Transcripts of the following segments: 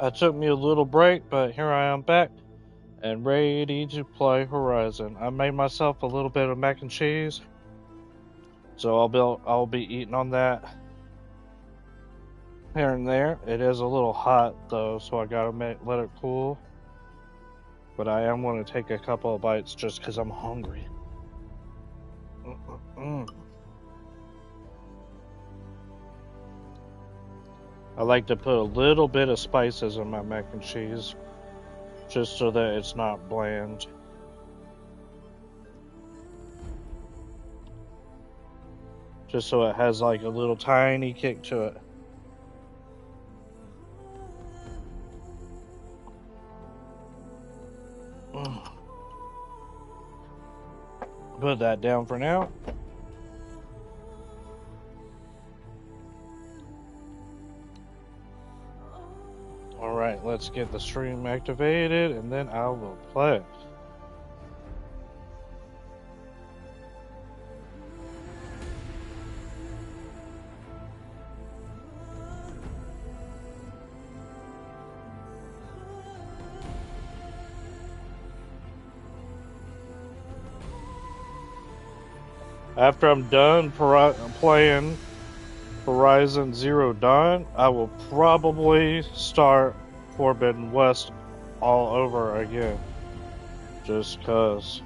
I took me a little break, but here I am back and ready to play Horizon. I made myself a little bit of mac and cheese, so I'll be eating on that here and there. It is a little hot though, so I gotta let it cool. But I am going to take a couple of bites just because I'm hungry. Mm-mm-mm. I like to put a little bit of spices in my mac and cheese, just so that it's not bland. Just so it has like a little tiny kick to it. Put that down for now. Alright, let's get the stream activated and then I will play. After I'm done playing Horizon Zero Dawn, I will probably start Forbidden West all over again. Just cause.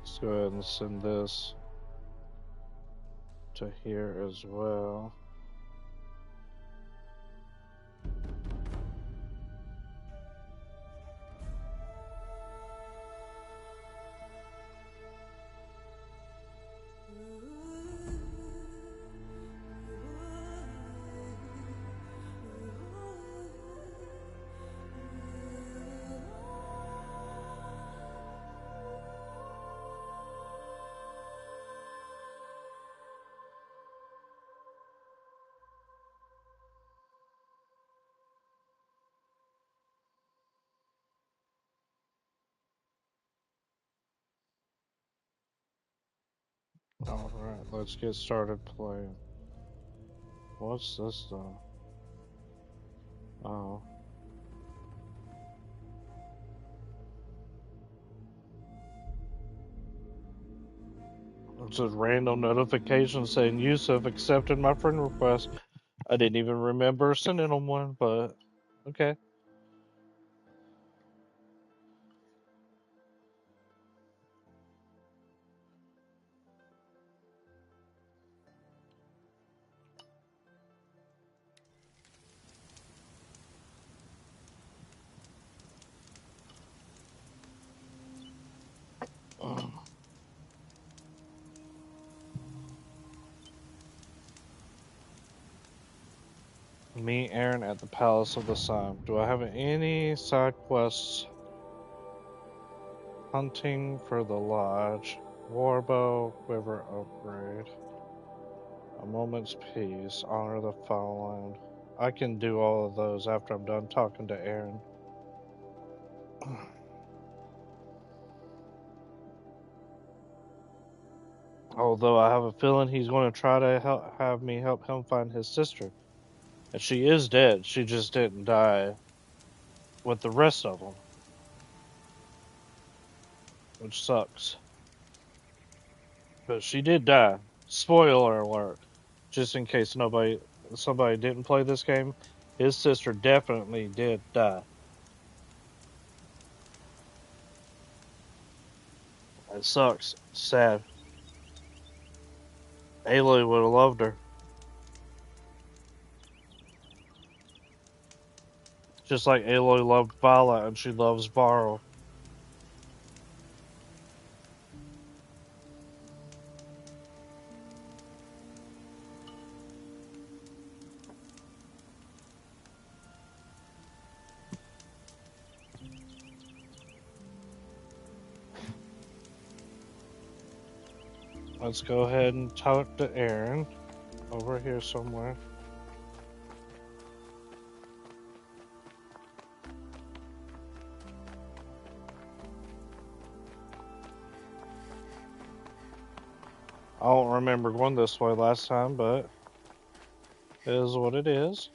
Let's go ahead and send this to here as well. Alright, let's get started playing. What's this though? Oh. It's a random notification saying Yusuf accepted my friend request. I didn't even remember sending him one, but okay. Meet Aaron at the Palace of the Sun. Do I have any side quests? Hunting for the Lodge. Warbow, Quiver upgrade. A moment's peace. Honor the fallen. I can do all of those after I'm done talking to Aaron. Although I have a feeling he's going to try to have me help him find his sister. And she is dead. She just didn't die with the rest of them. Which sucks. But she did die. Spoiler alert. Just in case somebody didn't play this game, his sister definitely did die. It sucks. It's sad. Aloy would have loved her. Just like Aloy loved Vala and she loves Varl. Let's go ahead and talk to Aaron over here somewhere. I don't remember going this way last time, but it is what it is.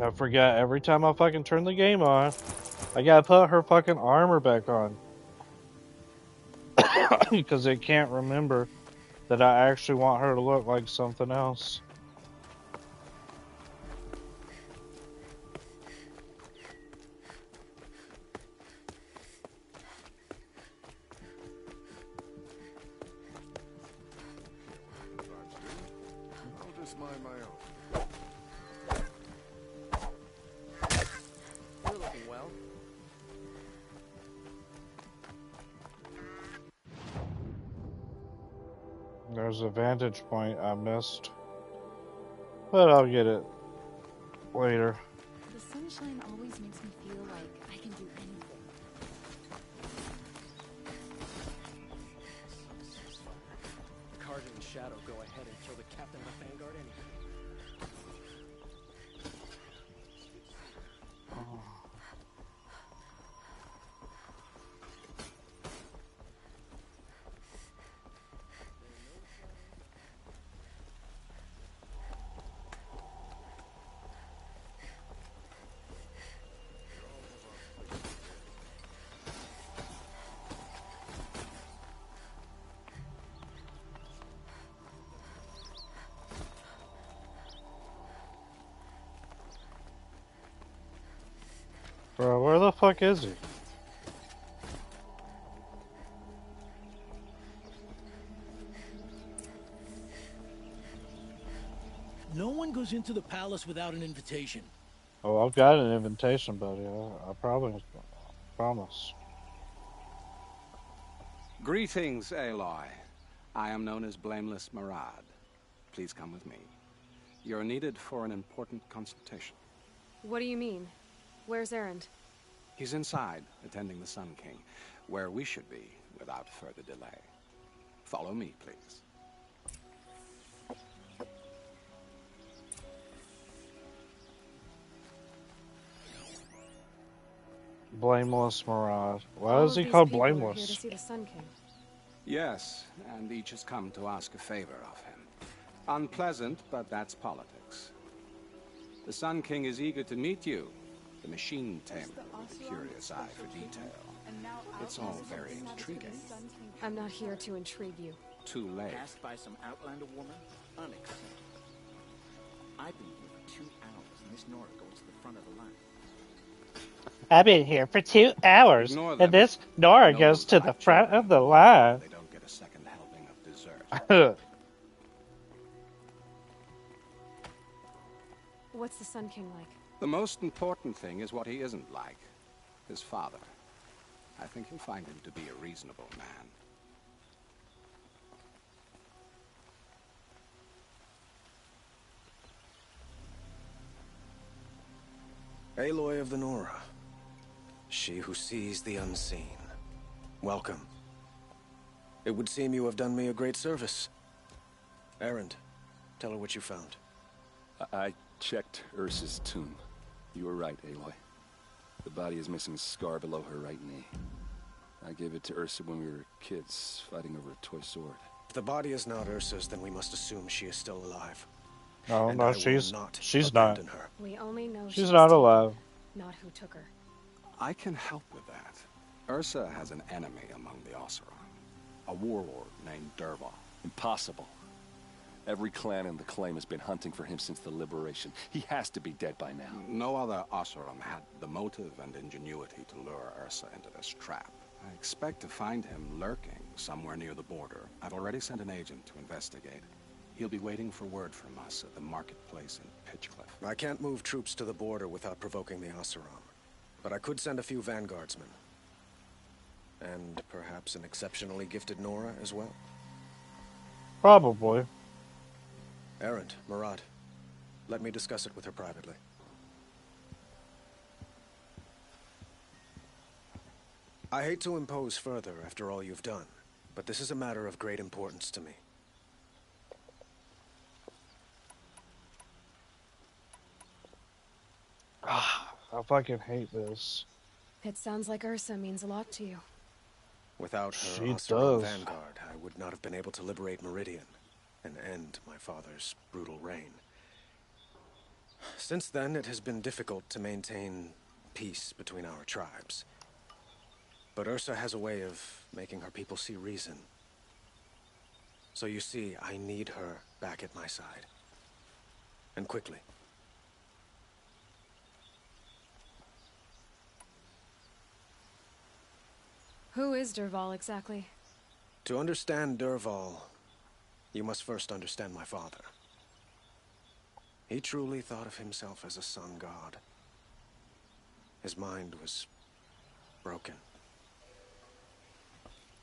I forgot every time I fucking turn the game on, I gotta put her fucking armor back on. Because it can't remember that I actually want her to look like something else. I'll just mind my own. You're looking well. There's a vantage point I missed. But I'll get it later. The sunshine always makes me feel like I can do anything. Carter and Shadow go ahead and kill the captain of the Vanguard anyway. Bro, where the fuck is he? No one goes into the palace without an invitation. Oh, I've got an invitation, buddy. I promise. Greetings, Aloy. I am known as Blameless Marad. Please come with me. You're needed for an important consultation. What do you mean? Where's Erend? He's inside, attending the Sun King, where we should be without further delay. Follow me, please. Blameless Marad. Why All is of he these called people are Blameless? here to see the Sun King. Yes, and each has come to ask a favor of him. Unpleasant, but that's politics. The Sun King is eager to meet you, the machine tamer with a curious eye for detail. It's all very intriguing. I'm not here to intrigue you. Too late. Asked by some Outlander woman? Unacceptable. I've been here for 2 hours, and Miss Nora goes to the front of the line. I've been here for 2 hours, Ignore them. and this Nora Nobles goes to the like front children of the who line. They don't get a second helping of dessert. What's the Sun King like? The most important thing is what he isn't like. His father. I think you'll find him to be a reasonable man. Aloy of the Nora. She who sees the unseen. Welcome. It would seem you have done me a great service. Erend, tell her what you found. I checked Ursa's tomb. You were right, Aloy. The body is missing a scar below her right knee. I gave it to Ursa when we were kids, fighting over a toy sword. If the body is not Ursa's, then we must assume she is still alive. No, And no, I will she's not not. abandon her. We only know She's not taken, alive. not who took her. I can help with that. Ursa has an enemy among the Oseram. A warlord named Dervahl. Impossible. Every clan in the claim has been hunting for him since the liberation. He has to be dead by now. No other Oseram had the motive and ingenuity to lure Ursa into this trap. I expect to find him lurking somewhere near the border. I've already sent an agent to investigate. He'll be waiting for word from us at the marketplace in Pitchcliff. I can't move troops to the border without provoking the Oseram, but I could send a few vanguardsmen. And perhaps an exceptionally gifted Nora as well. Probably. Erend, Murad, let me discuss it with her privately. I hate to impose further after all you've done, but this is a matter of great importance to me. I fucking hate this. It sounds like Ursa means a lot to you. Without her She Oseram does. vanguard, I would not have been able to liberate Meridian and end my father's brutal reign. Since then, it has been difficult to maintain peace between our tribes. But Ursa has a way of making her people see reason. So you see, I need her back at my side. And quickly. Who is Dervahl exactly? To understand Dervahl, you must first understand my father. He truly thought of himself as a sun god. His mind was broken.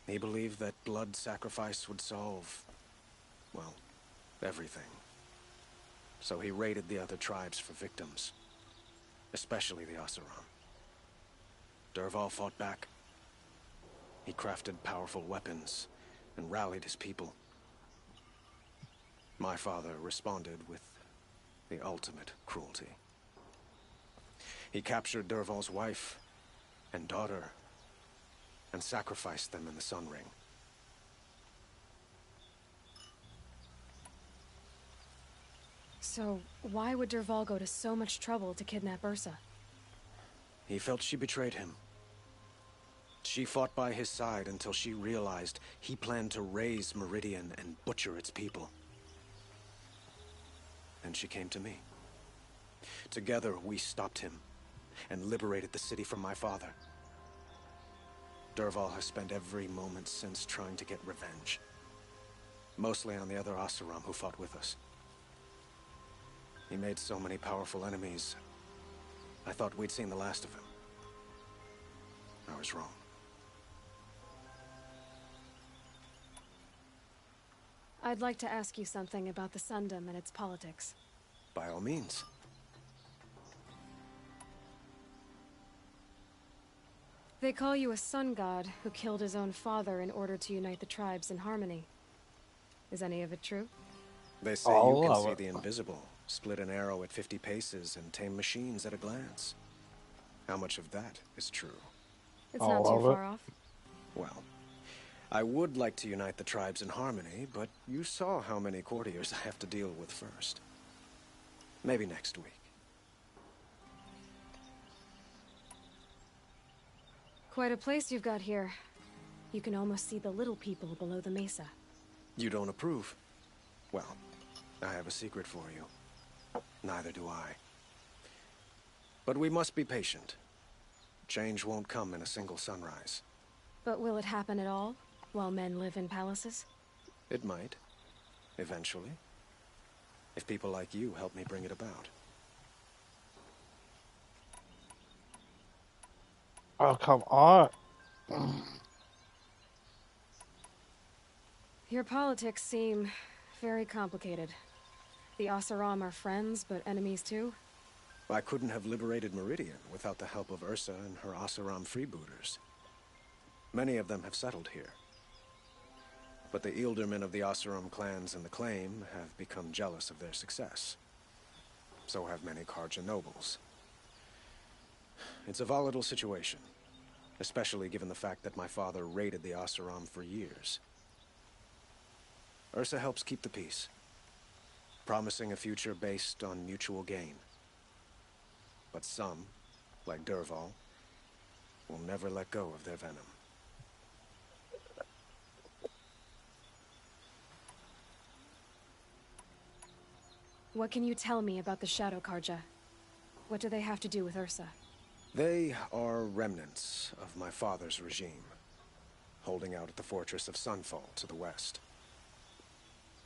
He believed that blood sacrifice would solve, well, everything. So he raided the other tribes for victims, especially the Oseram. Dervahl fought back. He crafted powerful weapons and rallied his people. My father responded with the ultimate cruelty. He captured Dervahl's wife and daughter and sacrificed them in the Sun Ring. So, why would Dervahl go to so much trouble to kidnap Ursa? He felt she betrayed him. She fought by his side until she realized he planned to raise Meridian and butcher its people. And she came to me. Together, we stopped him and liberated the city from my father. Dervahl has spent every moment since trying to get revenge. Mostly on the other Oseram who fought with us. He made so many powerful enemies. I thought we'd seen the last of him. I was wrong. I'd like to ask you something about the Sundom and its politics. By all means. They call you a sun god who killed his own father in order to unite the tribes in harmony. Is any of it true? They say All you can of see it. the invisible, split an arrow at 50 paces, and tame machines at a glance. How much of that is true? It's All not too of it. far off. Well, I would like to unite the tribes in harmony, but you saw how many courtiers I have to deal with first. Maybe next week. Quite a place you've got here. You can almost see the little people below the mesa. You don't approve? Well, I have a secret for you. Neither do I. But we must be patient. Change won't come in a single sunrise. But will it happen at all, while men live in palaces? It might. Eventually. If people like you help me bring it about. Oh, come on. Your politics seem very complicated. The Oseram are friends, but enemies too? I couldn't have liberated Meridian without the help of Ursa and her Oseram freebooters. Many of them have settled here. But the Ealdormen of the Oseram clans in the claim have become jealous of their success. So have many Karja nobles. It's a volatile situation, especially given the fact that my father raided the Oseram for years. Ursa helps keep the peace, promising a future based on mutual gain. But some, like Dervahl, will never let go of their venom. What can you tell me about the Shadow Karja? What do they have to do with Ursa? They are remnants of my father's regime, holding out at the fortress of Sunfall to the west.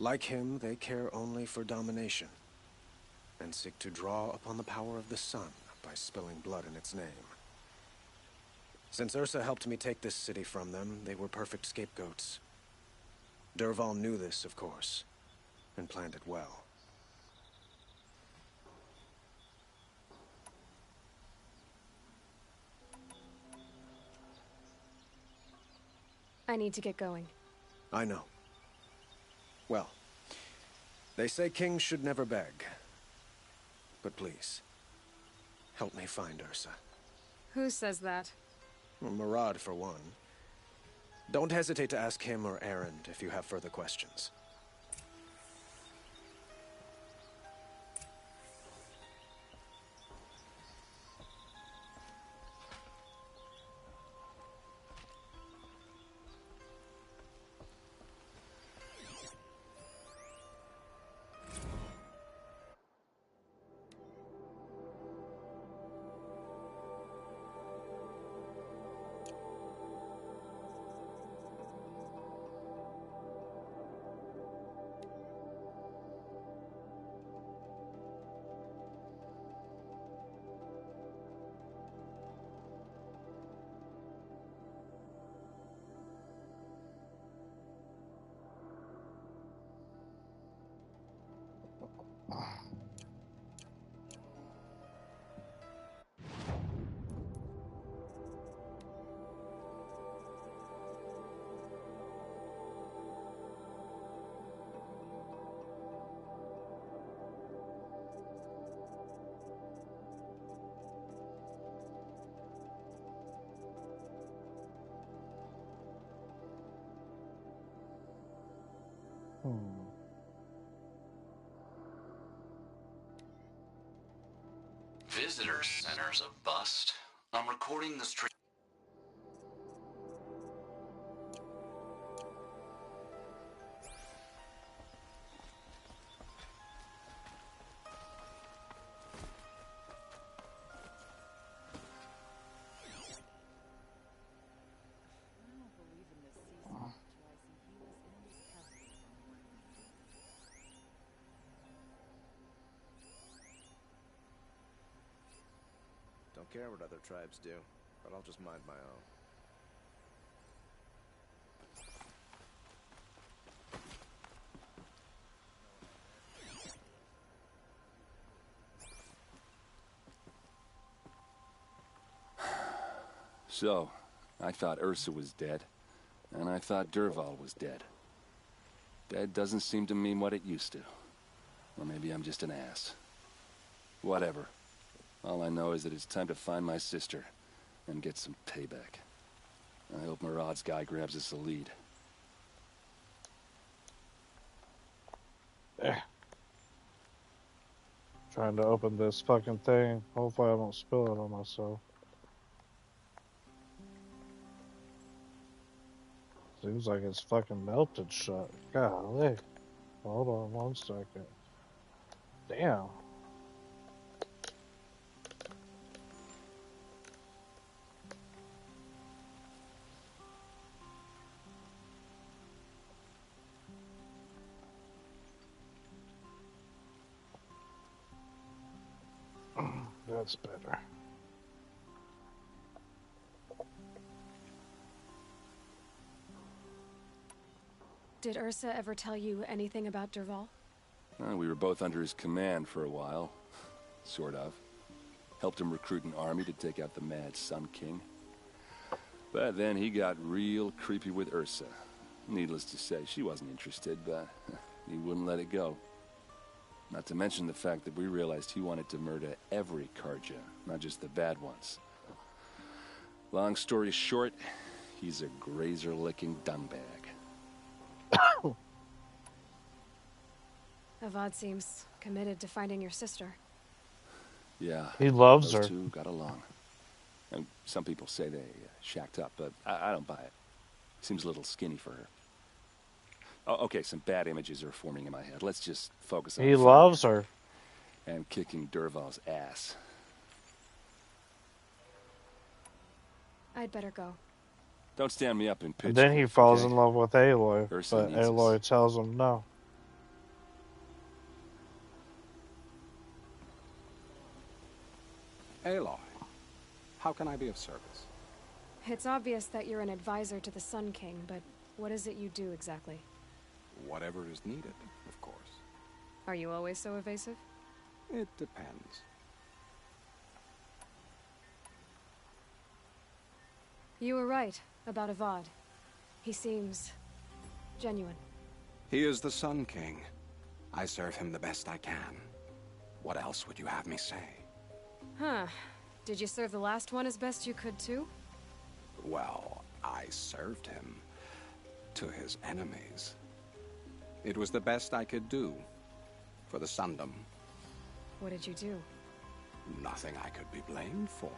Like him, they care only for domination, and seek to draw upon the power of the sun by spilling blood in its name. Since Ursa helped me take this city from them, they were perfect scapegoats. Dervahl knew this, of course, and planned it well. I need to get going. I know. Well, they say kings should never beg. But please, help me find Ursa. Who says that? Well, Murad, for one. Don't hesitate to ask him or Erend if you have further questions. Visitor center's a bust. I'm recording the stream. Don't care what other tribes do, but I'll just mind my own. So, I thought Ursa was dead, and I thought Dervahl was dead. Dead doesn't seem to mean what it used to. Or maybe I'm just an ass. Whatever. All I know is that it's time to find my sister and get some payback. I hope Murad's guy grabs us a lead. Trying to open this fucking thing. Hopefully I won't spill it on myself. Seems like it's fucking melted shut. Golly. Hold on 1 second. Damn. That's better. Did Ursa ever tell you anything about Dervahl? We were both under his command for a while. Sort of. Helped him recruit an army to take out the mad Sun King. But then he got real creepy with Ursa. Needless to say, she wasn't interested, but he wouldn't let it go. Not to mention the fact that we realized he wanted to murder every Karja, not just the bad ones. Long story short, he's a grazer-licking dungbag. Avad seems committed to finding your sister. Yeah. He loves those her. two got along. And some people say they shacked up, but I don't buy it. Seems a little skinny for her. Oh, okay, some bad images are forming in my head. Let's just focus on He loves her. And kicking Dervahl's ass. I'd better go. Don't stand me up in pitch. And then he falls okay? in love with Aloy, Ursa but needs Aloy us. tells him no. Aloy, how can I be of service? It's obvious that you're an advisor to the Sun King, but what is it you do exactly? Whatever is needed, of course. Are you always so evasive? It depends. You were right about Avad. He seems genuine. He is the Sun King. I serve him the best I can. What else would you have me say? Huh. Did you serve the last one as best you could, too? Well, I served him to his enemies. It was the best I could do for the Sundom. What did you do? Nothing I could be blamed for.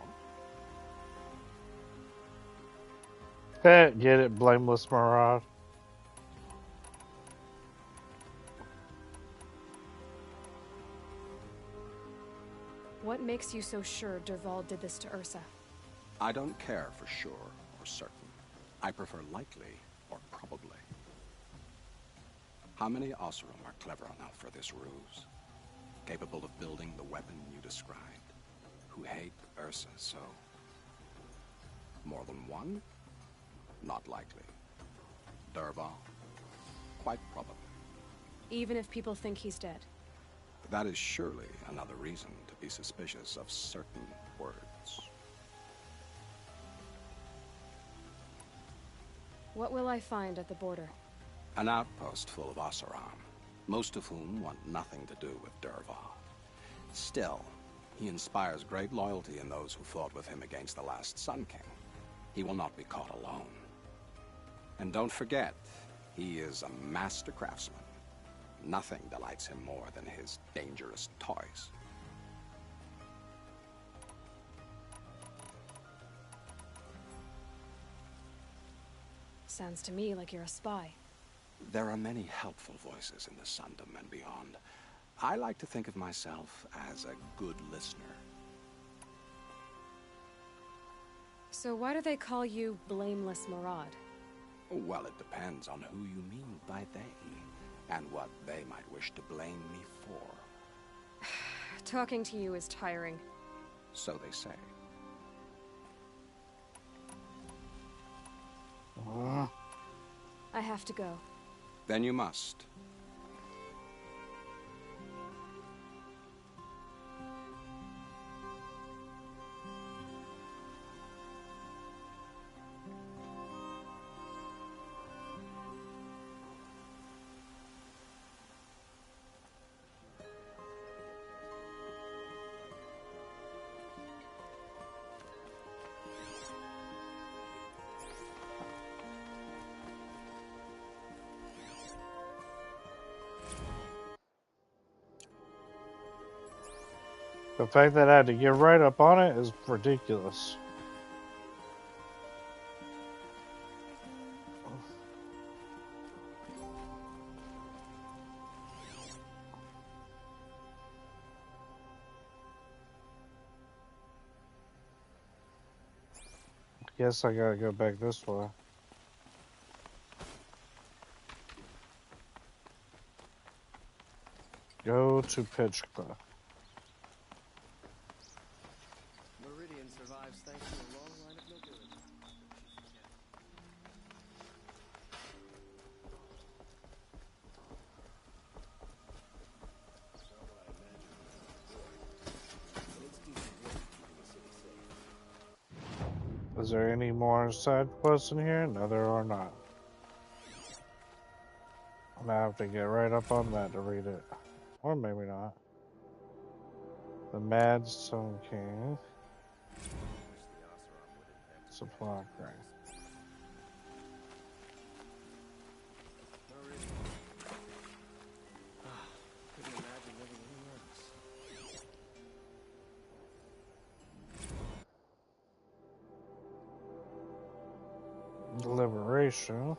Get it, blameless Maraude. What makes you so sure Dervahl did this to Ursa? I don't care for sure or certain. I prefer likely or probably. How many Oseram are clever enough for this ruse? Capable of building the weapon you described? Who hate Ursa so? More than one? Not likely. Dervahl? Quite probably. Even if people think he's dead? That is surely another reason to be suspicious of certain words. What will I find at the border? An outpost full of Oseram, most of whom want nothing to do with Dervahl. Still, he inspires great loyalty in those who fought with him against the last Sun King. He will not be caught alone. And don't forget, he is a master craftsman. Nothing delights him more than his dangerous toys. Sounds to me like you're a spy. There are many helpful voices in the Sundom and beyond. I like to think of myself as a good listener. So why do they call you Blameless Maraude? Well, it depends on who you mean by they, and what they might wish to blame me for. Talking to you is tiring. So they say. I have to go. Then you must. The fact that I had to get right up on it is ridiculous. Guess I gotta go back this way. Go to Pitchcliff. Meridian survives thanks to a long line of nobility. Is there any more side quests in here? No, there are not. I'm gonna have to get right up on that to read it. Or maybe not. The Mad Sun King. Supply crane. Couldn't imagine living anywhere else. Deliberation.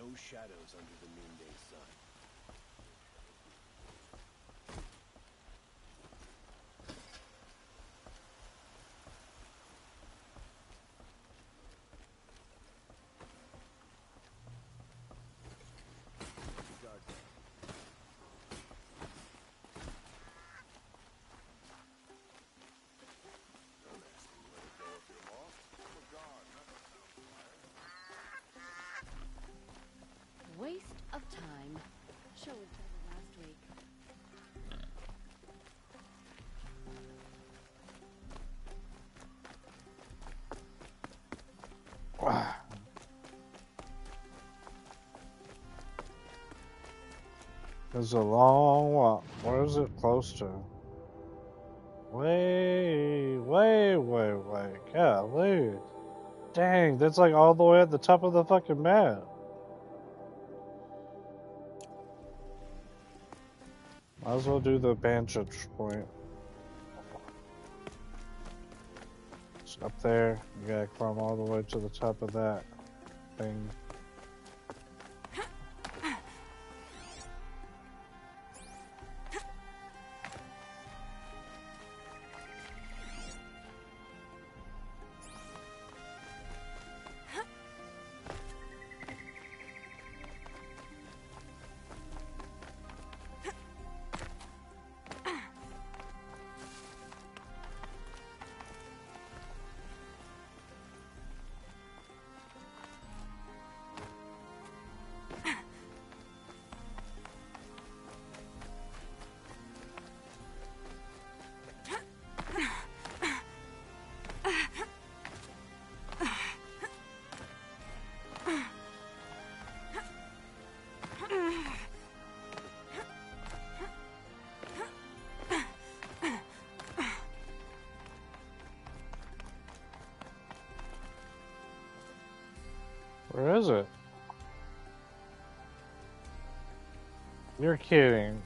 no shadows under the noonday sun. Waste of time. Show was better last week. It's a long walk. Where is it close to? Way. Golly. Dang, that's like all the way at the top of the fucking map. Might as well do the vantage point. It's up there. You gotta climb all the way to the top of that thing. Where is it? You're kidding.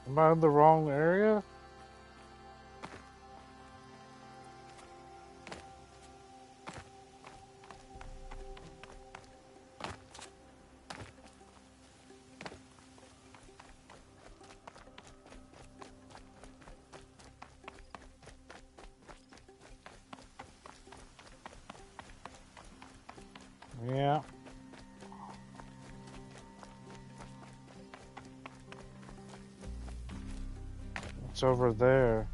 Am I in the wrong area? Yeah. It's over there.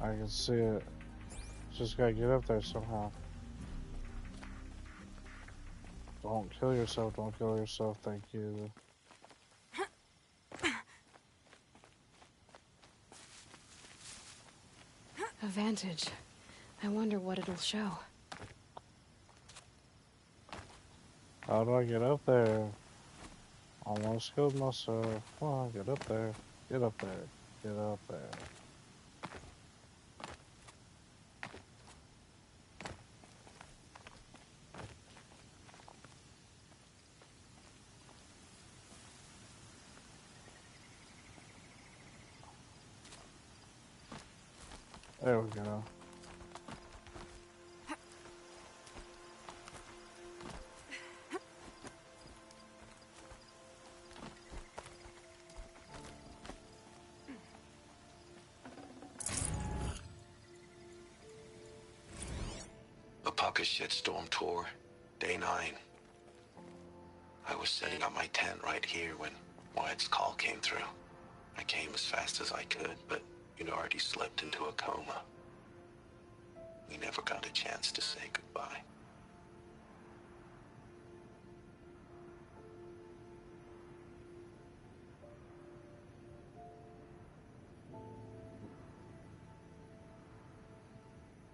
I can see it. Just gotta get up there somehow. Don't kill yourself, don't kill yourself, thank you. A vantage. I wonder what it'll show. How do I get up there? Almost killed myself. Come on, get up there. Get up there. Get up there. There we go. The Pucka Shitstorm Tour, Day 9. I was setting up my tent right here when Wyatt's call came through. I came as fast as I could, but you'd already slipped into a coma. We never got a chance to say goodbye.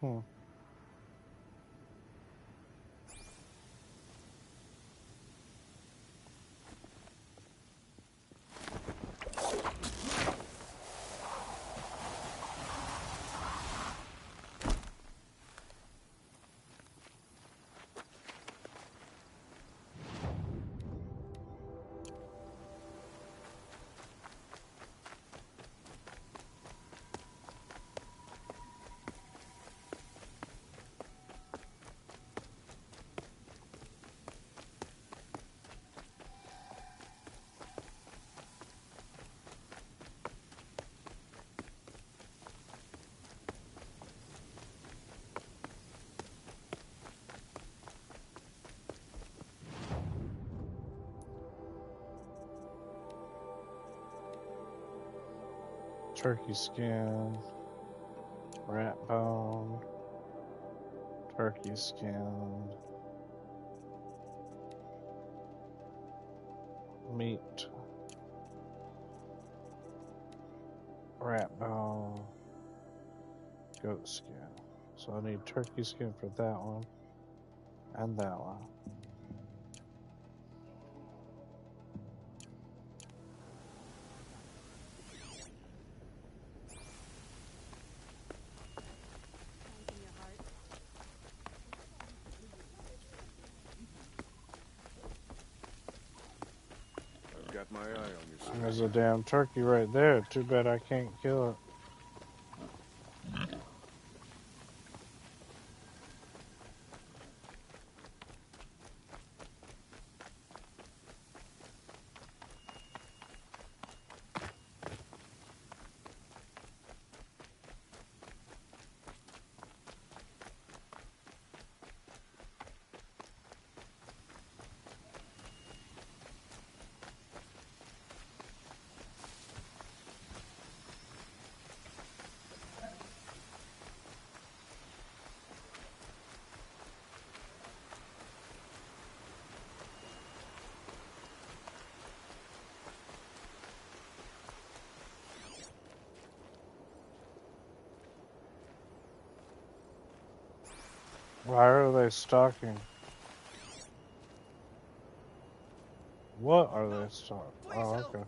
Hmm. turkey skin, rat bone, turkey skin, meat, rat bone, goat skin. So I need turkey skin for that one and that one. I've got my eye on you, sir. There's a damn turkey right there. Too bad I can't kill it. Why are they stalking? What are they stalking? Oh, okay.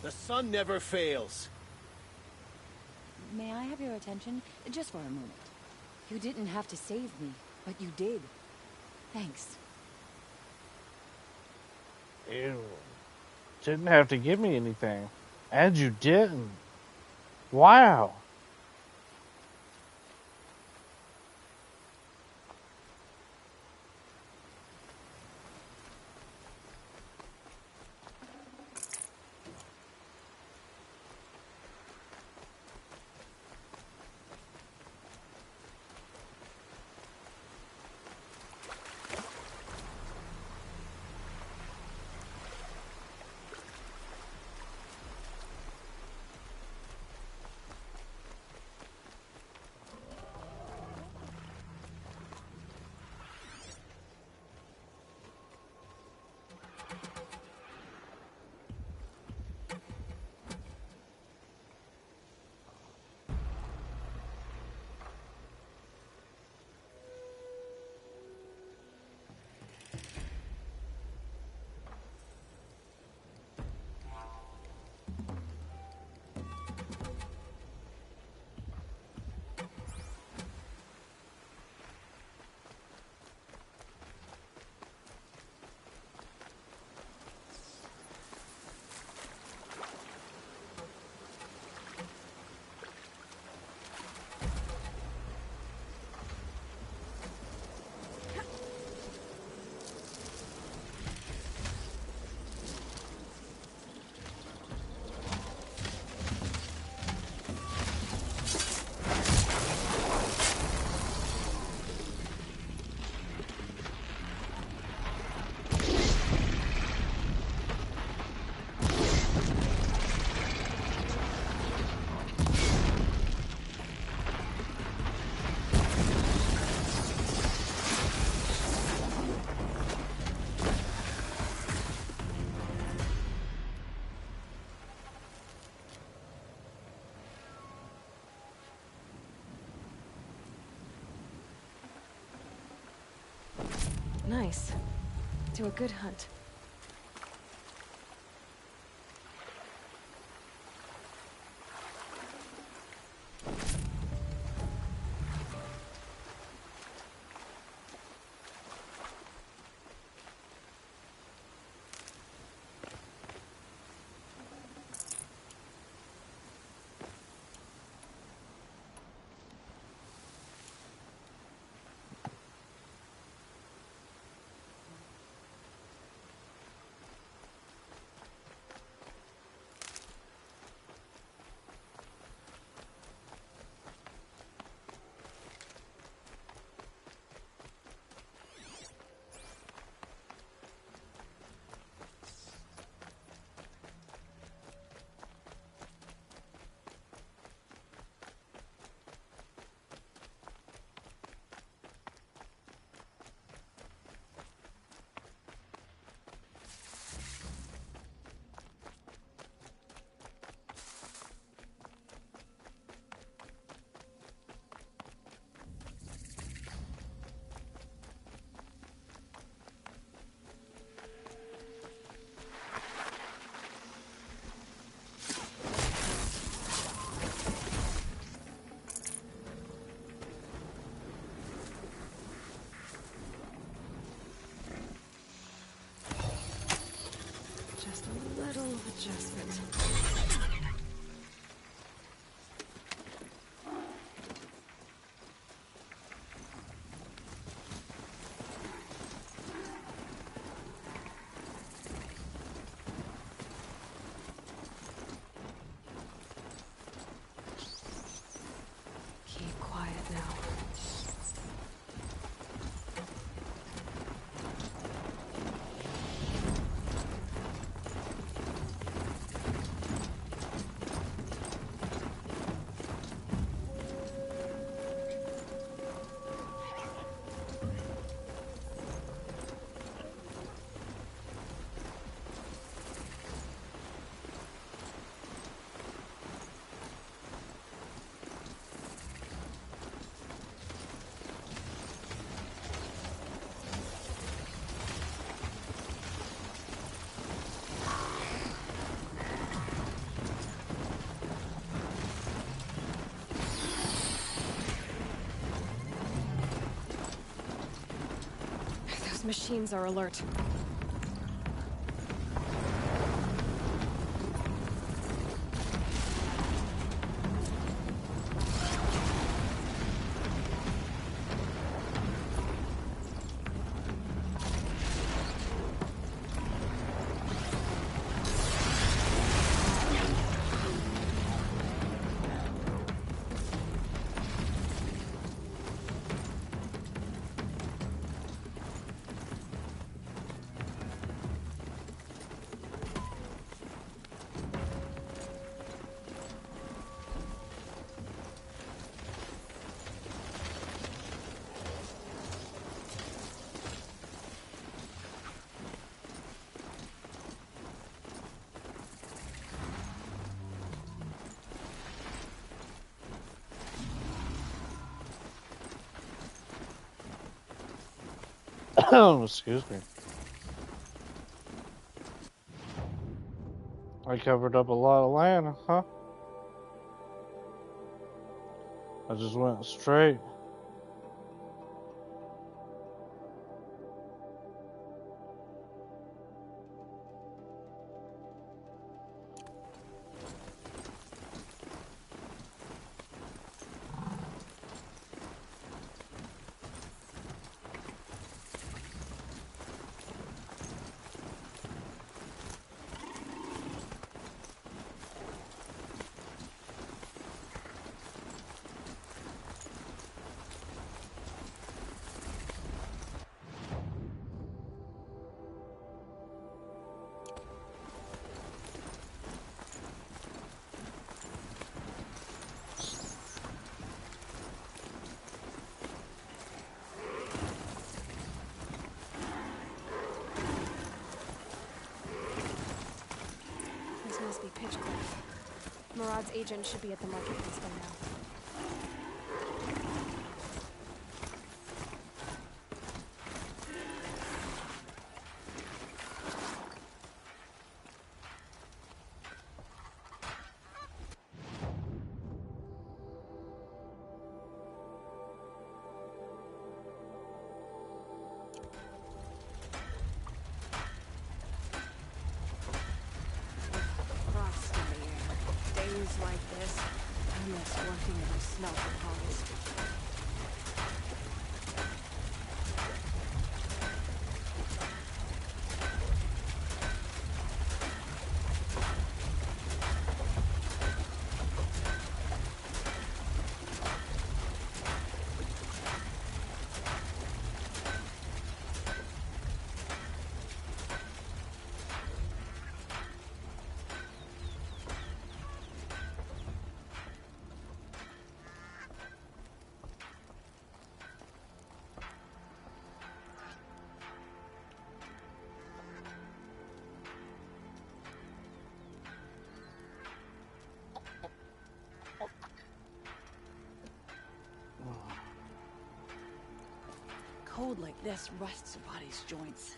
The sun never fails. May I have your attention? Just for a moment. You didn't have to save me, but you did. Thanks. Ew. Didn't have to give me anything. And you didn't. Wow. Nice. To a good hunt. adjustment. Keep quiet now. Those machines are alert. Excuse me. I covered up a lot of land, huh? I just went straight. This must be Pitchcliff. Murad's agent should be at the marketplace by now. Frost in the air. Days like this, I miss working in the smelter halls. Cold like this rusts a body's joints.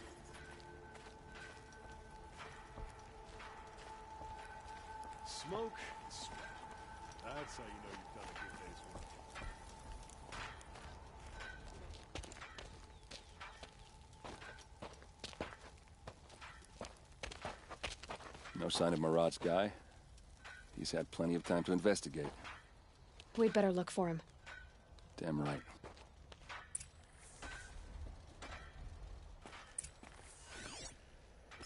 Smoke and sweat. That's how you know you've done a good day's work. No sign of Marad's guy? He's had plenty of time to investigate. We'd better look for him. Damn right.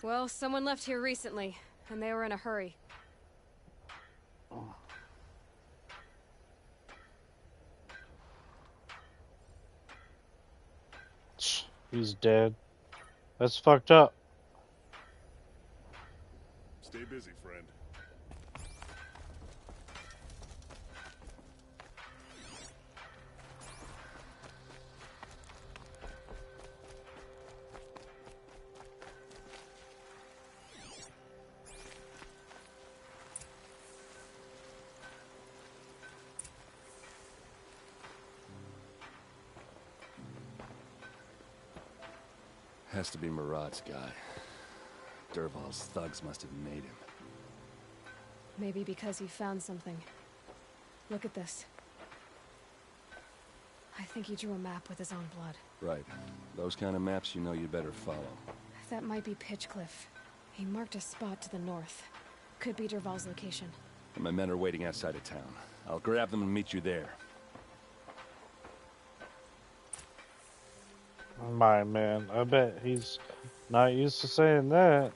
Well, someone left here recently, and they were in a hurry. He's dead. That's fucked up. Stay busy, friend. Has to be Marad's guy. Dervahl's thugs must have made him. Maybe because he found something. Look at this. I think he drew a map with his own blood. Right. Those kind of maps you know you'd better follow. That might be Pitchcliff. He marked a spot to the north. Could be Dervahl's location. And my men are waiting outside of town. I'll grab them and meet you there. My man, I bet he's not used to saying that.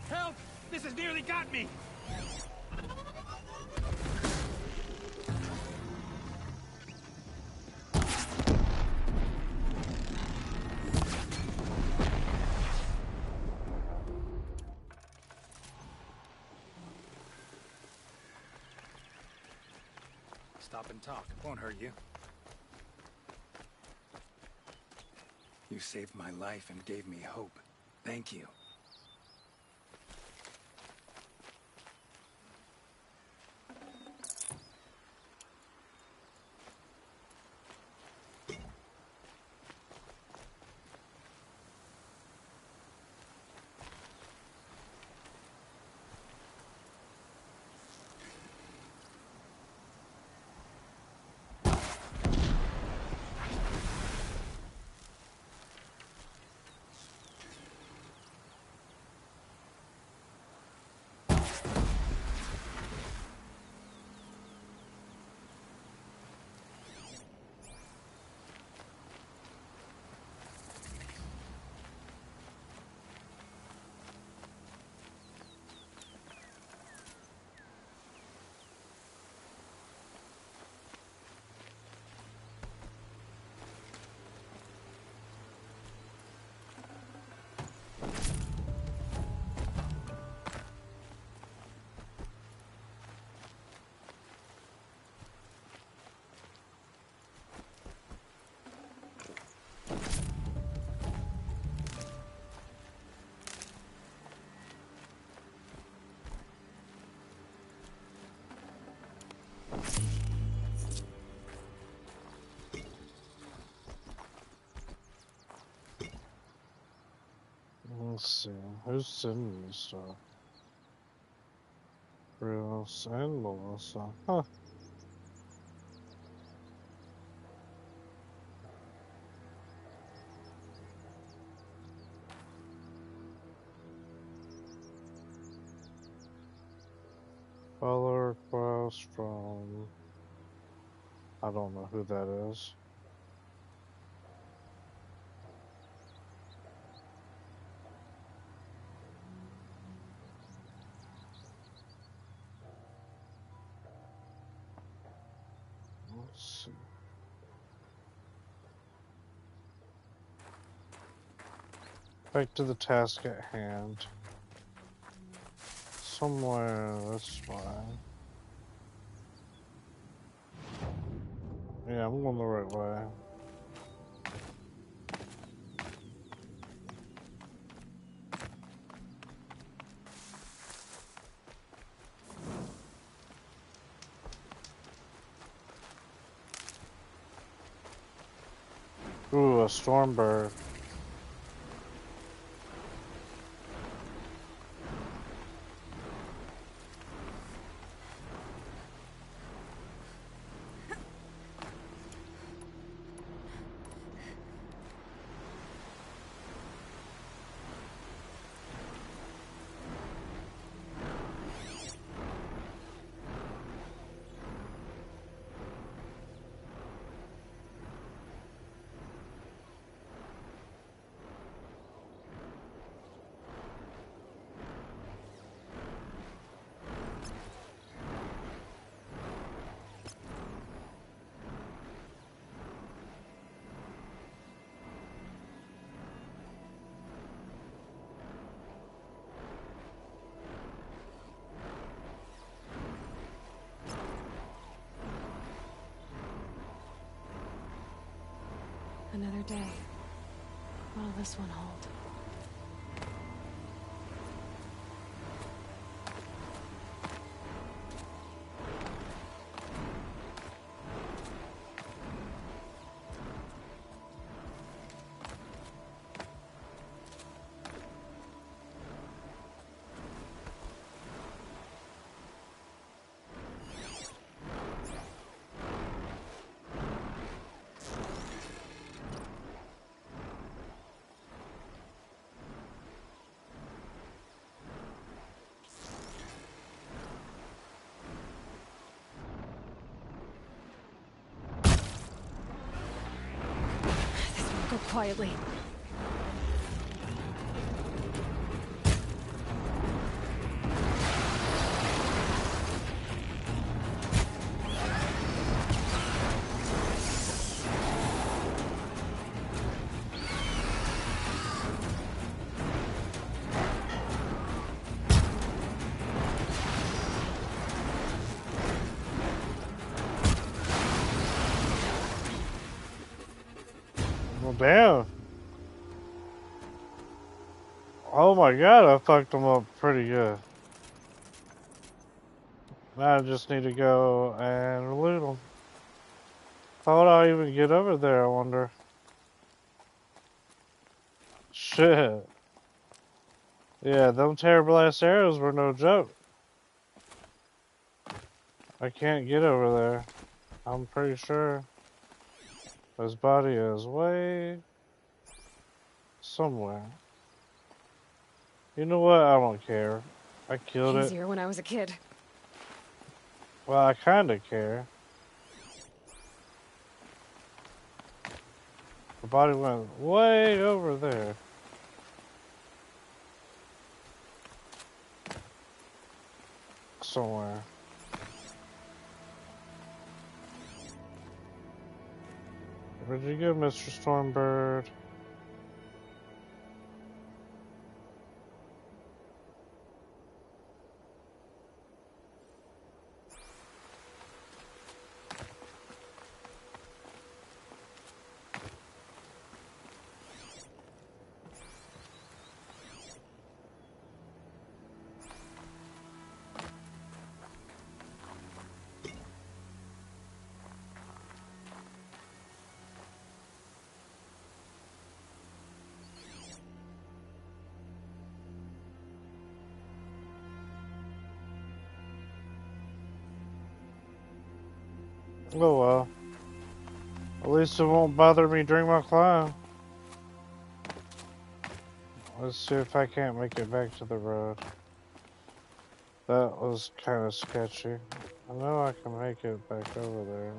Help! This has nearly got me! Stop and talk. Won't hurt you. You saved my life and gave me hope. Thank you. Let's see. Who's sending me stuff? Chris and Melissa. Huh. Follow request from... I don't know who that is. Back to the task at hand. Somewhere this way. Yeah, I'm going the right way. Ooh, a storm bird. Another day. What'll this one hold? Go quietly. Well, damn. Oh my god, I fucked them up pretty good. Now I just need to go and loot them. How would I even get over there, I wonder? Shit. Yeah, them terrible ass arrows were no joke. I can't get over there. I'm pretty sure. His body is way somewhere. You know what? I don't care. I killed it. Easier when I was a kid. Well, I kinda care. The body went way over there. Somewhere. Where'd you go, Mr. Stormbird? Oh well. At least it won't bother me during my climb. Let's see if I can't make it back to the road. That was kind of sketchy. I know I can make it back over there.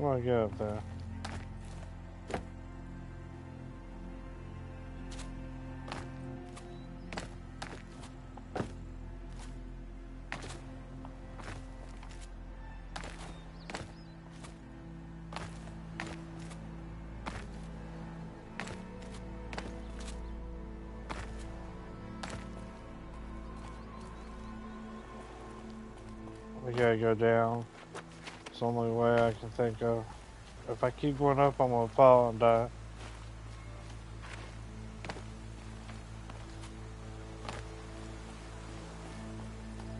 do I get up there? We gotta go down. It's the only way I can think of. If I keep going up, I'm gonna fall and die.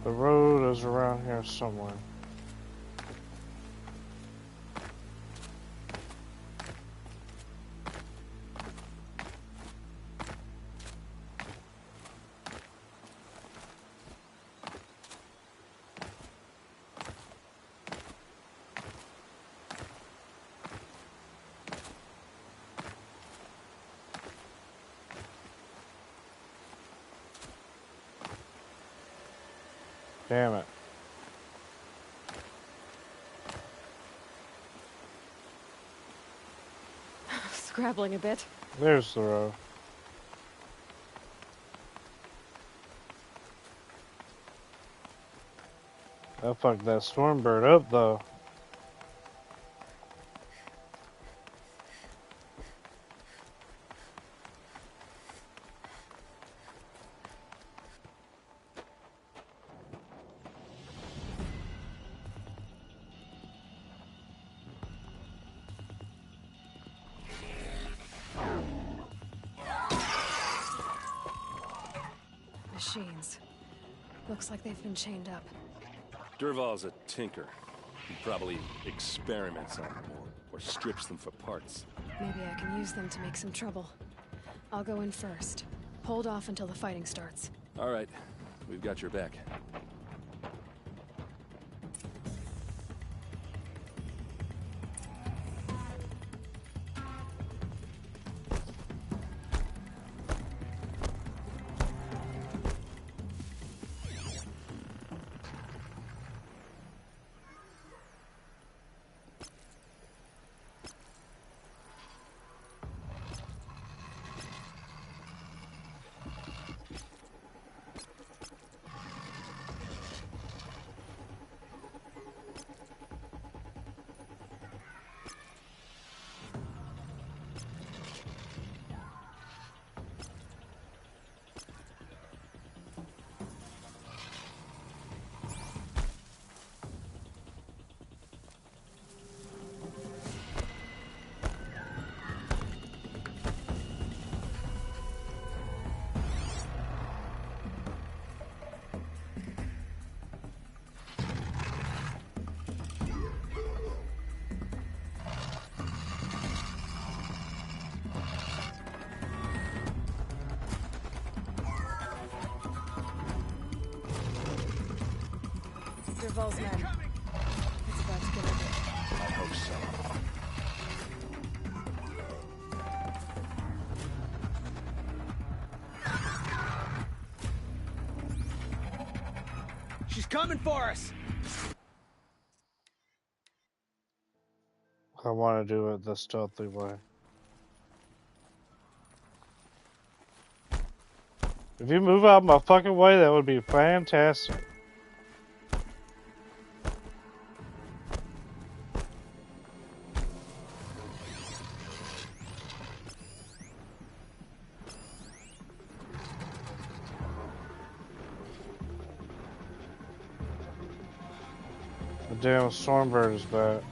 The road is around here somewhere. Damn it. Scrabbling a bit. There's the road. That fucked that storm bird up though. Machines. Looks like they've been chained up. Durval's a tinker. He probably experiments on them or strips them for parts. Maybe I can use them to make some trouble. I'll go in first. Hold off until the fighting starts. All right, we've got your back. Durval's men. It's about to get ugly. I hope so. She's coming for us! I want to do it the stealthy way. If you move out my fucking way, that would be fantastic. The damn Stormbird is back.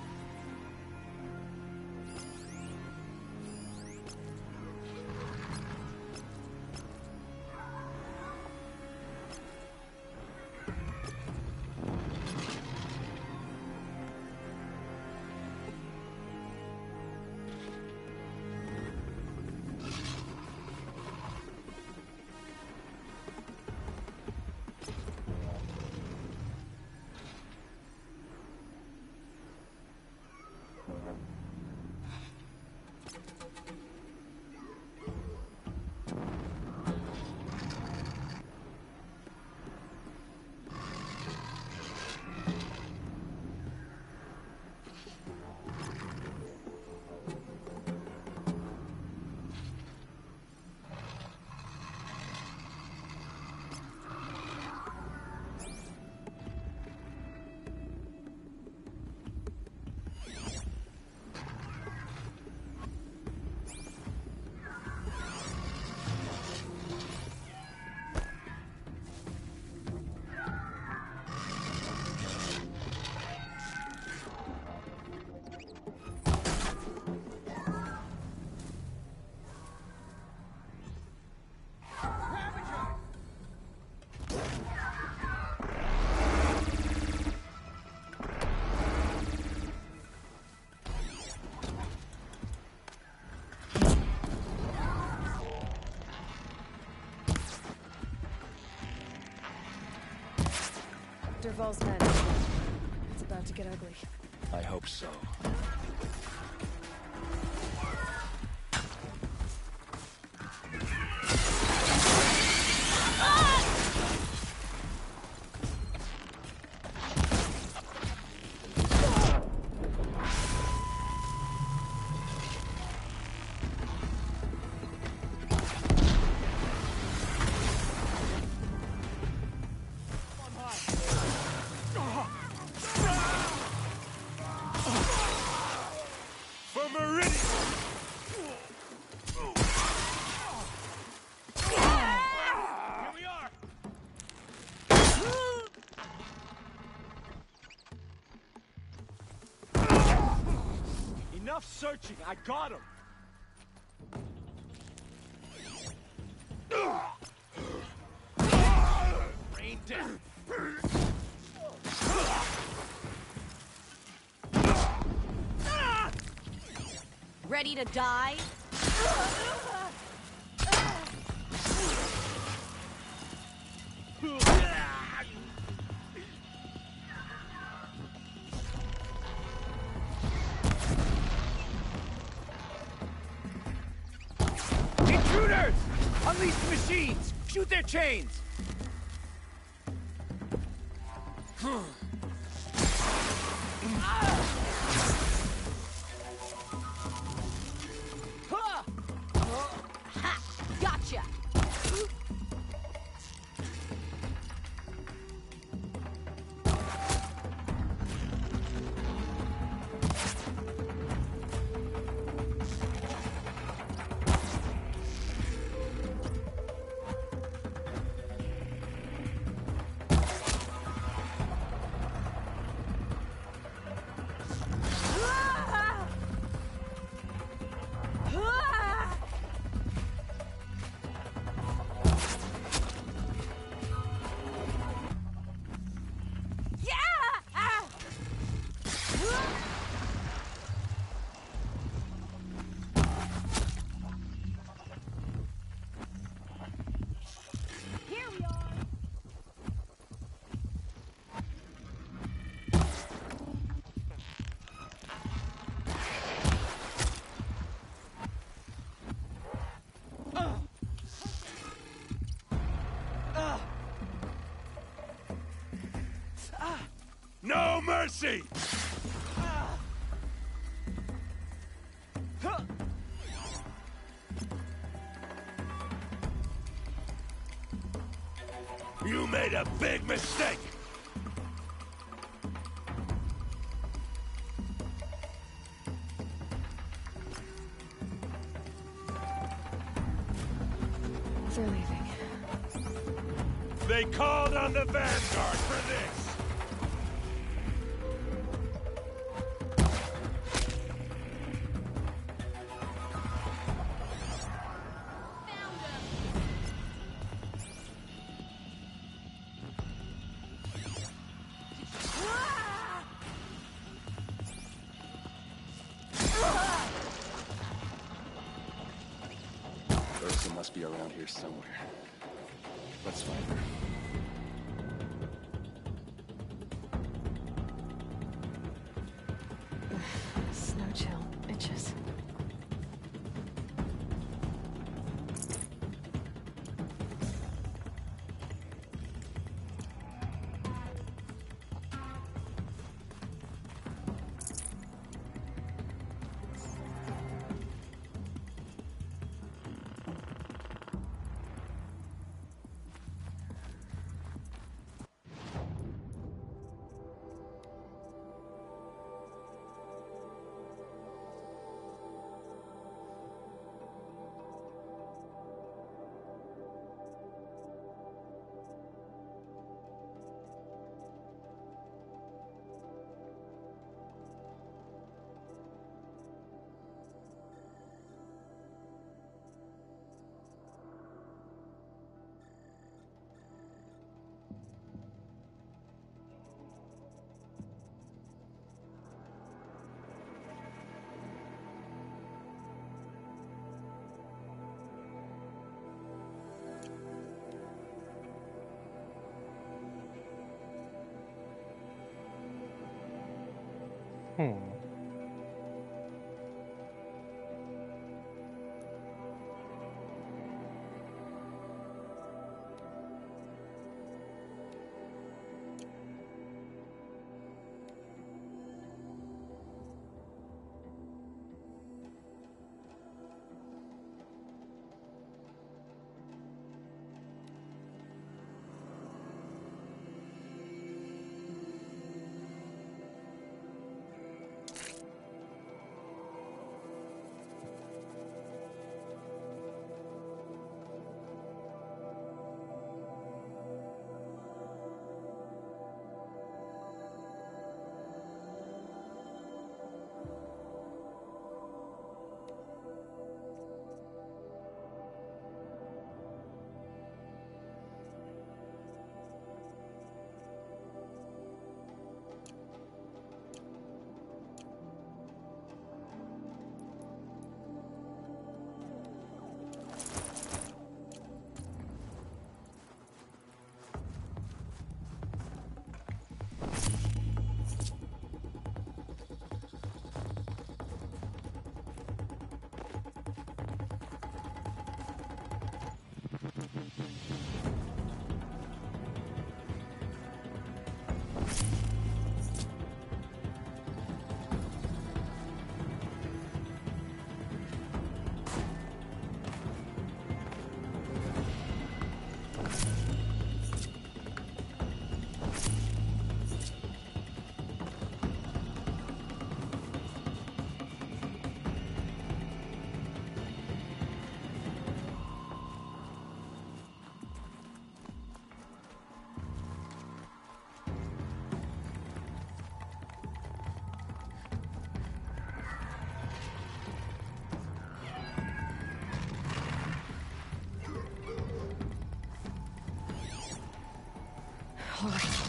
Derval's men. It's about to get ugly. I hope so. Enough searching. I got him. Rain down. Ready to die? Intruders! Unleash the machines! Shoot their chains! Ha! Gotcha! No mercy! You made a big mistake! They're leaving. They called on the Vanguard for this! Ursa must be around here somewhere. Let's find her. Snow chill. Itches. Hmm. All right.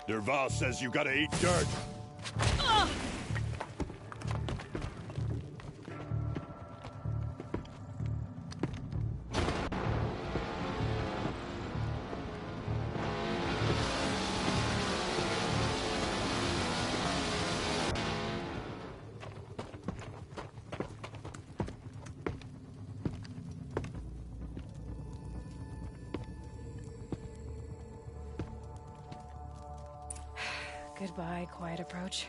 Derval says you gotta eat dirt. Goodbye, quiet approach.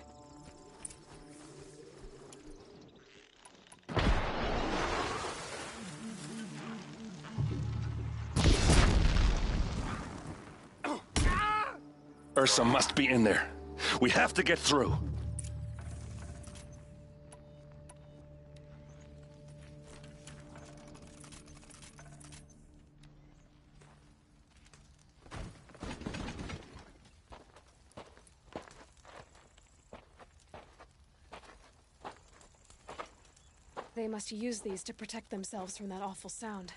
Ursa must be in there. We have to get through. They must use these to protect themselves from that awful sound.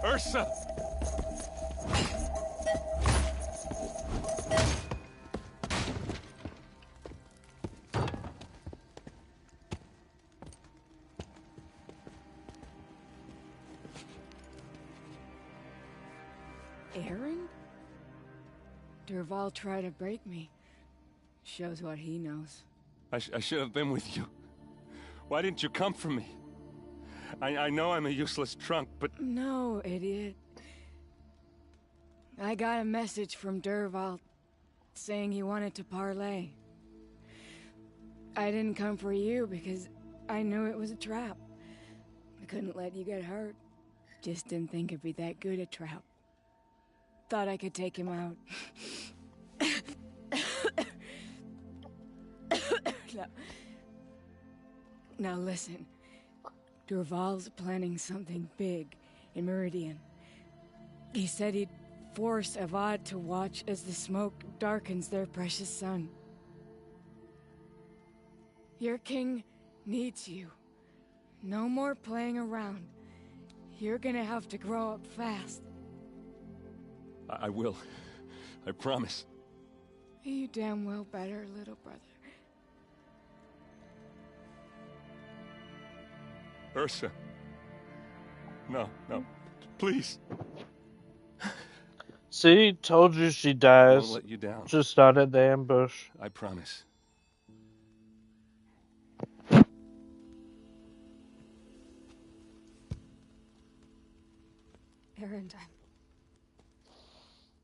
Ursa! Aaron? Durval tried to break me. Shows what he knows. I should have been with you. Why didn't you come for me? I know I'm a useless trunk, but... No, idiot. I got a message from Durval saying he wanted to parlay. I didn't come for you because I knew it was a trap. I couldn't let you get hurt. Just didn't think it'd be that good a trap. Thought I could take him out. Now listen. Durval's planning something big in Meridian. He said he'd force Avad to watch as the smoke darkens their precious sun. Your king needs you. No more playing around. You're gonna have to grow up fast. I will. I promise. You damn well better, little brother. Ursa. No. Please. See, told you she I dies. won't let you down. Just not at the ambush. I promise. Aaron,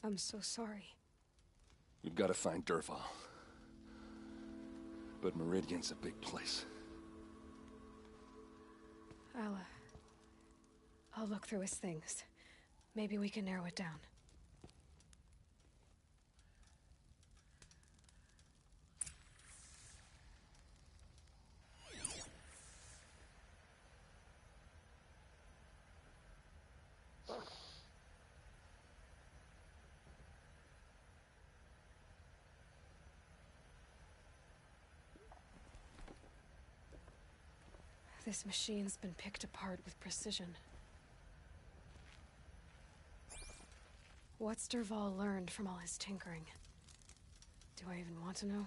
I'm so sorry. We've got to find Durval. But Meridian's a big place. I'll look through his things. Maybe we can narrow it down. This machine's been picked apart with precision. What's Durval learned from all his tinkering? Do I even want to know?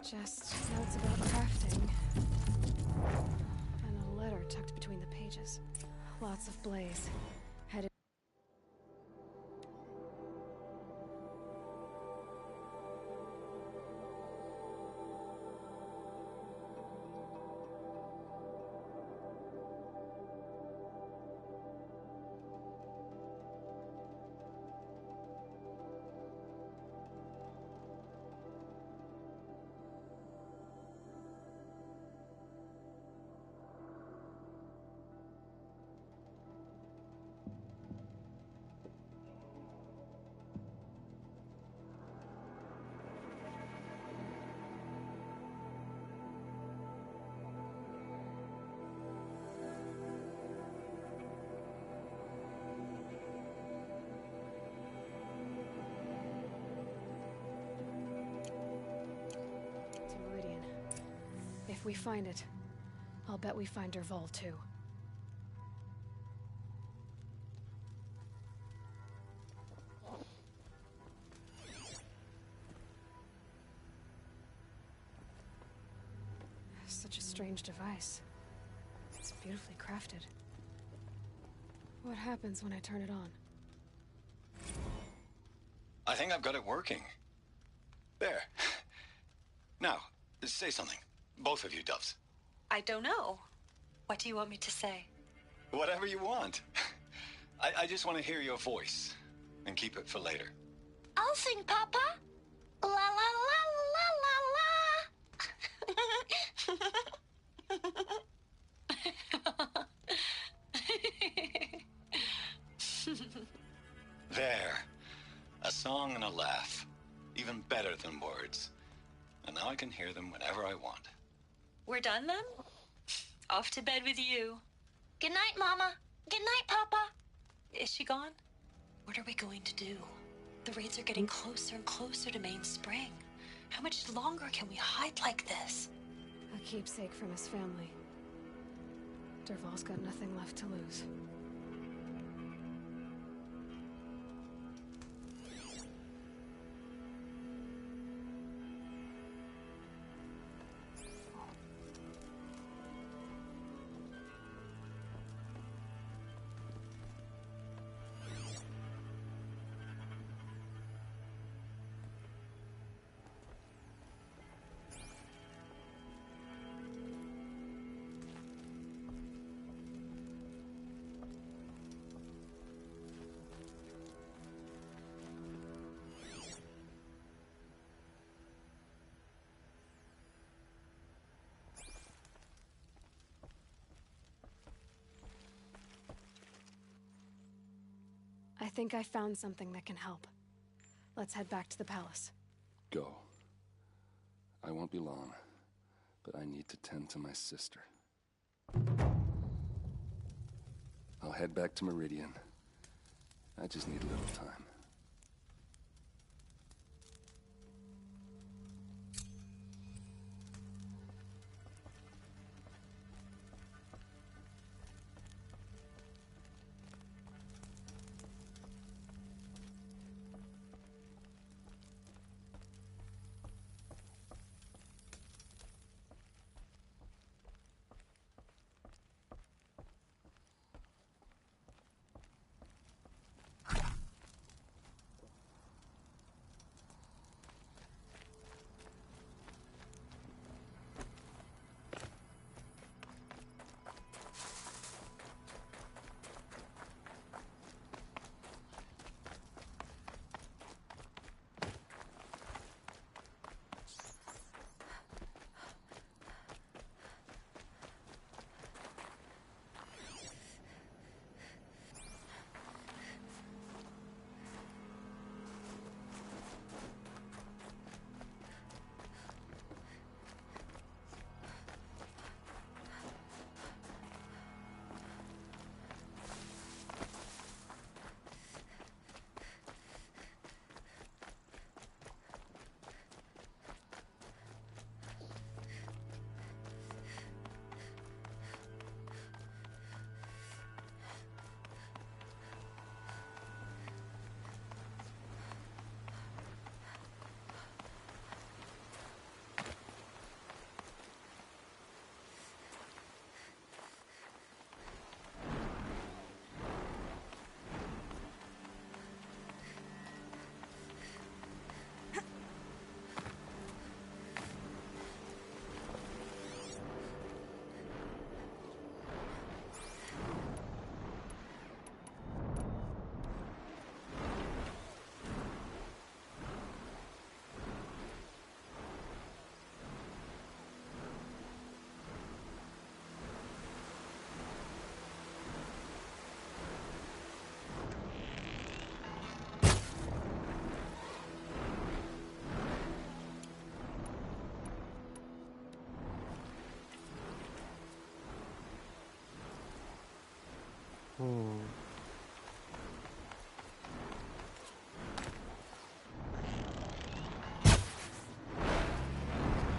Just notes about crafting. And a letter tucked between the pages. Lots of blaze. Headed. If we find it, I'll bet we find Durval too. Such a strange device. It's beautifully crafted. What happens when I turn it on? I think I've got it working. There. Now, say something. Both of you, Doves. I don't know. What do you want me to say? Whatever you want. I just want to hear your voice. And keep it for later. I'll sing, Papa. La la la la la. There. A song and a laugh. Even better than words. And now I can hear them whenever I want. We're done then? Off to bed with you. Good night, Mama. Good night, Papa. Is she gone? What are we going to do? The raids are getting closer and closer to Main Spring. How much longer can we hide like this? A keepsake from his family. Durval's got nothing left to lose. I think I found something that can help. Let's head back to the palace. Go. I won't be long, but I need to tend to my sister. I'll head back to Meridian. I just need a little time.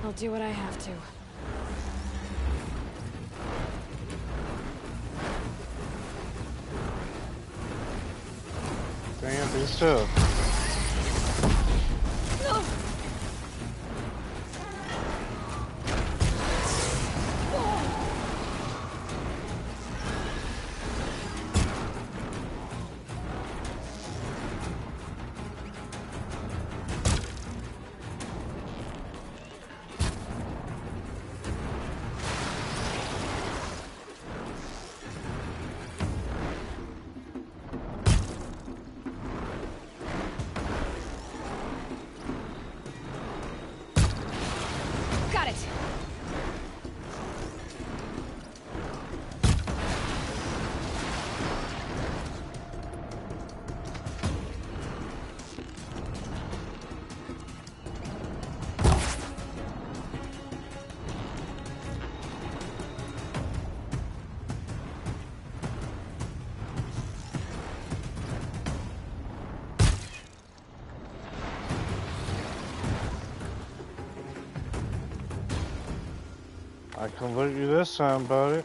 I'll do what I have to. Damn, be still. No! Got it! I can loot you this time, buddy.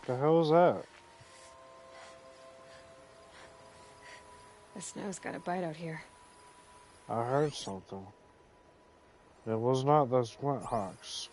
The hell is that? The snow's got a bite out here. I heard something. It was not those Flint Hawks.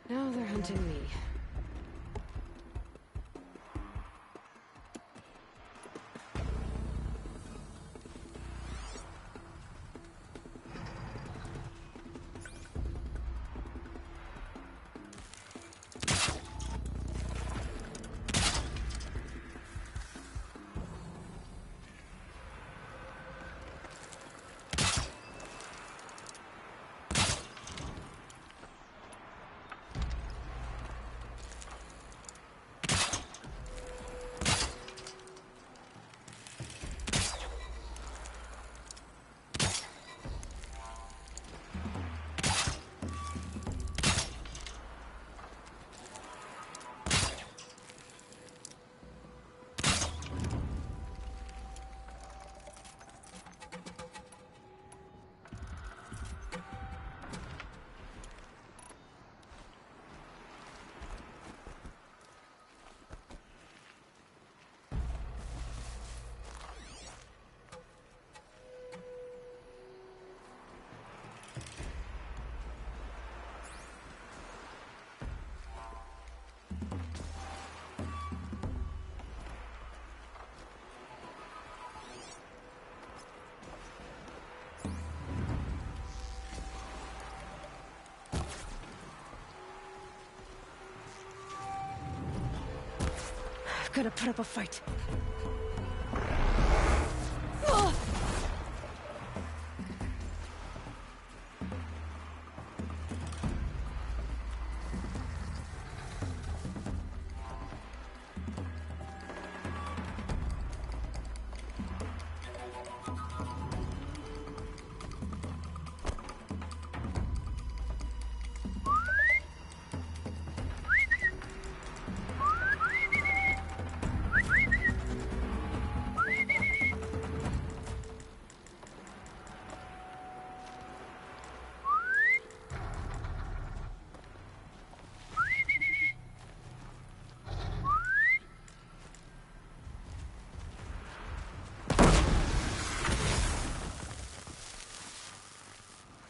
Now they're hunting me. could have put up a fight.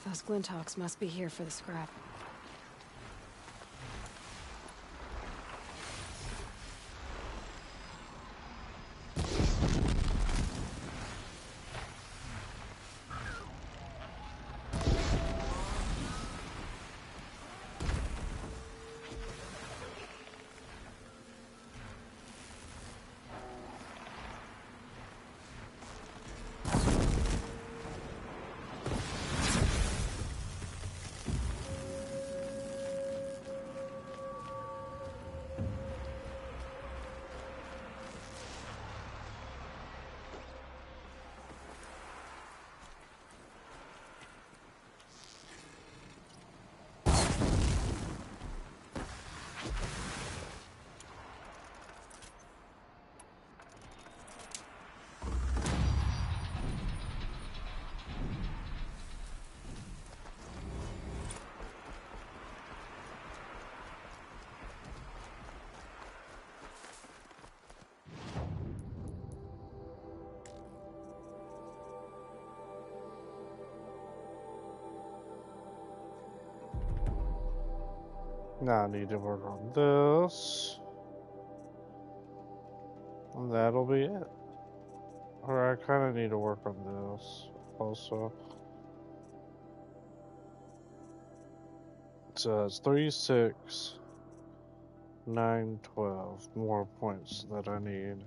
Those Glinthawks must be here for the scrap. Now I need to work on this. And that'll be it. Or I kind of need to work on this also. It says 3, 6, 9, 12 more points that I need.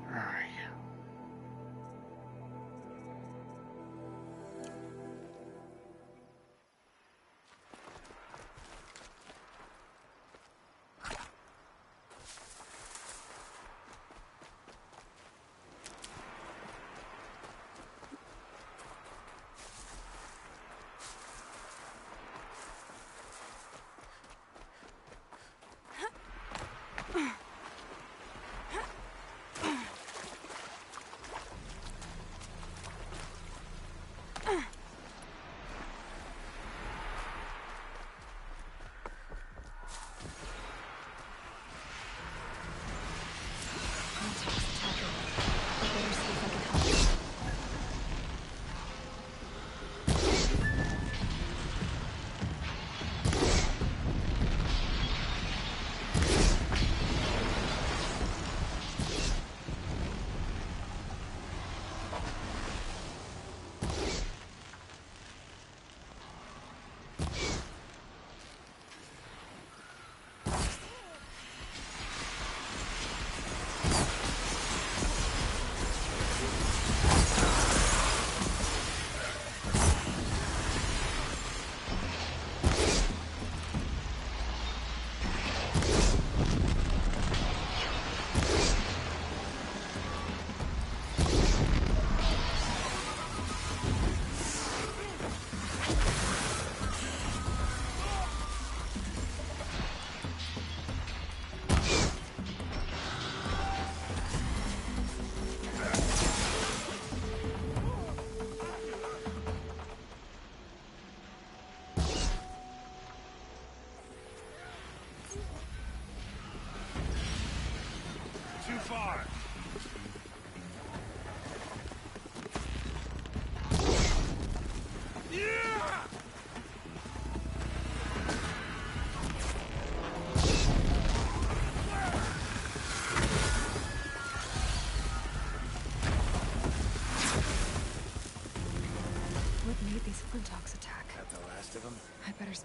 Alright.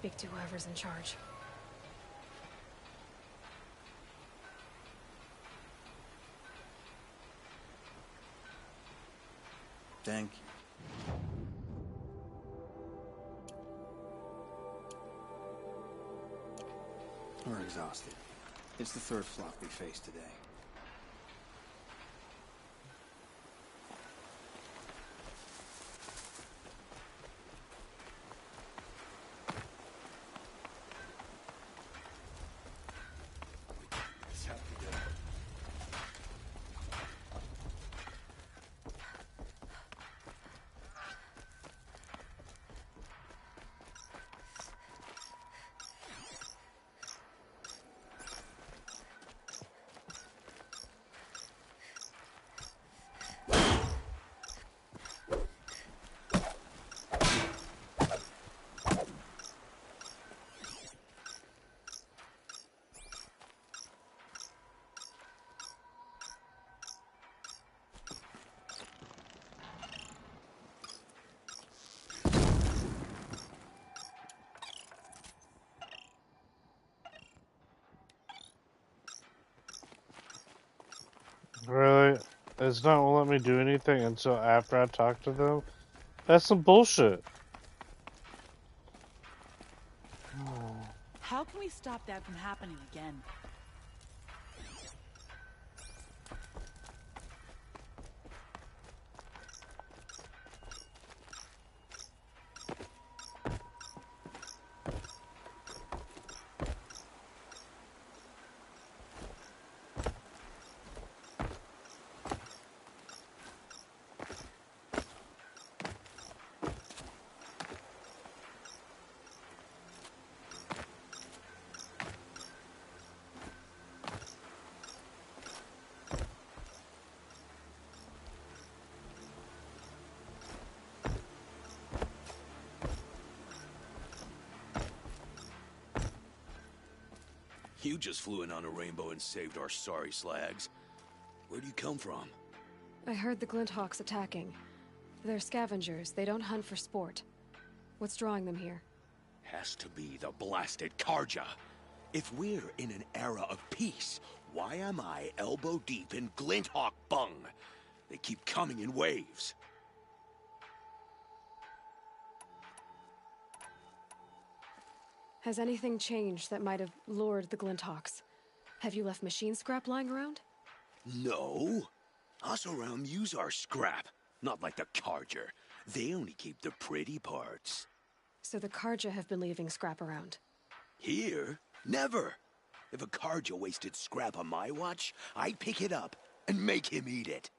speak to whoever's in charge. Thank you. We're exhausted. It's the third flop we faced today. Let's have to go. Really? It's not gonna let me do anything until after I talk to them? That's some bullshit. How can we stop that from happening again? You just flew in on a rainbow and saved our sorry slags. Where do you come from? I heard the Glinthawks attacking. They're scavengers. They don't hunt for sport. What's drawing them here? Has to be the blasted Karja. If we're in an era of peace, why am I elbow deep in Glinthawk bung? They keep coming in waves. Has anything changed that might have lured the Glinthawks? Have you left machine scrap lying around? No. Us around use our scrap. Not like the Karja. They only keep the pretty parts. So the Karja have been leaving scrap around? Here? Never. If a Karja wasted scrap on my watch, I'd pick it up and make him eat it.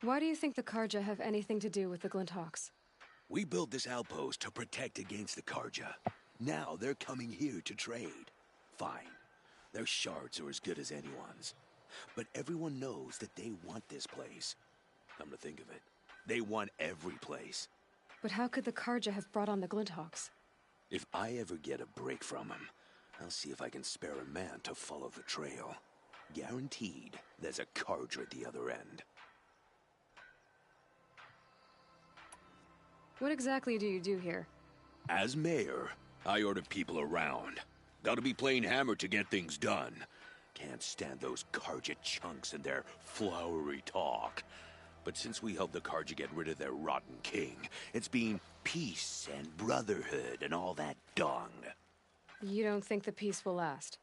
Why do you think the Karja have anything to do with the Glinthawks? We built this outpost to protect against the Karja. Now they're coming here to trade. Fine. Their shards are as good as anyone's. But everyone knows that they want this place. Come to think of it, they want every place. But how could the Karja have brought on the Glinthawks? If I ever get a break from them, I'll see if I can spare a man to follow the trail. Guaranteed, there's a Karja at the other end. What exactly do you do here? As mayor, I order people around. Gotta be plain hammered to get things done. Can't stand those Karja chunks and their flowery talk. But since we helped the Karja get rid of their rotten king, it's been peace and brotherhood and all that dung. You don't think the peace will last?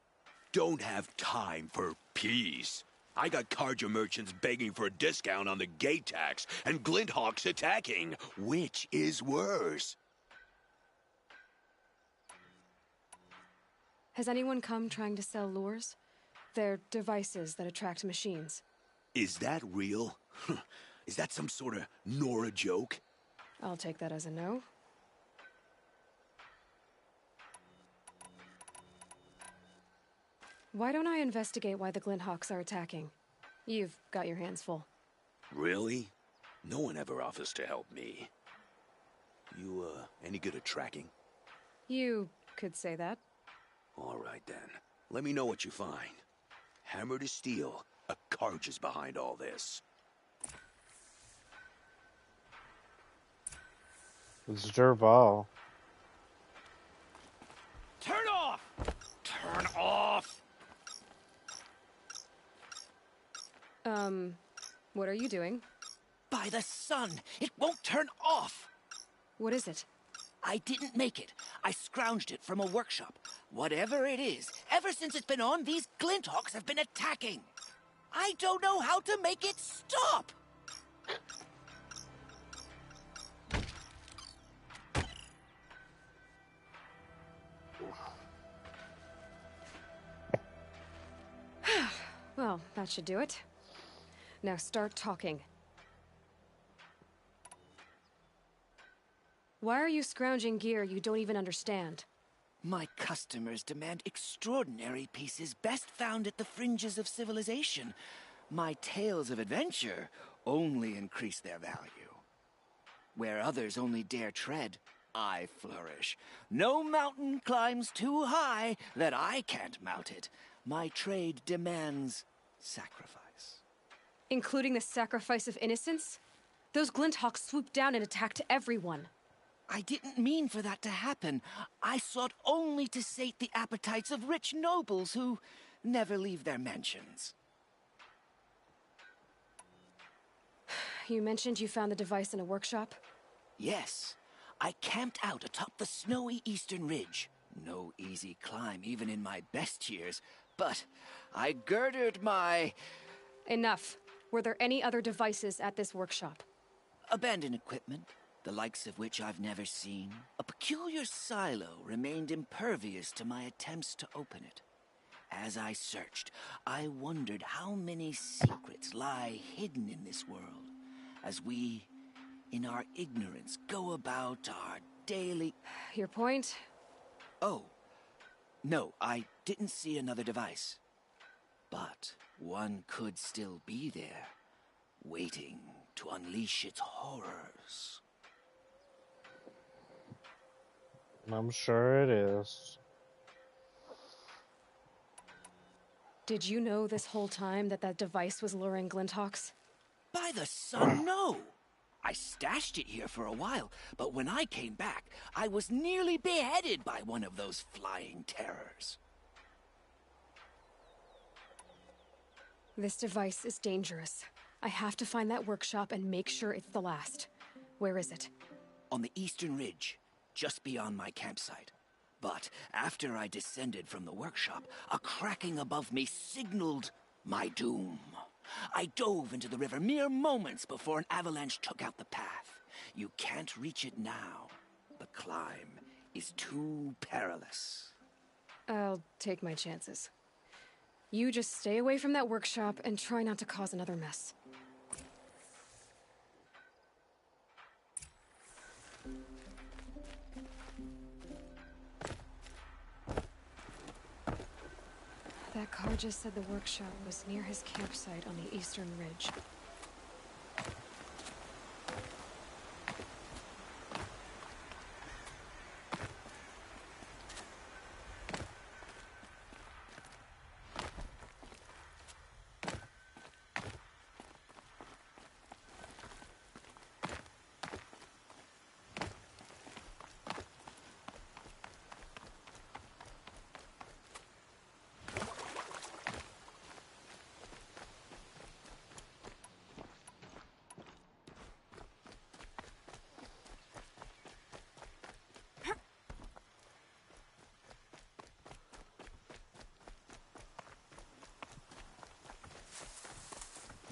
Don't have time for peace. I got Karja merchants begging for a discount on the gate tax, and Glinthawks attacking. Which is worse? Has anyone come trying to sell lures? They're devices that attract machines. Is that real? Is that some sort of Nora joke? I'll take that as a no. Why don't I investigate why the Glinthawks are attacking? You've got your hands full. Really? No one ever offers to help me. You, any good at tracking? You could say that. All right, then. Let me know what you find. Hammer to steel, a Karja's behind all this. It's Derval. Turn off! Turn off! What are you doing? By the sun! It won't turn off! What is it? I didn't make it. I scrounged it from a workshop. Whatever it is, ever since it's been on, these Glinthawks have been attacking. I don't know how to make it stop! Well, that should do it. Now start talking. Why are you scrounging gear you don't even understand? My customers demand extraordinary pieces best found at the fringes of civilization. My tales of adventure only increase their value. Where others only dare tread, I flourish. No mountain climbs too high that I can't mount it. My trade demands sacrifice. Including the sacrifice of innocence? Those Glinthawks swooped down and attacked everyone. I didn't mean for that to happen. I sought only to sate the appetites of rich nobles who never leave their mansions. You mentioned you found the device in a workshop? Yes. I camped out atop the snowy eastern ridge. No easy climb, even in my best years. But I girded my... Enough. Were there any other devices at this workshop? Abandoned equipment, the likes of which I've never seen. A peculiar silo remained impervious to my attempts to open it. As I searched, I wondered how many secrets lie hidden in this world, as we, in our ignorance, go about our daily... Your point? Oh, no, I didn't see another device. But one could still be there, waiting to unleash its horrors. I'm sure it is. Did you know this whole time that that device was luring Glinthawks? By the sun, no! I stashed it here for a while, but when I came back, I was nearly beheaded by one of those flying terrors. This device is dangerous. I have to find that workshop and make sure it's the last. Where is it? On the eastern ridge, just beyond my campsite. But after I descended from the workshop, a cracking above me signaled my doom. I dove into the river mere moments before an avalanche took out the path. You can't reach it now. The climb is too perilous. I'll take my chances. You just stay away from that workshop and try not to cause another mess. That car just said the workshop was near his campsite on the eastern ridge.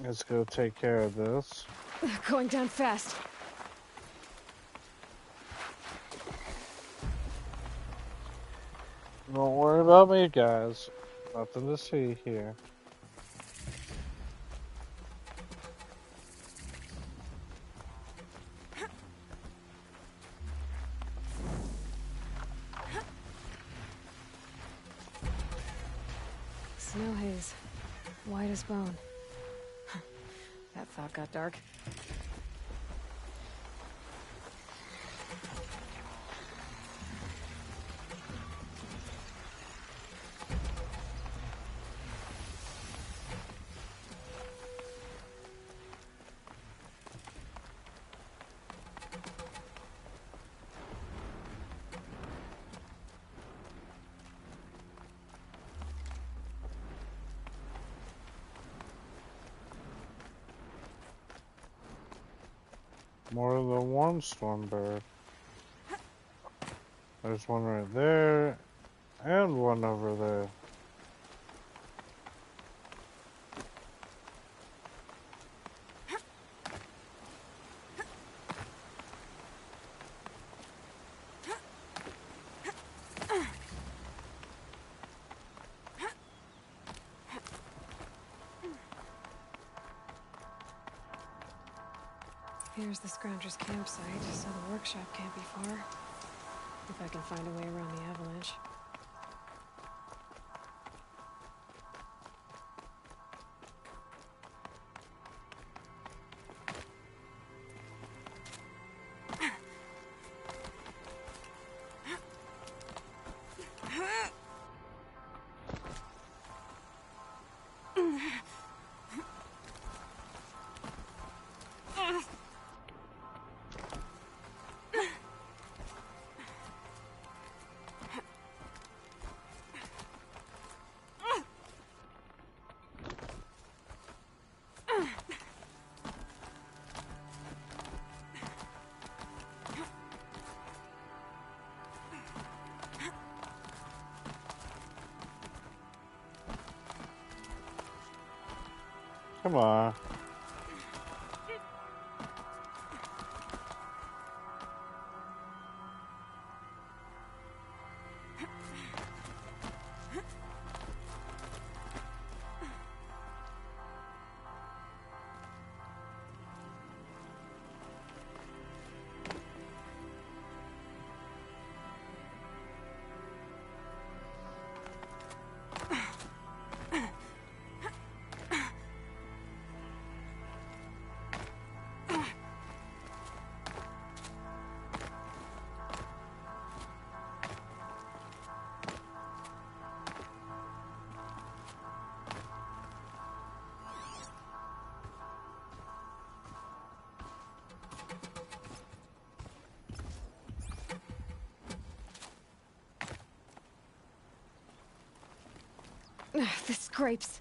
Let's go take care of this. Going down fast. Don't worry about me, guys. Nothing to see here. Snow haze. White as bone. That thought got dark. More of the warm storm bird. There's one right there, and one over there. Here's the Scrounger's campsite, so the workshop can't be far. If I can find a way around the avalanche. Come on. The scrapes.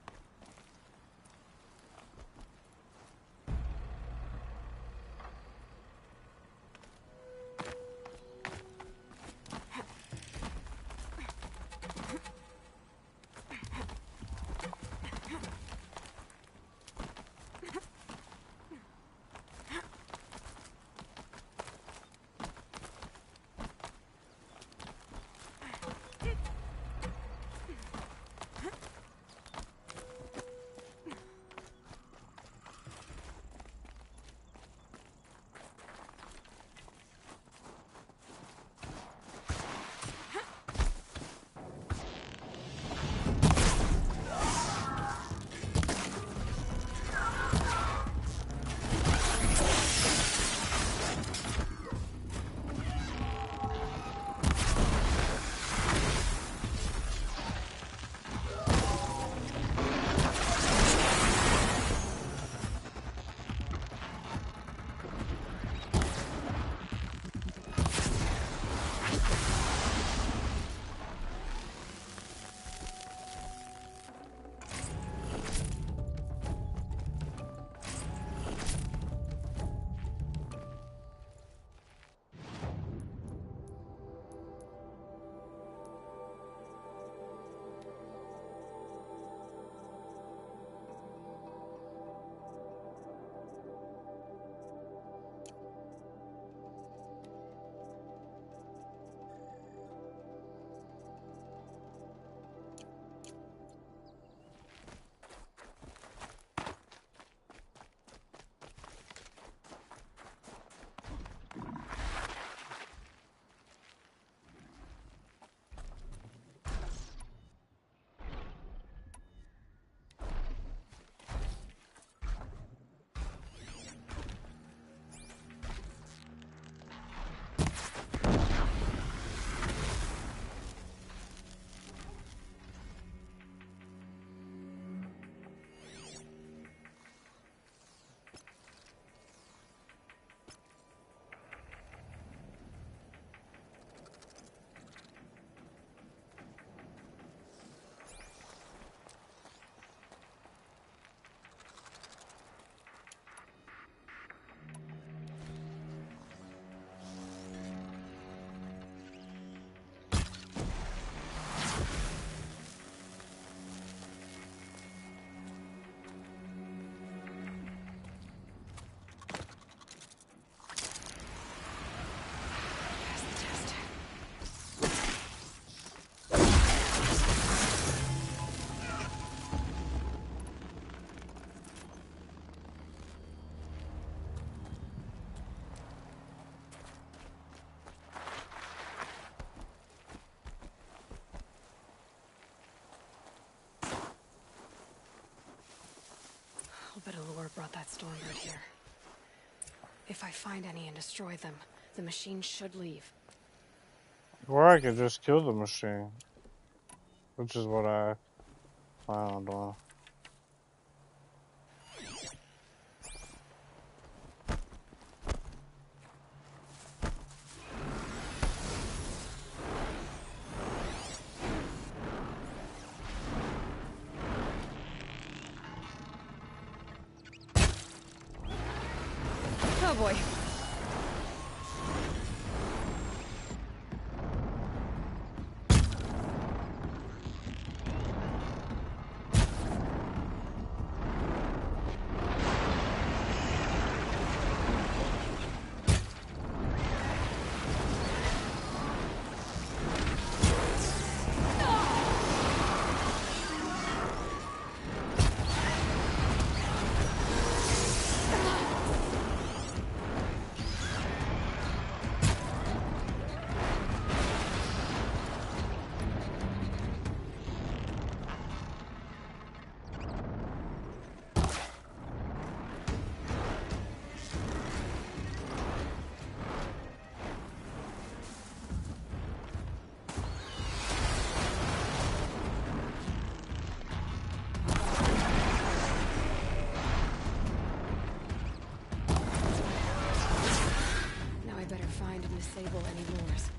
about that Stormbird here. If I find any and destroy them, the machine should leave. Or I could just kill the machine. Which is what I found on. Oh boy. Find and disable any lures.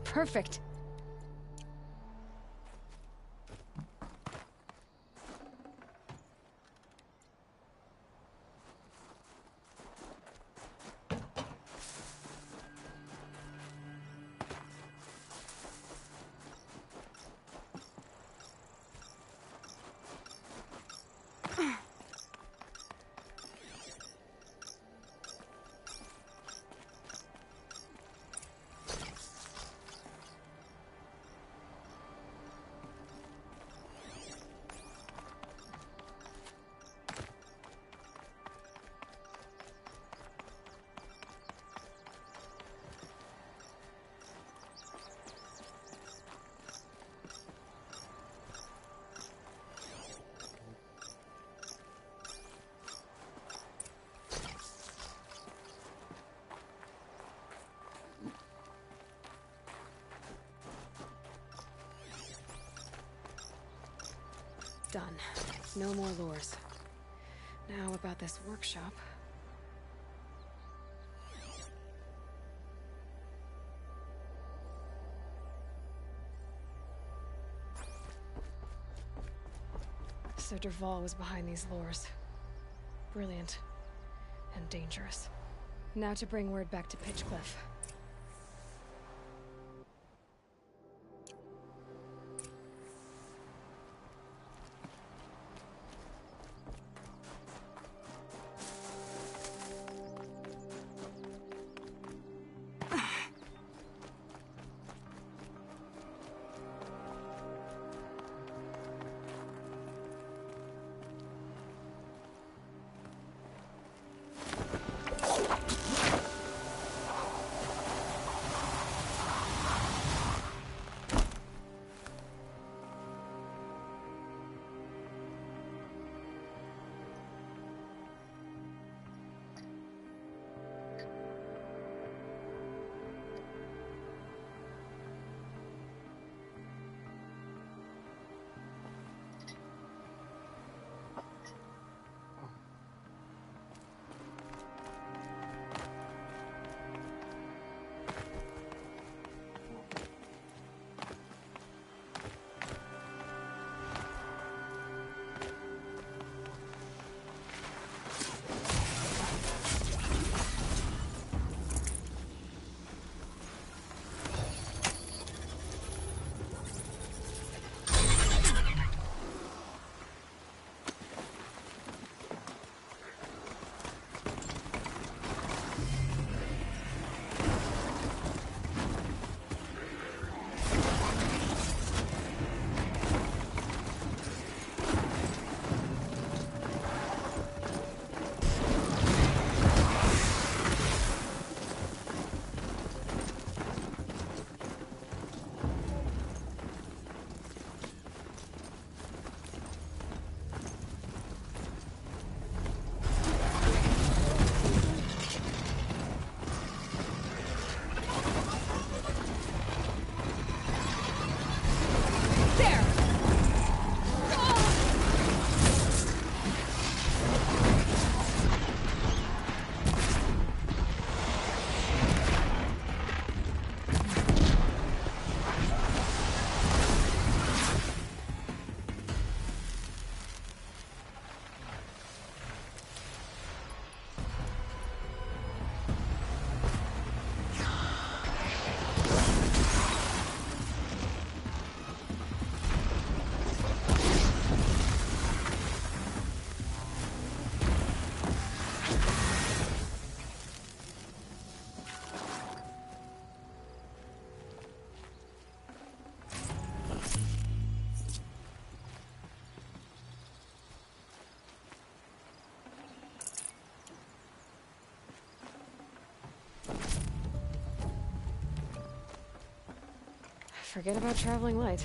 Perfect. Done. No more lures. Now about this workshop. So Dervahl was behind these lures. Brilliant. And dangerous. Now to bring word back to Pitchcliff. Forget about traveling light.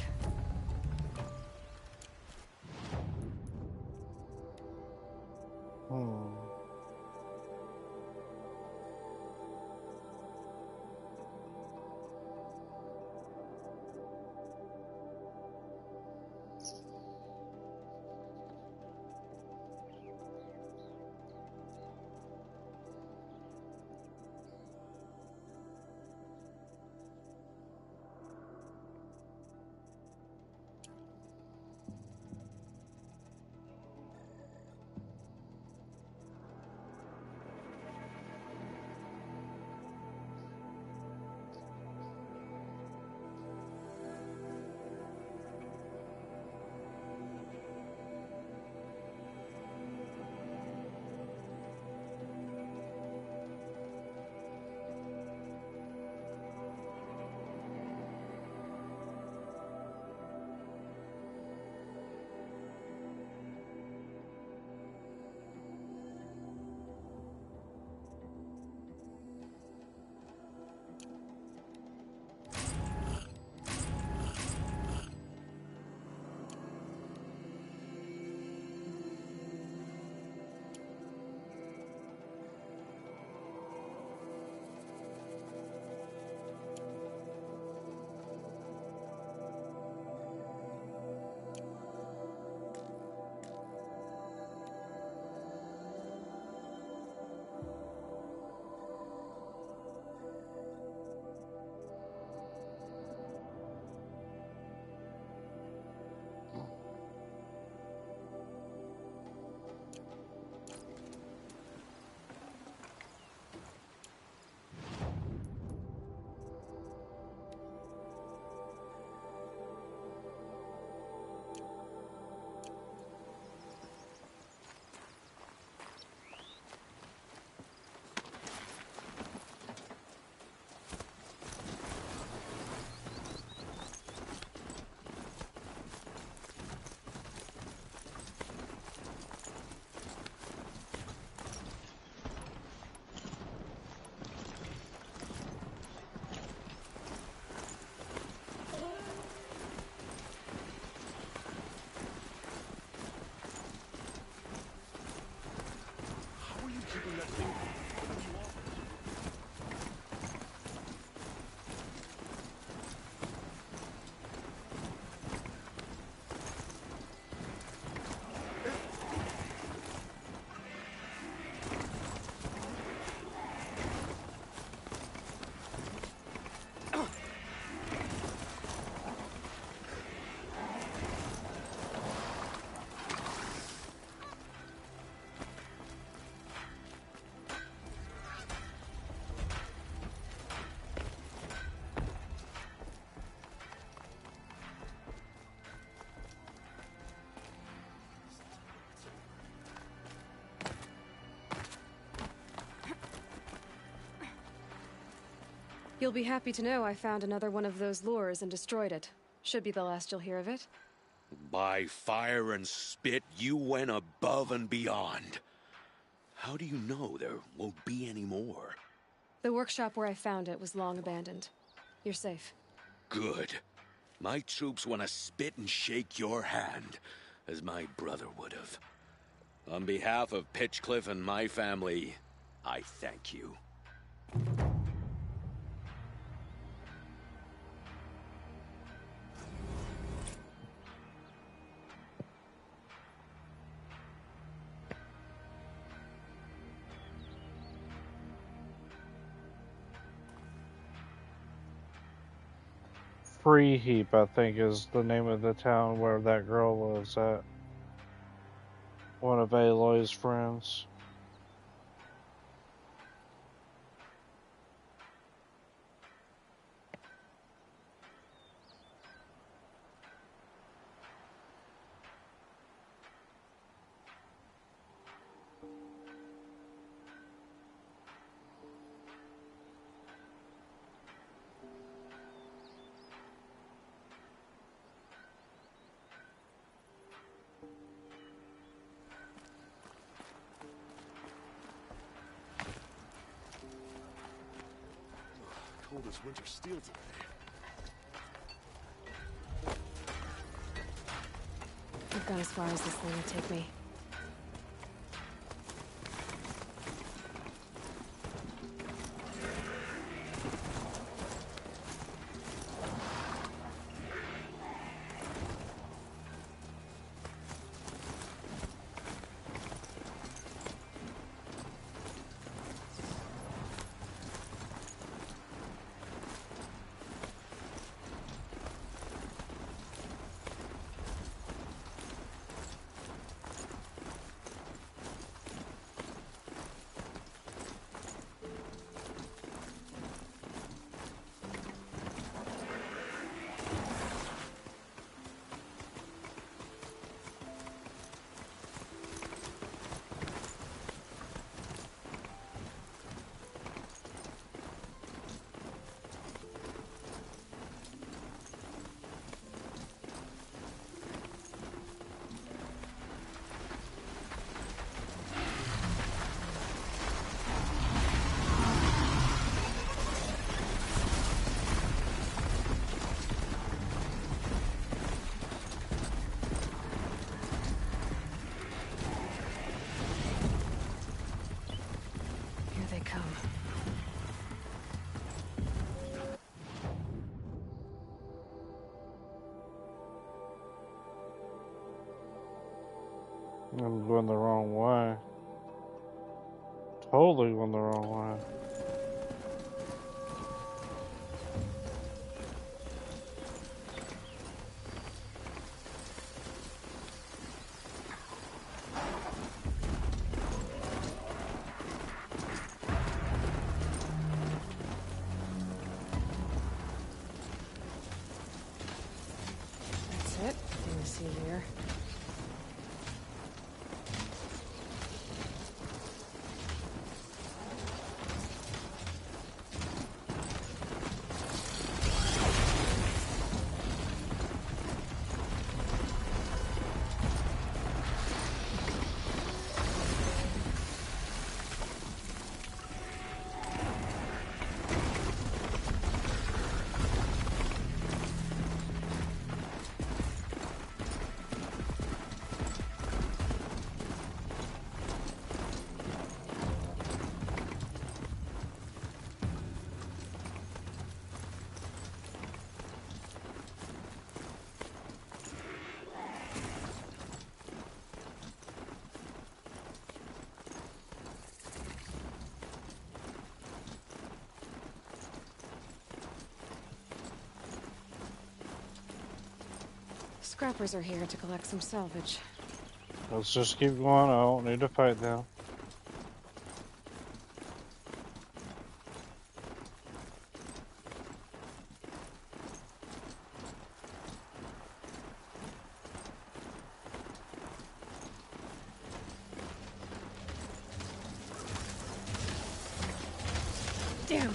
You'll be happy to know I found another one of those lures and destroyed it. Should be the last you'll hear of it. By fire and spit, you went above and beyond. How do you know there won't be any more? The workshop where I found it was long abandoned. You're safe. Good. My troops want to spit and shake your hand, as my brother would have. On behalf of Pitchcliff and my family, I thank you. Free Heap, I think, is the name of the town where that girl lives at. One of Aloy's friends. Cold as winter steel today. gone as far as this thing would take me. I'm going the wrong way. Totally going the wrong way. That's it. Nothing to see here. Scrappers are here to collect some salvage. Let's just keep going. I don't need to fight them. Damn!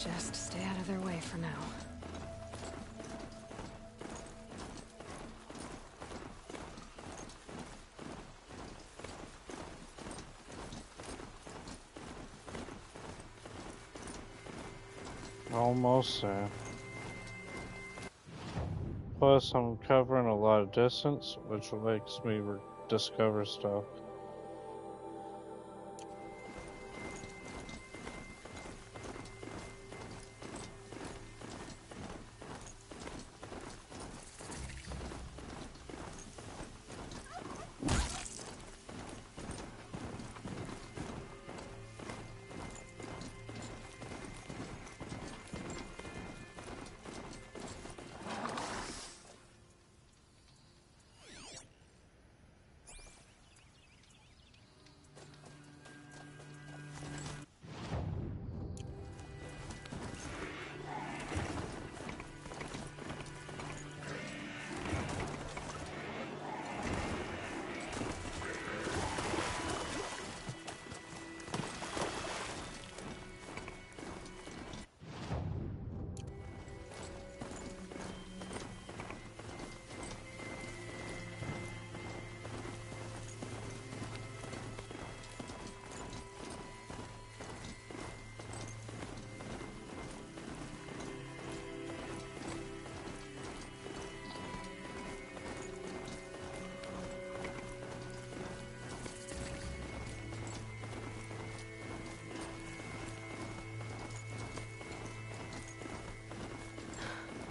Just stay out of their way for now. Almost there. Plus, I'm covering a lot of distance, which makes me discover stuff.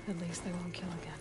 At least they won't kill again.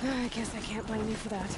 I guess I can't blame you for that.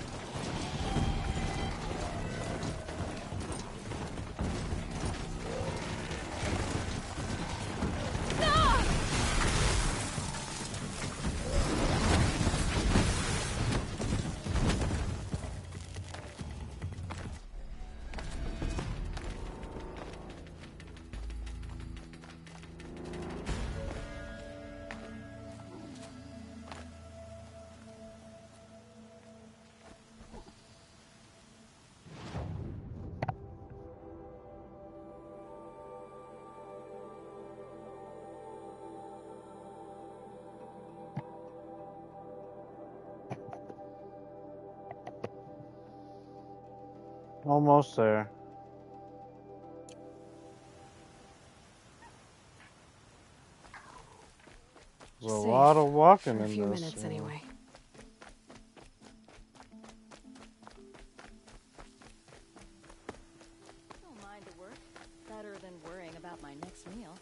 Almost there. There's a lot of walking for a in few this. minutes anyway. Don't mind the work. Better than worrying about my next meal.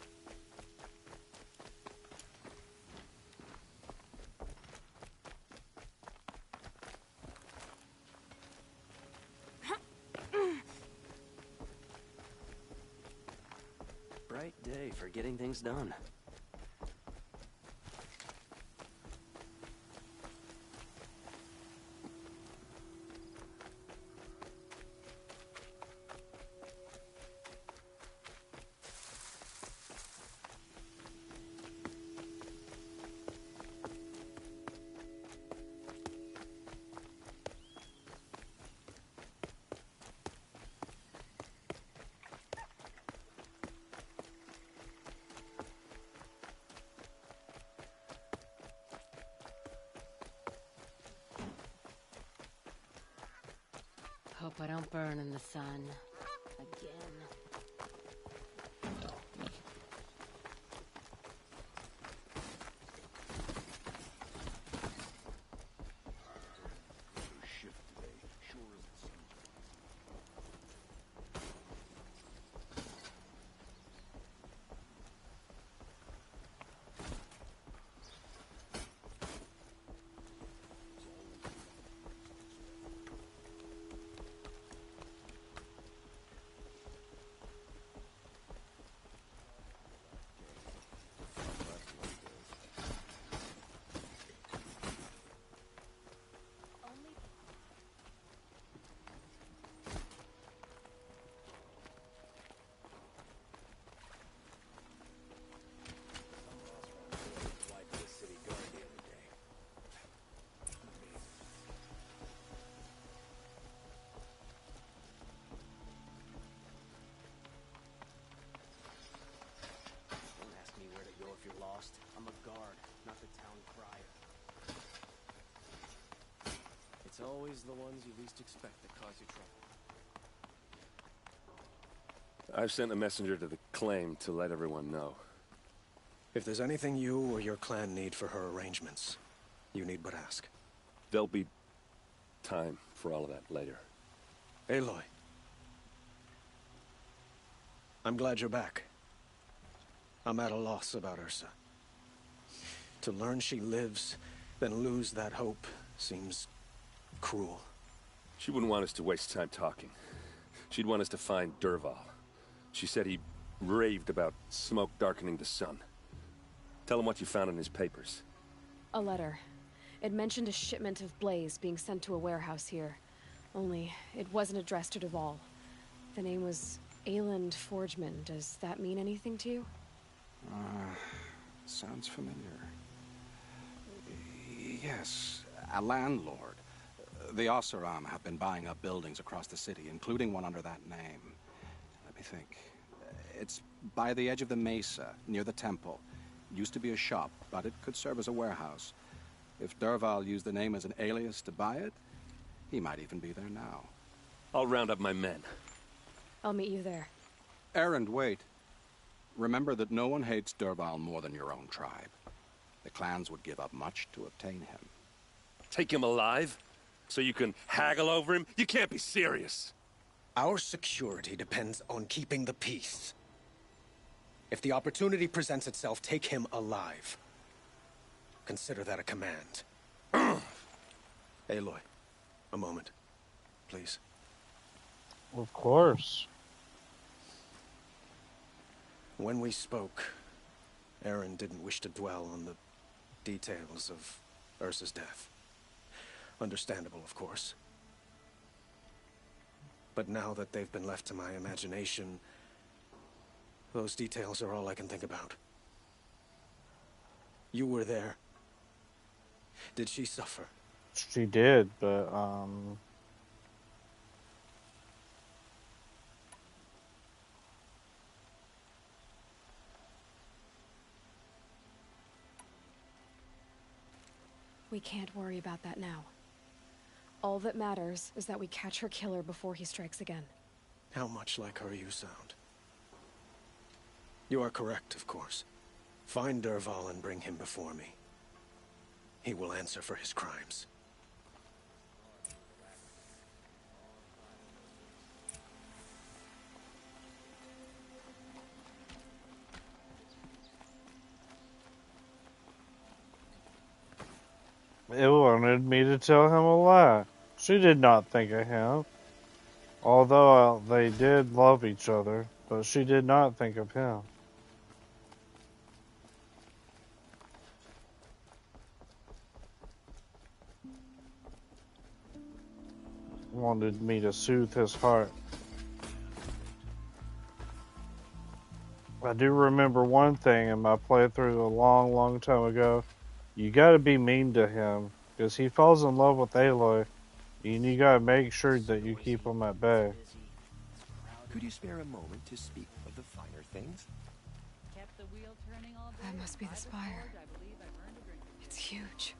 Bright day for getting things done. Hope I don't burn in the sun. Again. Lost. I'm a guard, not the town crier. It's always the ones you least expect that cause you trouble. I've sent a messenger to the claim to let everyone know. If there's anything you or your clan need for her arrangements, you need but ask. There'll be time for all of that later. Aloy. I'm glad you're back. I'm at a loss about Ursa. To learn she lives then lose that hope seems cruel. She wouldn't want us to waste time talking. She'd want us to find Dervahl. She said he raved about smoke darkening the sun. Tell him what you found in his papers. A letter. It mentioned a shipment of blaze being sent to a warehouse here. Only, it wasn't addressed to Dervahl. The name was Ayland Forgeman. Does that mean anything to you? Sounds familiar. Yes, a landlord. The Oseram have been buying up buildings across the city, including one under that name. Let me think. It's by the edge of the mesa, near the temple. Used to be a shop, but it could serve as a warehouse. If Dervahl used the name as an alias to buy it, he might even be there now. I'll round up my men. I'll meet you there. Erend, wait. Remember that no one hates Dervahl more than your own tribe. The clans would give up much to obtain him. Take him alive? So you can haggle over him? You can't be serious. Our security depends on keeping the peace. If the opportunity presents itself, take him alive. Consider that a command. Aloy, a moment, please. Of course. When we spoke, Erend didn't wish to dwell on the details of Ursa's death. Understandable, of course. But now that they've been left to my imagination, those details are all I can think about. You were there. Did she suffer? She did, but, We can't worry about that now. All that matters is that we catch her killer before he strikes again. How much like her you sound. You are correct, of course. Find Dervahl and bring him before me. He will answer for his crimes. it wanted me to tell him a lie. She did not think of him. Although they did love each other, but she did not think of him. Wanted me to soothe his heart. I do remember one thing in my playthrough a long, long time ago. You gotta be mean to him, because he falls in love with Aloy, and you gotta make sure that you keep him at bay. Could you spare a moment to speak of the finer things? Kept the wheel turning all day. That must be the spire. It's huge.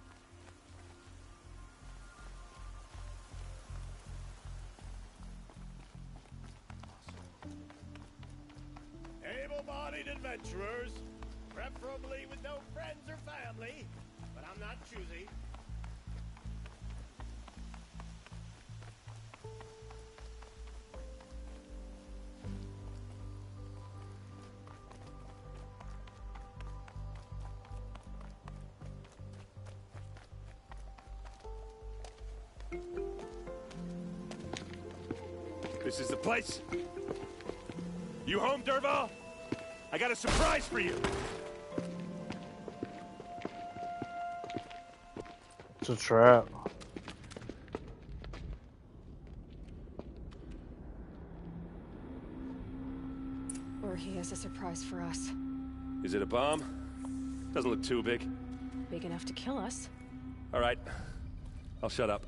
Able-bodied adventurers, preferably with no friends or family, but I'm not choosy. This is the place. You home, Dervahl? I got a surprise for you. It's a trap. Or he has a surprise for us. Is it a bomb? Doesn't look too big. Big enough to kill us. All right. I'll shut up.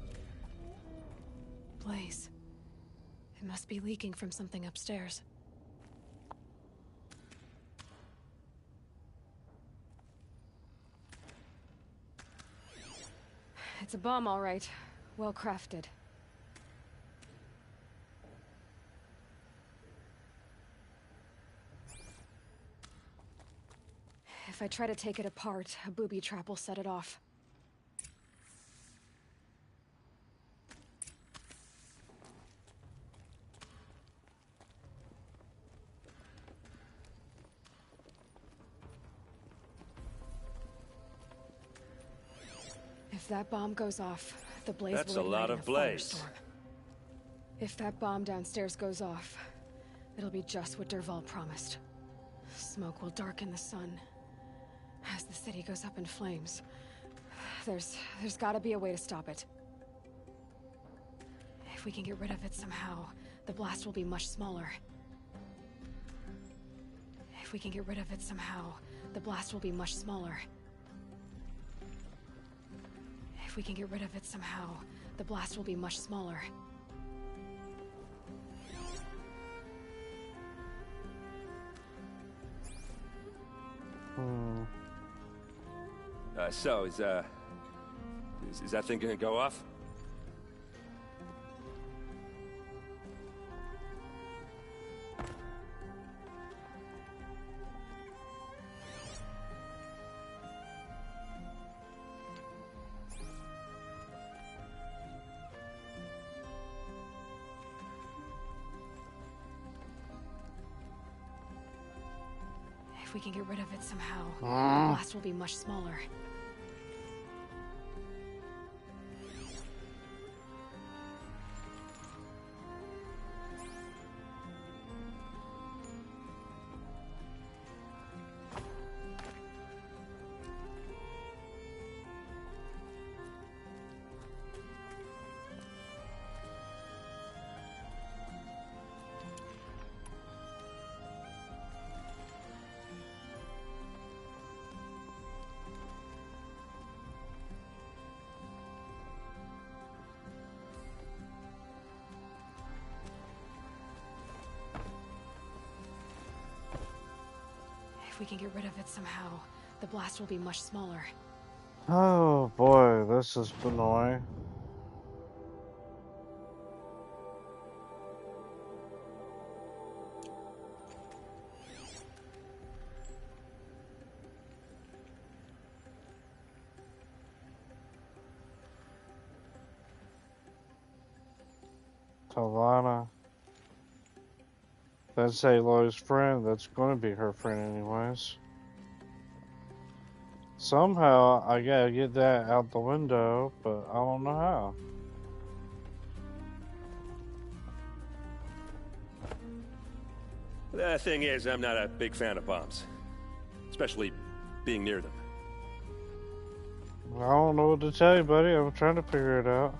Blaze. It must be leaking from something upstairs. It's a bomb, all right. Well crafted. If I try to take it apart, a booby trap will set it off. If that bomb goes off, the blaze That's will a lot ignite of in blaze. firestorm. If that bomb downstairs goes off, it'll be just what Dervahl promised. Smoke will darken the sun as the city goes up in flames. There's gotta be a way to stop it. If we can get rid of it somehow, the blast will be much smaller. If we can get rid of it somehow, the blast will be much smaller. If we can get rid of it somehow, the blast will be much smaller. So, is that thing gonna go off? If we can get rid of it somehow, the blast will be much smaller. If we can get rid of it somehow, the blast will be much smaller. Oh boy, this is annoying. Talana. That's Aloy's friend. That's going to be her friend anyways. Somehow, I gotta get that out the window, but I don't know how. The thing is, I'm not a big fan of bombs. Especially being near them. I don't know what to tell you, buddy. I'm trying to figure it out.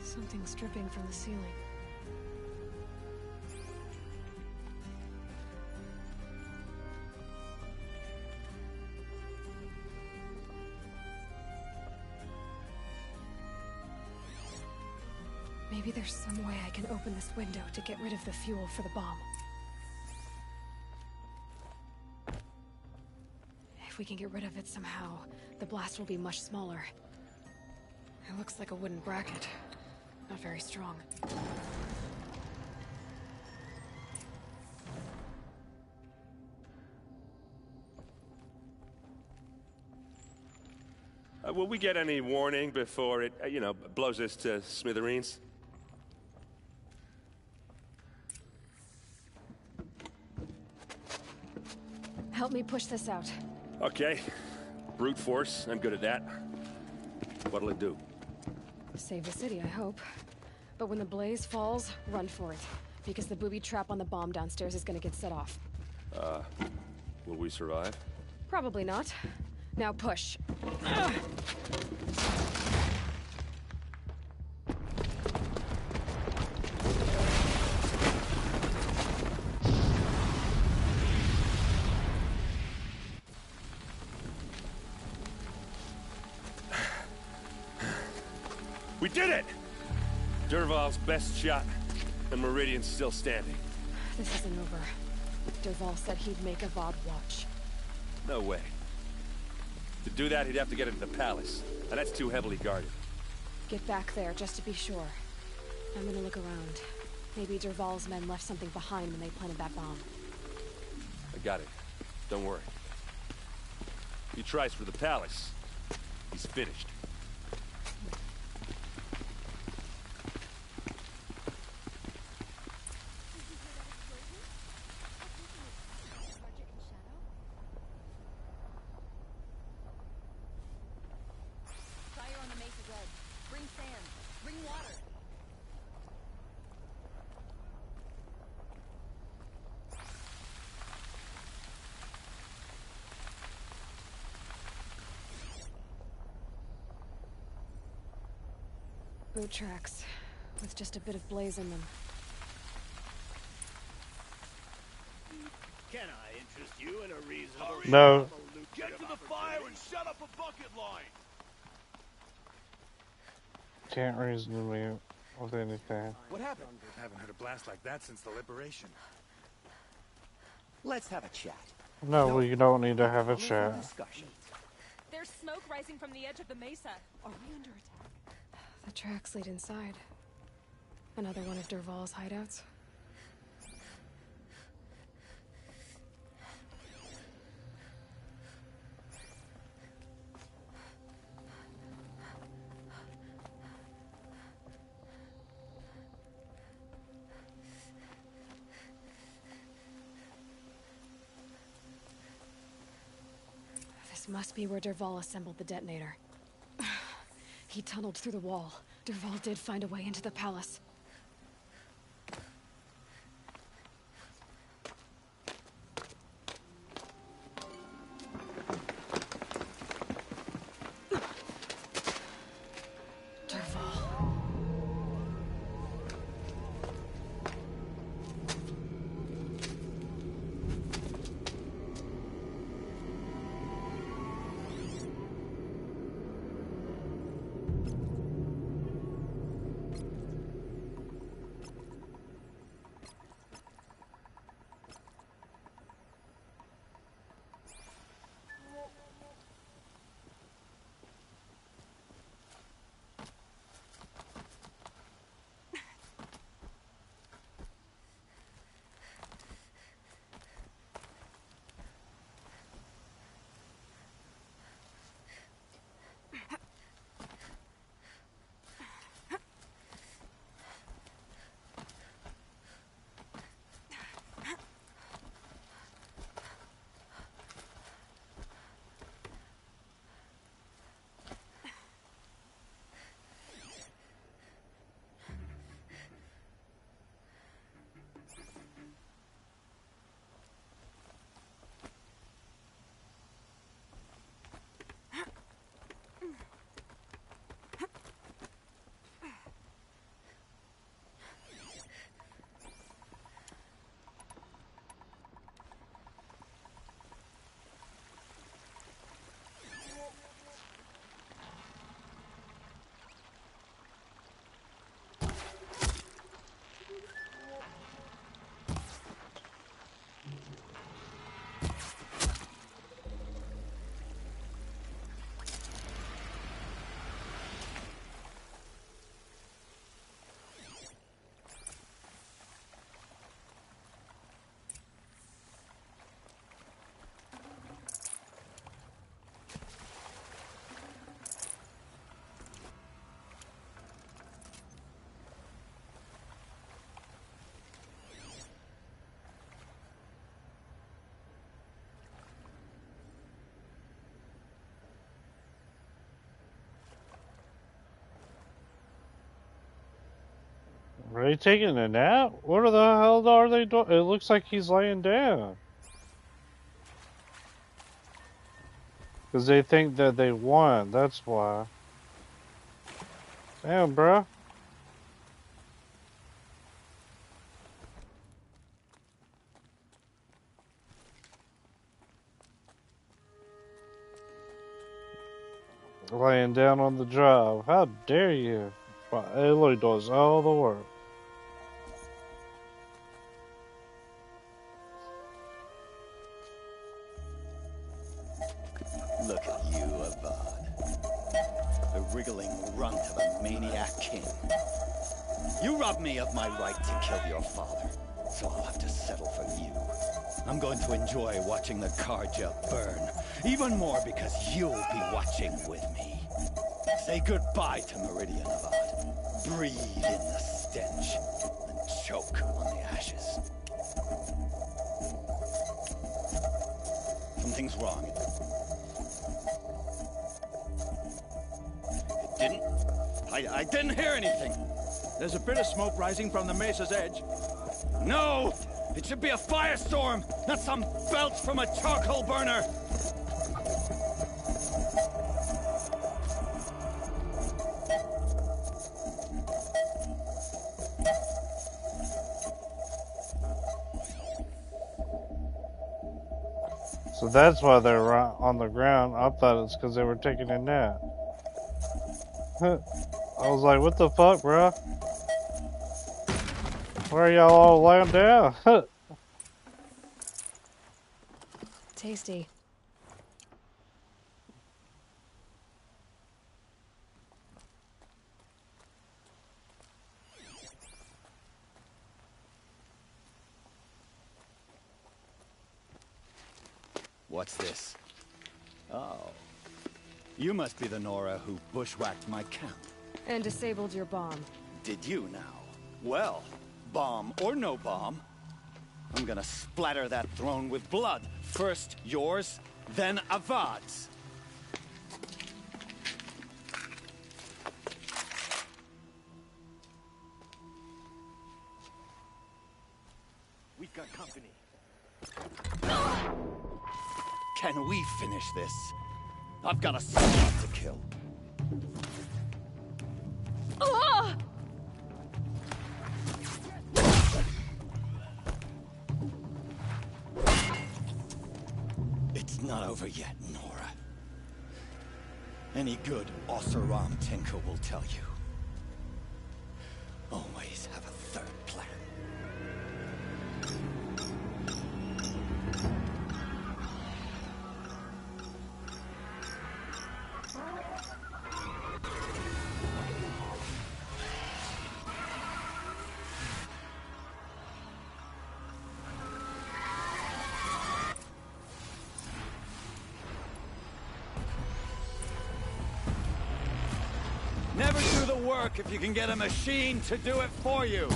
Something's dripping from the ceiling. Maybe there's some way I can open this window to get rid of the fuel for the bomb. If we can get rid of it somehow, the blast will be much smaller. It looks like a wooden bracket. Not very strong. Will we get any warning before it, blows us to smithereens? Help me push this out. Okay. Brute force, I'm good at that. What'll it do? Save the city, I hope. But when the blaze falls, run for it. Because the booby trap on the bomb downstairs is gonna get set off. Will we survive? Probably not. Now push. We did it! Dervahl's best shot, and Meridian's still standing. This isn't over. Dervahl said he'd make Avad watch. No way. To do that, he'd have to get into the palace, and that's too heavily guarded. Get back there, just to be sure. I'm gonna look around. Maybe Dervahl's men left something behind when they planted that bomb. I got it. Don't worry. He tries for the palace. He's finished. Fire on the mesa's edge. Bring sand. Bring water. Boot tracks, with just a bit of blaze in them. Can I interest you in a reasonable... No. Get to the fire and shut up a bucket line! Can't reason me with anything. What happened? I haven't heard a blast like that since the liberation. Let's have a chat. No, we don't need to have a chat. Discussion. There's smoke rising from the edge of the mesa. Are we under attack? The tracks lead inside. Another one of Dervahl's hideouts. This must be where Dervahl assembled the detonator. He tunneled through the wall. Dervahl did find a way into the palace. Are they taking a nap? What the hell are they doing? It looks like he's laying down. Because they think that they won, that's why. Damn, bro. Laying down on the job. How dare you? Aloy does all the work. Look at you, Avad. The wriggling runt of a maniac king. You robbed me of my right to kill your father, so I'll have to settle for you. I'm going to enjoy watching the Karja burn. Even more because you'll be watching with me. Say goodbye to Meridian Avad. Breathe in the stench, and choke on the ashes. Something's wrong. It didn't... I didn't hear anything. There's a bit of smoke rising from the mesa's edge. No! It should be a firestorm, not some belch from a charcoal burner! So that's why they're on the ground. I thought it's because they were taking a nap. I was like, what the fuck, bro? Why are y'all all laying down? Tasty. What's this? Oh. You must be the Nora who bushwhacked my camp. And disabled your bomb. Did you now? Well, bomb or no bomb, I'm gonna splatter that throne with blood. First yours, then Avad's. We've got company. Can we finish this? I've got a slot to kill. Ah! It's not over yet, Nora. Any good Oseram tinker will tell you. Always have a third plan. Never do the work if you can get a machine to do it for you.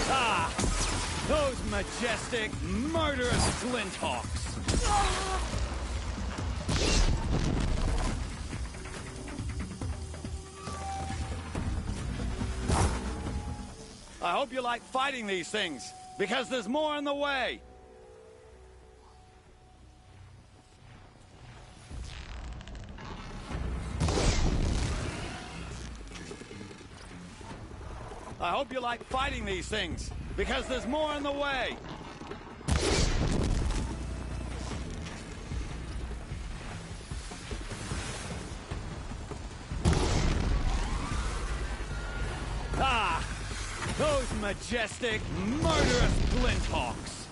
Ah! Those majestic, murderous flinthawks. I hope you like fighting these things, because there's more on the way. I hope you like fighting these things, because there's more on the way. Ah! Those majestic, murderous flinthawks!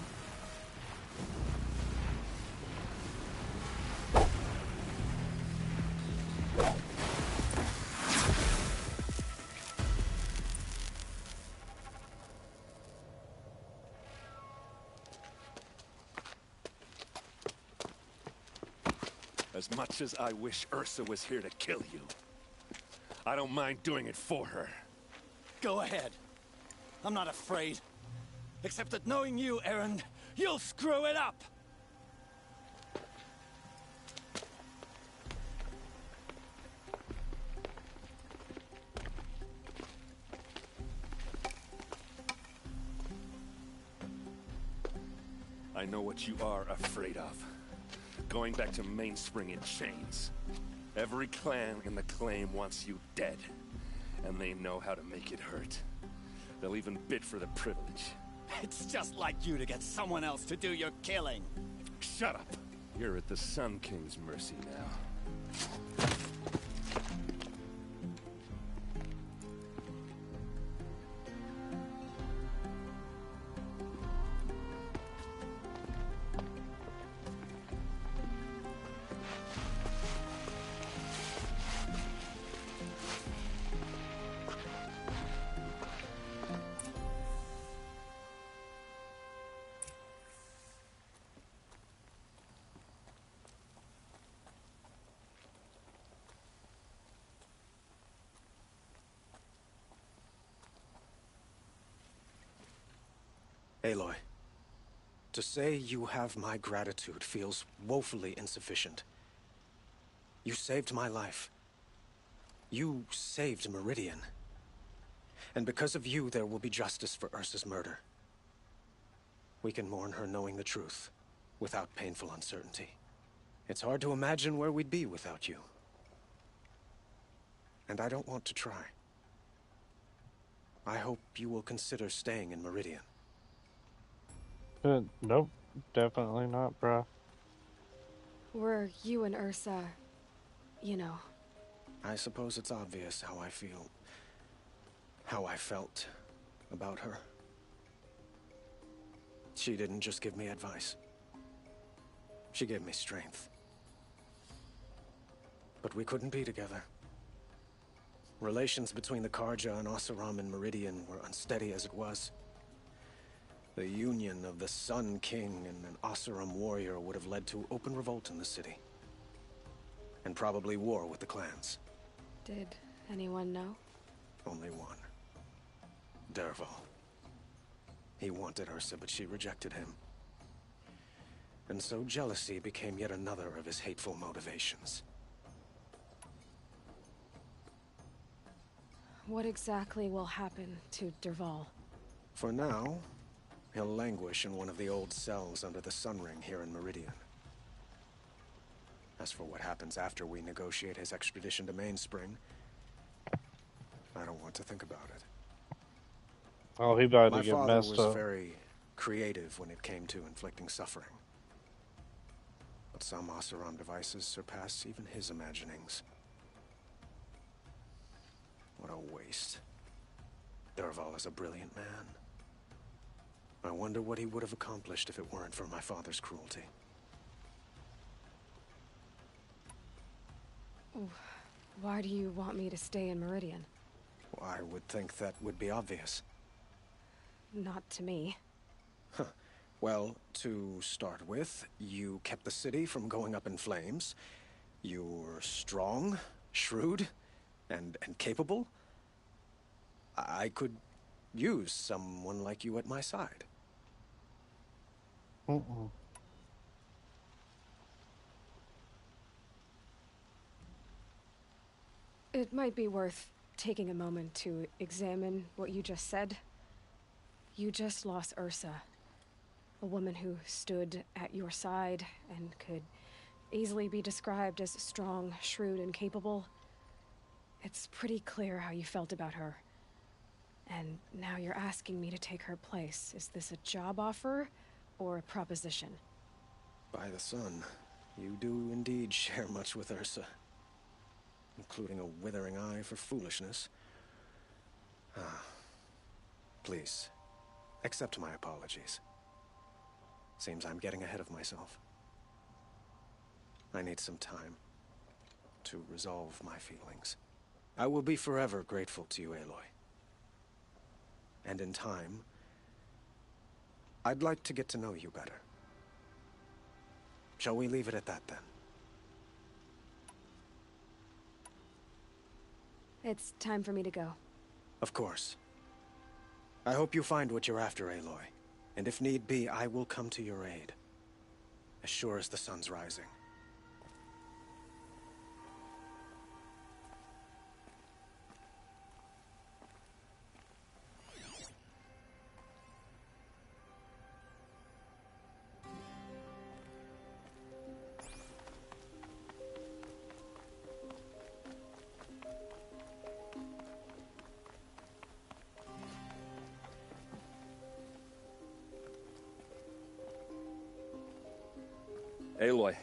As much as I wish Ursa was here to kill you, I don't mind doing it for her. Go ahead. I'm not afraid. Except that knowing you, Erend, you'll screw it up! I know what you are afraid of. Going back to Mainspring in chains. Every clan in the claim wants you dead. And they know how to make it hurt. They'll even bid for the privilege. It's just like you to get someone else to do your killing. Shut up! You're at the Sun King's mercy now. Aloy, to say you have my gratitude feels woefully insufficient. You saved my life. You saved Meridian. And because of you, there will be justice for Ursa's murder. We can mourn her knowing the truth, without painful uncertainty. It's hard to imagine where we'd be without you. And I don't want to try. I hope you will consider staying in Meridian. Nope, definitely not, bruh. Were you and Ursa, you know... I suppose it's obvious how I feel. How I felt about her. She didn't just give me advice. She gave me strength. But we couldn't be together. Relations between the Karja and Oseram and Meridian were unsteady as it was. The union of the Sun King and an Oseram warrior would have led to open revolt in the city. And probably war with the clans. Did anyone know? Only one. Dervahl. He wanted Ursa, but she rejected him. And so jealousy became yet another of his hateful motivations. What exactly will happen to Dervahl? For now, he'll languish in one of the old cells under the Sun Ring here in Meridian. As for what happens after we negotiate his extradition to Mainspring, I don't want to think about it. Oh, he about My to get father messed was up. very creative when it came to inflicting suffering. But some Oseram devices surpass even his imaginings. What a waste. Dervahl is a brilliant man. I wonder what he would have accomplished if it weren't for my father's cruelty. Why do you want me to stay in Meridian? Well, I would think that would be obvious. Not to me. Huh. Well, to start with, you kept the city from going up in flames. You're strong, shrewd, and capable. I could use someone like you at my side. It might be worth taking a moment to examine what you just said. You just lost Ursa, a woman who stood at your side and could easily be described as strong, shrewd, and capable. It's pretty clear how you felt about her. And now you're asking me to take her place. Is this a job offer or a proposition? By the sun, you do indeed share much with Ursa. Including a withering eye for foolishness. Please, accept my apologies. Seems I'm getting ahead of myself. I need some time to resolve my feelings. I will be forever grateful to you, Aloy. And in time, I'd like to get to know you better. Shall we leave it at that, then? It's time for me to go. Of course. I hope you find what you're after, Aloy. And if need be, I will come to your aid. As sure as the sun's rising. Aloy.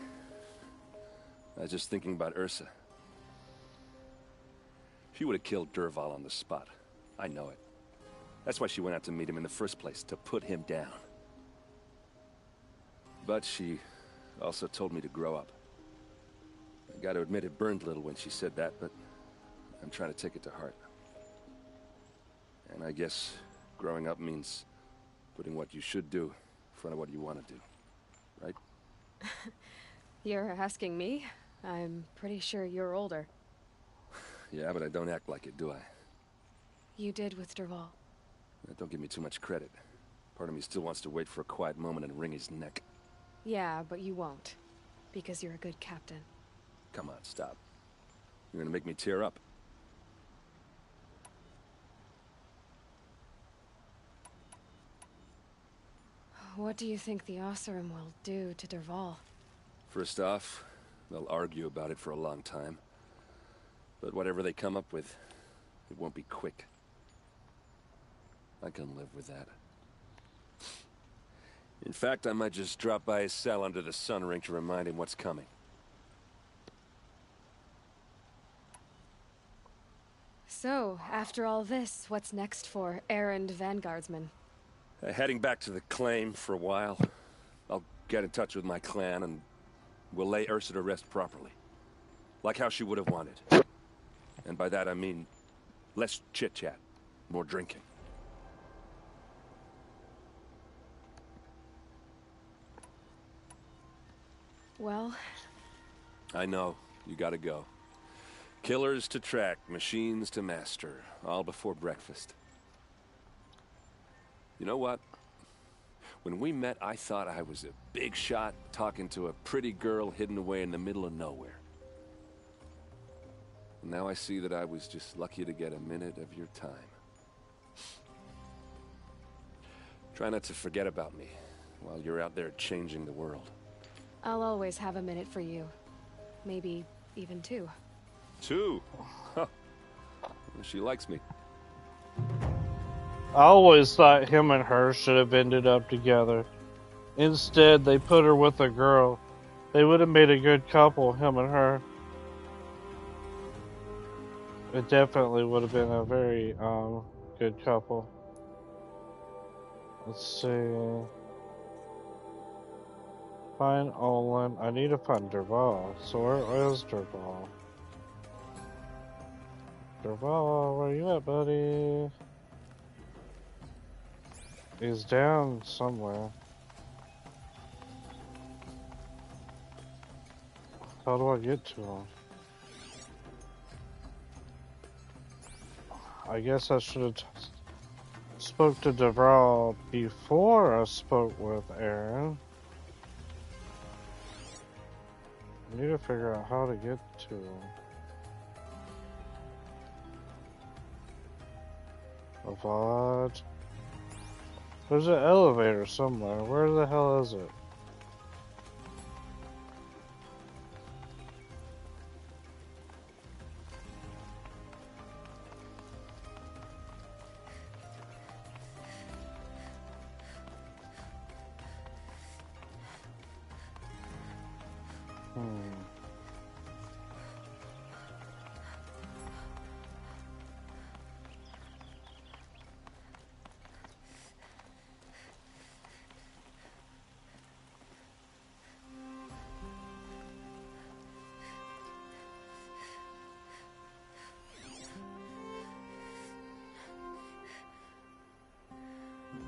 I was just thinking about Ursa. She would have killed Dervahl on the spot. I know it. That's why she went out to meet him in the first place, to put him down. But she also told me to grow up. I gotta admit it burned a little when she said that, but I'm trying to take it to heart. And I guess growing up means putting what you should do in front of what you want to do, right? You're asking me? I'm pretty sure you're older. Yeah, but I don't act like it, do I? You did with Dervahl. Don't give me too much credit. Part of me still wants to wait for a quiet moment and wring his neck. Yeah, but you won't. Because you're a good captain. Come on, stop. You're gonna make me tear up. What do you think the Osseram will do to Dervahl? First off, they'll argue about it for a long time. But whatever they come up with, it won't be quick. I can live with that. In fact, I might just drop by his cell under the sun ring to remind him what's coming. So, after all this, what's next for errand vanguardsman? Heading back to the claim for a while. I'll get in touch with my clan and we'll lay Ursa to rest properly. Like how she would have wanted. And by that I mean less chit-chat, more drinking. Well... I know. You gotta go. Killers to track, machines to master. All before breakfast. You know what? When we met, I thought I was a big shot talking to a pretty girl hidden away in the middle of nowhere. And now I see that I was just lucky to get a minute of your time. Try not to forget about me while you're out there changing the world. I'll always have a minute for you. Maybe even two. Two? Huh. She likes me. I always thought him and her should have ended up together. Instead, they put her with a girl. They would have made a good couple, him and her. It definitely would have been a very, good couple. Let's see. Find Olin. I need to find Dervahl. So where is Dervahl? Dervahl, where you at, buddy? He's down somewhere. How do I get to him? I guess I should have spoke to Dervahl before I spoke with Aaron. I need to figure out how to get to him. Avad. There's an elevator somewhere. Where the hell is it?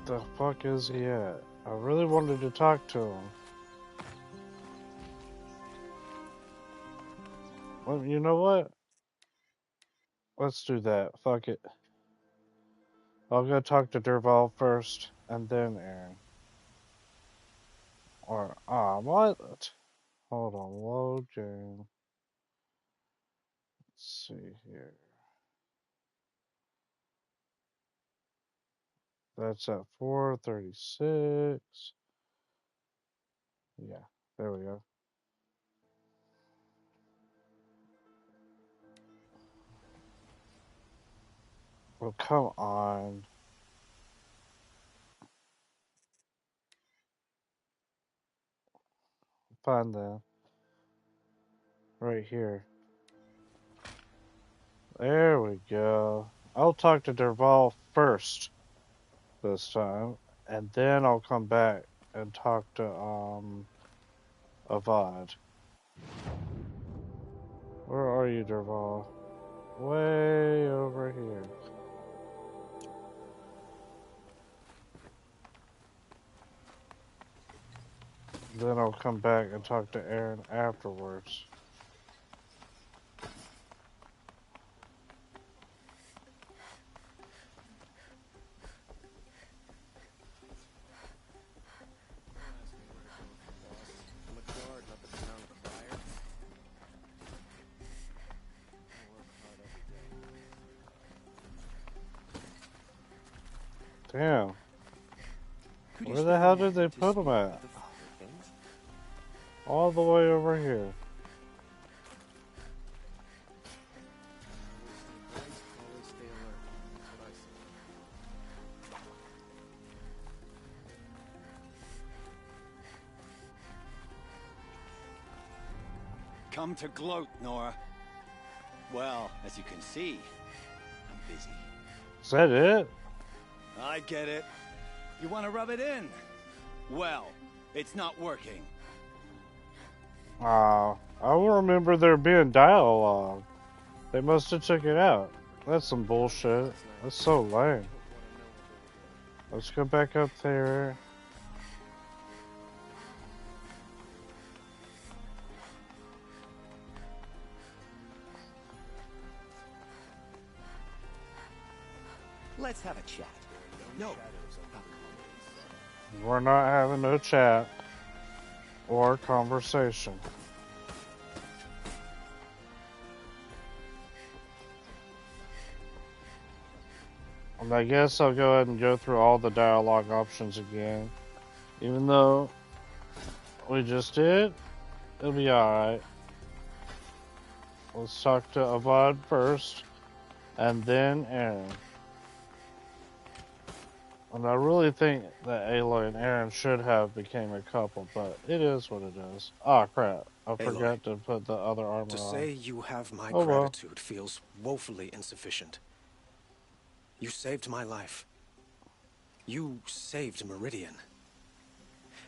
The fuck is he at? I really wanted to talk to him. Well, you know what? Let's do that. Fuck it. I'll go talk to Dervahl first, and then Aaron. Or, what? Hold on, load game. Let's see here. That's at 4:36. Yeah, there we go. Well, come on. Find them. Right here. There we go. I'll talk to Dervahl first this time, and then I'll come back and talk to, Avad. Where are you, Dervahl? Way over here. Then I'll come back and talk to Aaron afterwards. Damn. Could you Where spare the a hell did moment they to put speak them at? of the finer things? All the way over here. Always stay alert. That's what I say. Come to gloat, Nora. Well, as you can see, I'm busy. Is that it? I get it. You want to rub it in? Well, it's not working. I remember there being dialogue. They must have took it out. That's some bullshit. That's so lame. Let's go back up there. Let's have a chat. No. We're not having no chat or conversation. And I guess I'll go ahead and go through all the dialogue options again. Even though we just did, it'll be alright. Let's talk to Avad first, and then Aaron. And I really think that Aloy and Aaron should have became a couple, but it is what it is. Ah, crap. I forgot to put the other armor on. To say you have my well. gratitude feels woefully insufficient. You saved my life. You saved Meridian.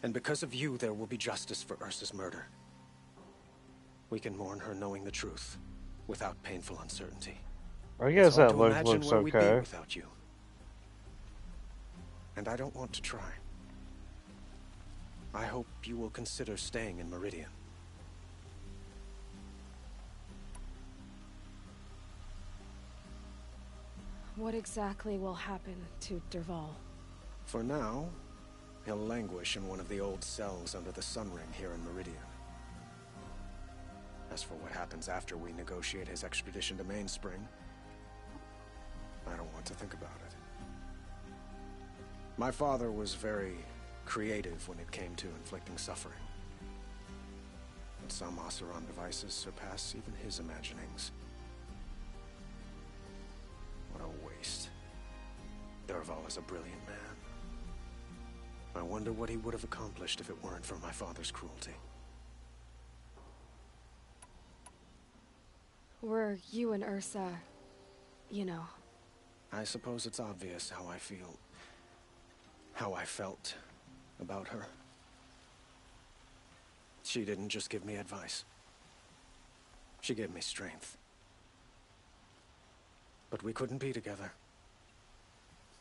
And because of you, there will be justice for Ursa's murder. We can mourn her knowing the truth, without painful uncertainty. I guess that looks where we'd be okay. without you. And I don't want to try. I hope you will consider staying in Meridian. What exactly will happen to Dervahl? For now, he'll languish in one of the old cells under the Sun Ring here in Meridian. As for what happens after we negotiate his extradition to Mainspring, I don't want to think about it. My father was very creative when it came to inflicting suffering. But some Oseram devices surpass even his imaginings. What a waste. Dervahl is a brilliant man. I wonder what he would have accomplished if it weren't for my father's cruelty. Were you and Ursa, you know? I suppose it's obvious how I feel. How I felt about her. She didn't just give me advice. She gave me strength. But we couldn't be together.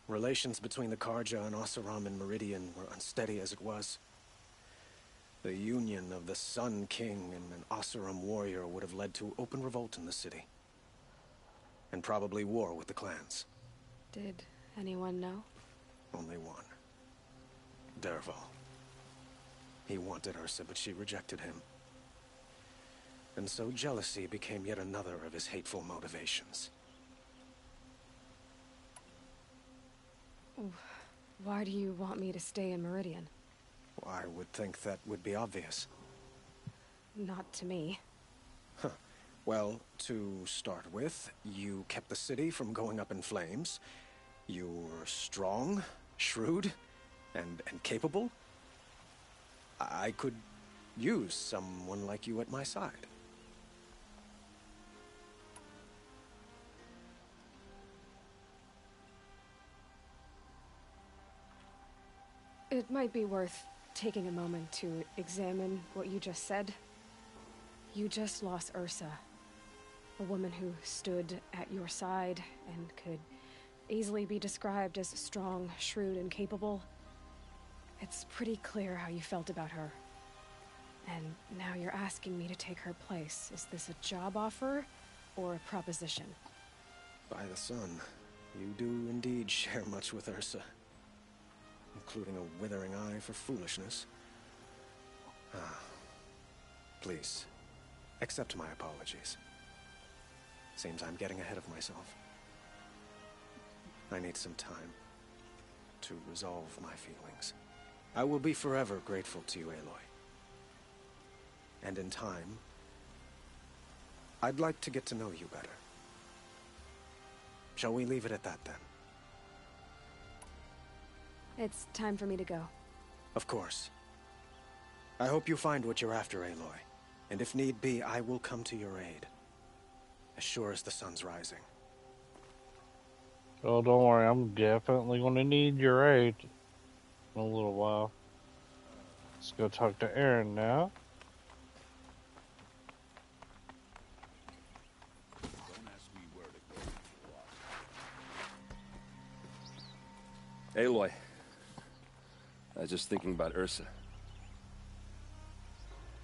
Relations between the Karja and Oseram and Meridian were unsteady as it was. The union of the Sun King and an Oseram warrior would have led to open revolt in the city. And probably war with the clans. Did anyone know? Only one. Dervahl. He wanted Ursa, but she rejected him. And so jealousy became yet another of his hateful motivations. Why do you want me to stay in Meridian? I would think that would be obvious. Not to me. Huh. Well, to start with, you kept the city from going up in flames. You were strong, shrewd, and capable. I could use someone like you at my side. It might be worth taking a moment to examine what you just said. You just lost Ursa, a woman who stood at your side and could easily be described as strong, shrewd, and capable. It's pretty clear how you felt about her. And now you're asking me to take her place. Is this a job offer or a proposition? By the sun, you do indeed share much with Ursa. Including a withering eye for foolishness. Please, accept my apologies. Seems I'm getting ahead of myself. I need some time. to resolve my feelings. I will be forever grateful to you, Aloy. And in time, I'd like to get to know you better. Shall we leave it at that, then? It's time for me to go. Of course. I hope you find what you're after, Aloy. And if need be, I will come to your aid. As sure as the sun's rising. Oh, don't worry, I'm definitely going to need your aid in a little while. Let's go talk to Aaron now. Aloy, I was just thinking about Ursa.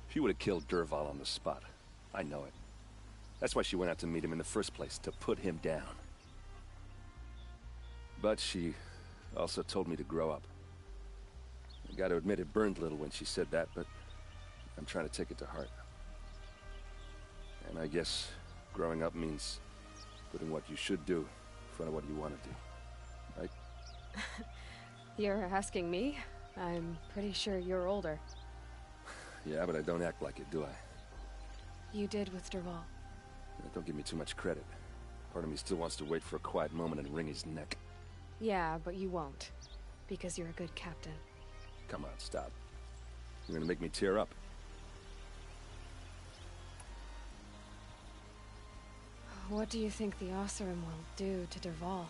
She would have killed Dervahl on the spot. I know it. That's why she went out to meet him in the first place, to put him down. But she also told me to grow up. I gotta admit it burned a little when she said that, but I'm trying to take it to heart. And I guess growing up means putting what you should do in front of what you want to do, right? You're asking me? I'm pretty sure you're older. Yeah, but I don't act like it, do I? You did with Dervahl. Don't give me too much credit. Part of me still wants to wait for a quiet moment and wring his neck. Yeah, but you won't. Because you're a good captain. Come on, stop. You're gonna make me tear up. What do you think the Oseram will do to Dervahl?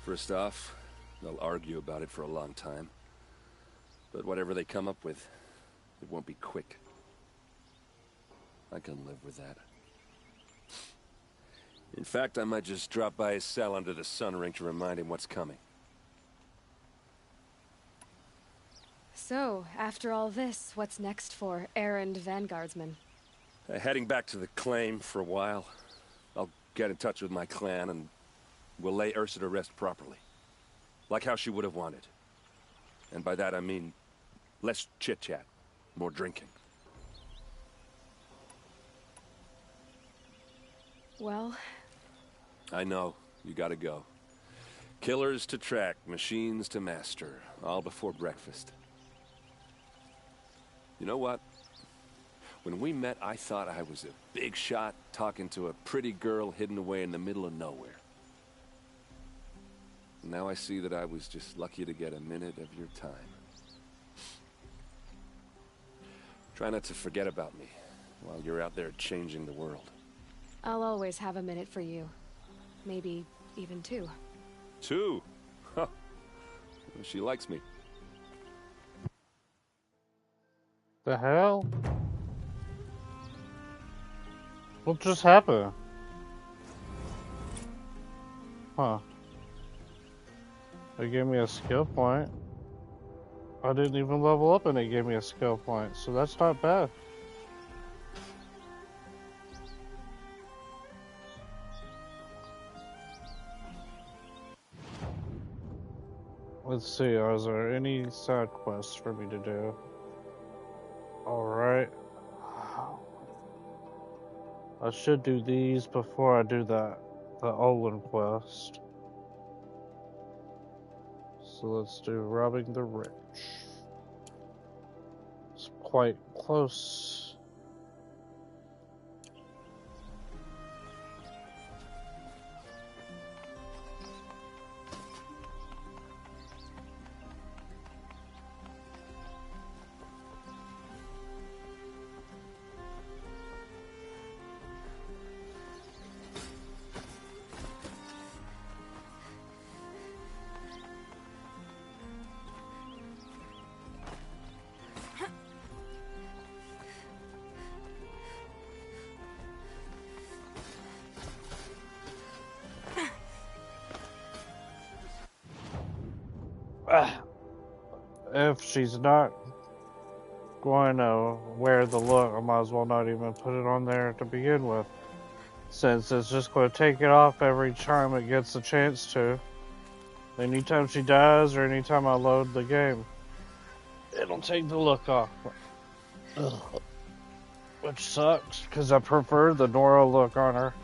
First off, they'll argue about it for a long time. But whatever they come up with, it won't be quick. I can live with that. In fact, I might just drop by his cell under the sun ring to remind him what's coming. So, after all this, what's next for errand vanguardsman? Heading back to the claim for a while. I'll get in touch with my clan and we'll lay Ursa to rest properly. Like how she would have wanted. And by that I mean less chit-chat, more drinking. Well... I know. You gotta go. Killers to track, machines to master. All before breakfast. You know what? When we met, I thought I was a big shot talking to a pretty girl hidden away in the middle of nowhere. Now I see that I was just lucky to get a minute of your time. Try not to forget about me while you're out there changing the world. I'll always have a minute for you. Maybe even two. Two? Huh. She likes me. The hell? What just happened? Huh. They gave me a skill point. I didn't even level up and they gave me a skill point, so that's not bad. Let's see, is there any side quests for me to do? Alright. I should do these before I do the Olin quest. So let's do robbing the rich. It's quite close. If she's not going to wear the look, I might as well not even put it on there to begin with. Since it's just going to take it off every time it gets a chance to. Anytime she dies or anytime I load the game, it'll take the look off. Ugh. Which sucks, because I prefer the Nora look on her.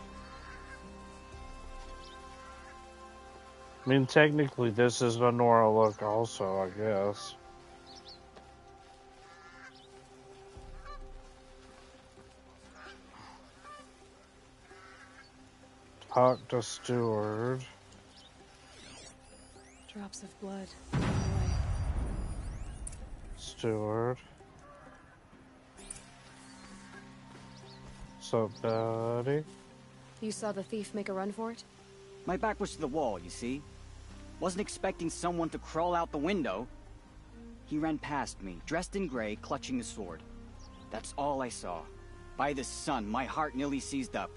I mean, technically, this is a Nora look also, I guess. Talk to Steward. Drops of blood. Steward. What's up, buddy? You saw the thief make a run for it? My back was to the wall, you see. Wasn't expecting someone to crawl out the window. He ran past me, dressed in gray, clutching a sword. That's all I saw. By the sun, my heart nearly seized up.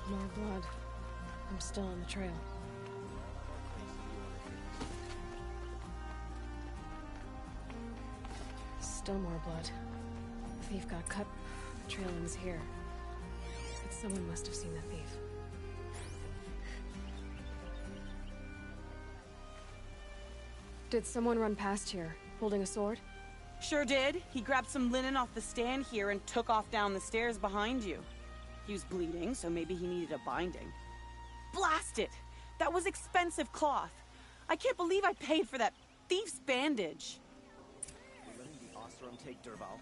More blood. I'm still on the trail. Still more blood. The thief got cut. The trail ends here. But someone must have seen the thief. Did someone run past here, holding a sword? Sure did. He grabbed some linen off the stand here and took off down the stairs behind you. He was bleeding, so maybe he needed a binding. Blast it! That was expensive cloth. I can't believe I paid for that thief's bandage. We're letting the Ostrom take Derval.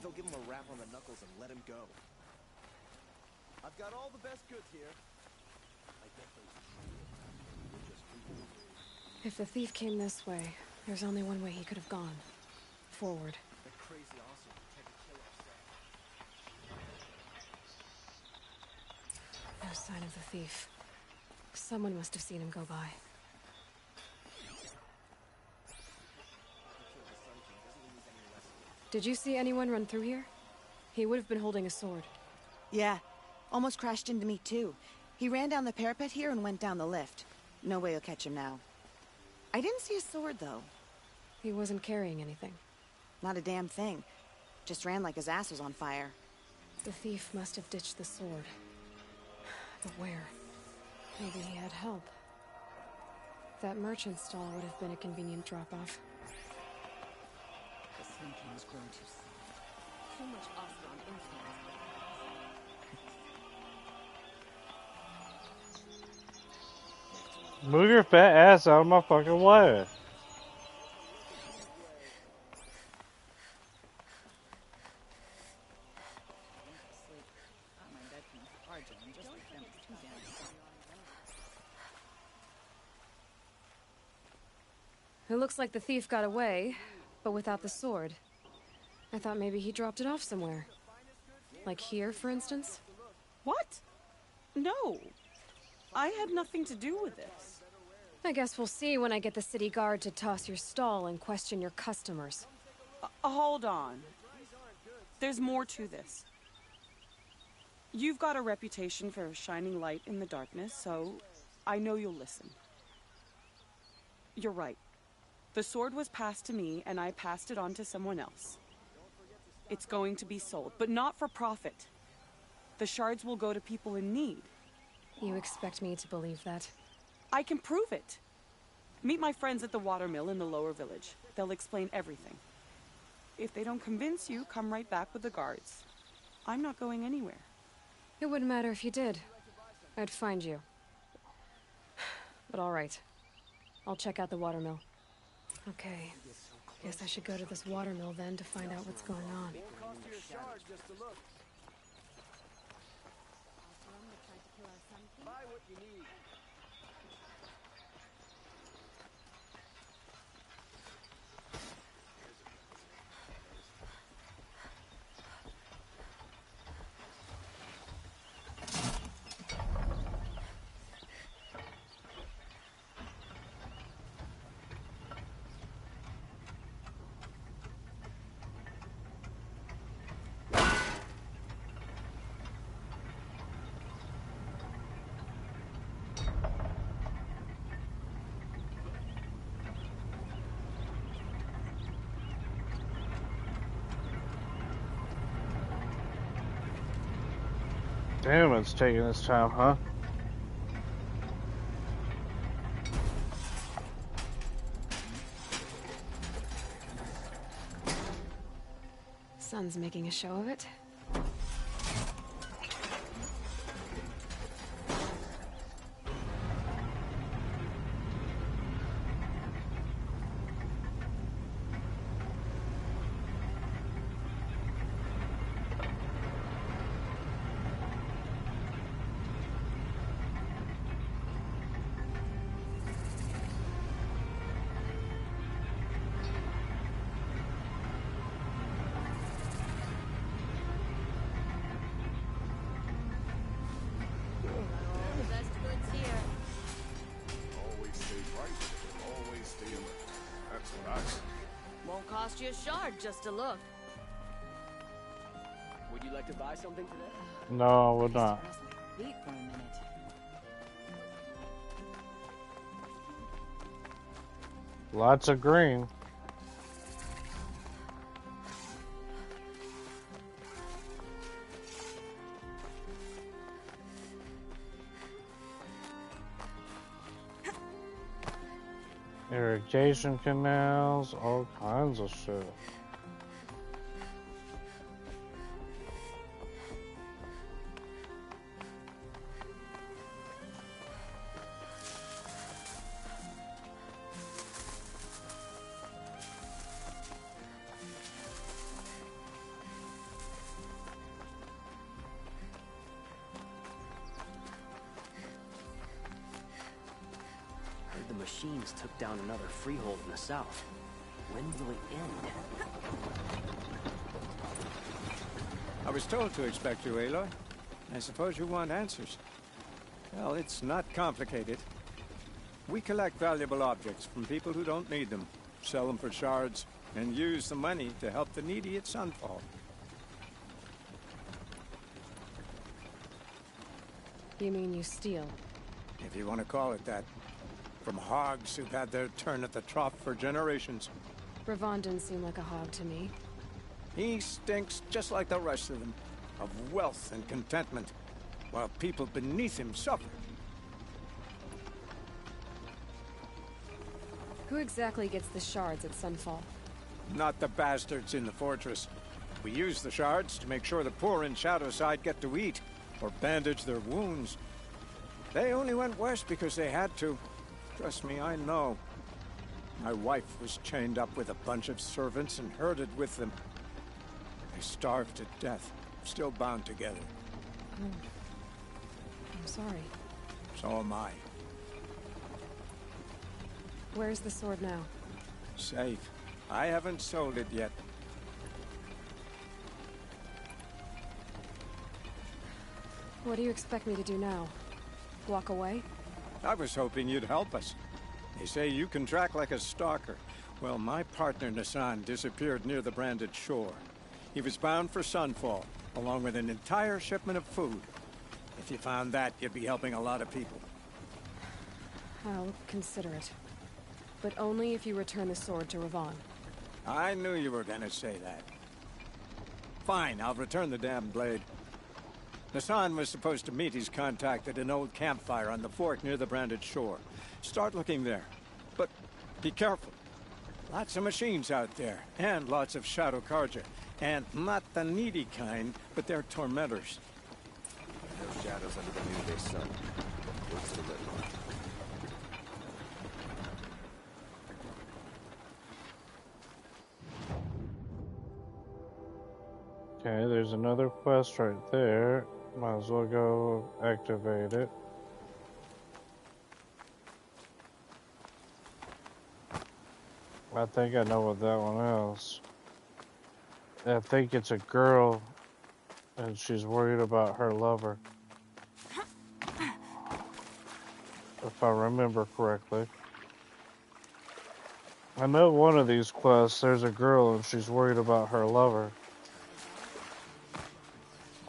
They'll give him a rap on the knuckles and let him go. I've got all the best goods here. I get those. If the thief came this way, there's only one way he could have gone. Forward. That crazy Ostrom tried to kill our son. No sign of the thief. Someone must have seen him go by. Did you see anyone run through here? He would have been holding a sword. Yeah. Almost crashed into me, too. He ran down the parapet here and went down the lift. No way you'll catch him now. I didn't see a sword, though. He wasn't carrying anything. Not a damn thing. Just ran like his ass was on fire. The thief must have ditched the sword. But where? Maybe he had help. That merchant stall would have been a convenient drop-off. The Sun King has grown too soft. Too much Ostrom influence. Move your fat ass out of my fucking way. It looks like the thief got away, but without the sword. I thought maybe he dropped it off somewhere. Like here, for instance? What? No. I had nothing to do with this. I guess we'll see when I get the city guard to toss your stall and question your customers. Hold on. There's more to this. You've got a reputation for shining light in the darkness, so I know you'll listen. You're right. The sword was passed to me, and I passed it on to someone else. It's going to be sold, but not for profit. The shards will go to people in need. You expect me to believe that? I can prove it. Meet my friends at the watermill in the lower village. They'll explain everything. If they don't convince you, come right back with the guards. I'm not going anywhere. It wouldn't matter if you did. I'd find you. But all right. I'll check out the watermill. Okay. Guess I should go to this watermill then to find out what's going on. Buy what you need. Damn, it's taking its time, huh? Son's making a show of it. The best goods here. Always stay bright, always stay alert. That's what I say. Won't cost you a shard just to look. Would you like to buy something today? No, we're not. Beat for a minute. Lots of green. Irrigation canals, all kinds of shit. Heard the machines took down another freehold in the south. When will it end? I was told to expect you, Aloy. I suppose you want answers. Well, it's not complicated. We collect valuable objects from people who don't need them, sell them for shards, and use the money to help the needy at Sunfall. You mean you steal? If you want to call it that. From hogs who've had their turn at the trough for generations. Ravon didn't seem like a hog to me. He stinks just like the rest of them, of wealth and contentment, while people beneath him suffer. Who exactly gets the shards at Sunfall? Not the bastards in the fortress. We use the shards to make sure the poor in Shadowside get to eat, or bandage their wounds. They only went west because they had to. Trust me, I know. My wife was chained up with a bunch of servants and herded with them. They starved to death, still bound together. Oh. I'm sorry. So am I. Where's the sword now? Safe. I haven't sold it yet. What do you expect me to do now? Walk away? I was hoping you'd help us. They say you can track like a stalker. Well, my partner Nassan disappeared near the branded shore. He was bound for Sunfall, along with an entire shipment of food. If you found that, you'd be helping a lot of people. I'll consider it. But only if you return the sword to Ravon. I knew you were gonna say that. Fine, I'll return the damn blade. Nassan was supposed to meet his contact at an old campfire on the fork near the branded shore. Start looking there. But be careful. Lots of machines out there, and lots of Shadow Karja. And not the needy kind, but they're tormentors. No shadows under the noonday sun. Words to live on. Okay, there's another quest right there. Might as well go activate it. I think I know what that one is. I think it's a girl, and she's worried about her lover. If I remember correctly. I know one of these quests, there's a girl and she's worried about her lover.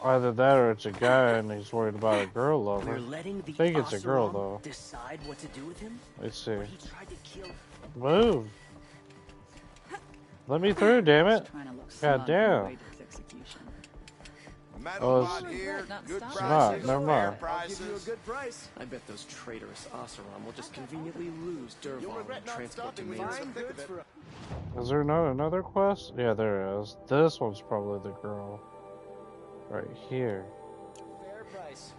Either that or it's a guy and he's worried about a girl lover. We're letting the I think it's a girl Oseram though. decide what to do with him? Let's see. He tried to kill... Move! Let me through, damn it! God damn! Oh, it's not. Never mind. I'll give you a good price. I bet those traitorous Oseram will just conveniently lose Dervahl and transport to Main. Is there not another quest? Yeah, there is. This one's probably the girl. Right here. Fair price.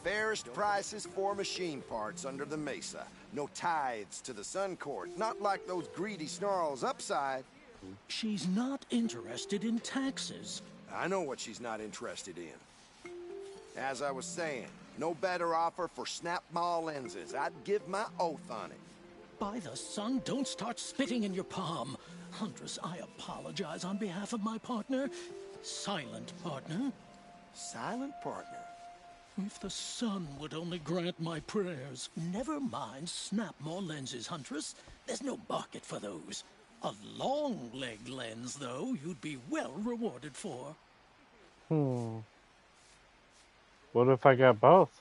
Fairest prices for machine parts under the mesa. No tithes to the Sun Court. Not like those greedy snarls upside. She's not interested in taxes. I know what she's not interested in. As I was saying, no better offer for snap-maw lenses. I'd give my oath on it. By the sun, don't start spitting in your palm. Huntress, I apologize on behalf of my partner. Silent partner. Silent partner? If the sun would only grant my prayers. Never mind snap-maw lenses, Huntress. There's no market for those. A long-leg lens, though, you'd be well rewarded for. What if I got both?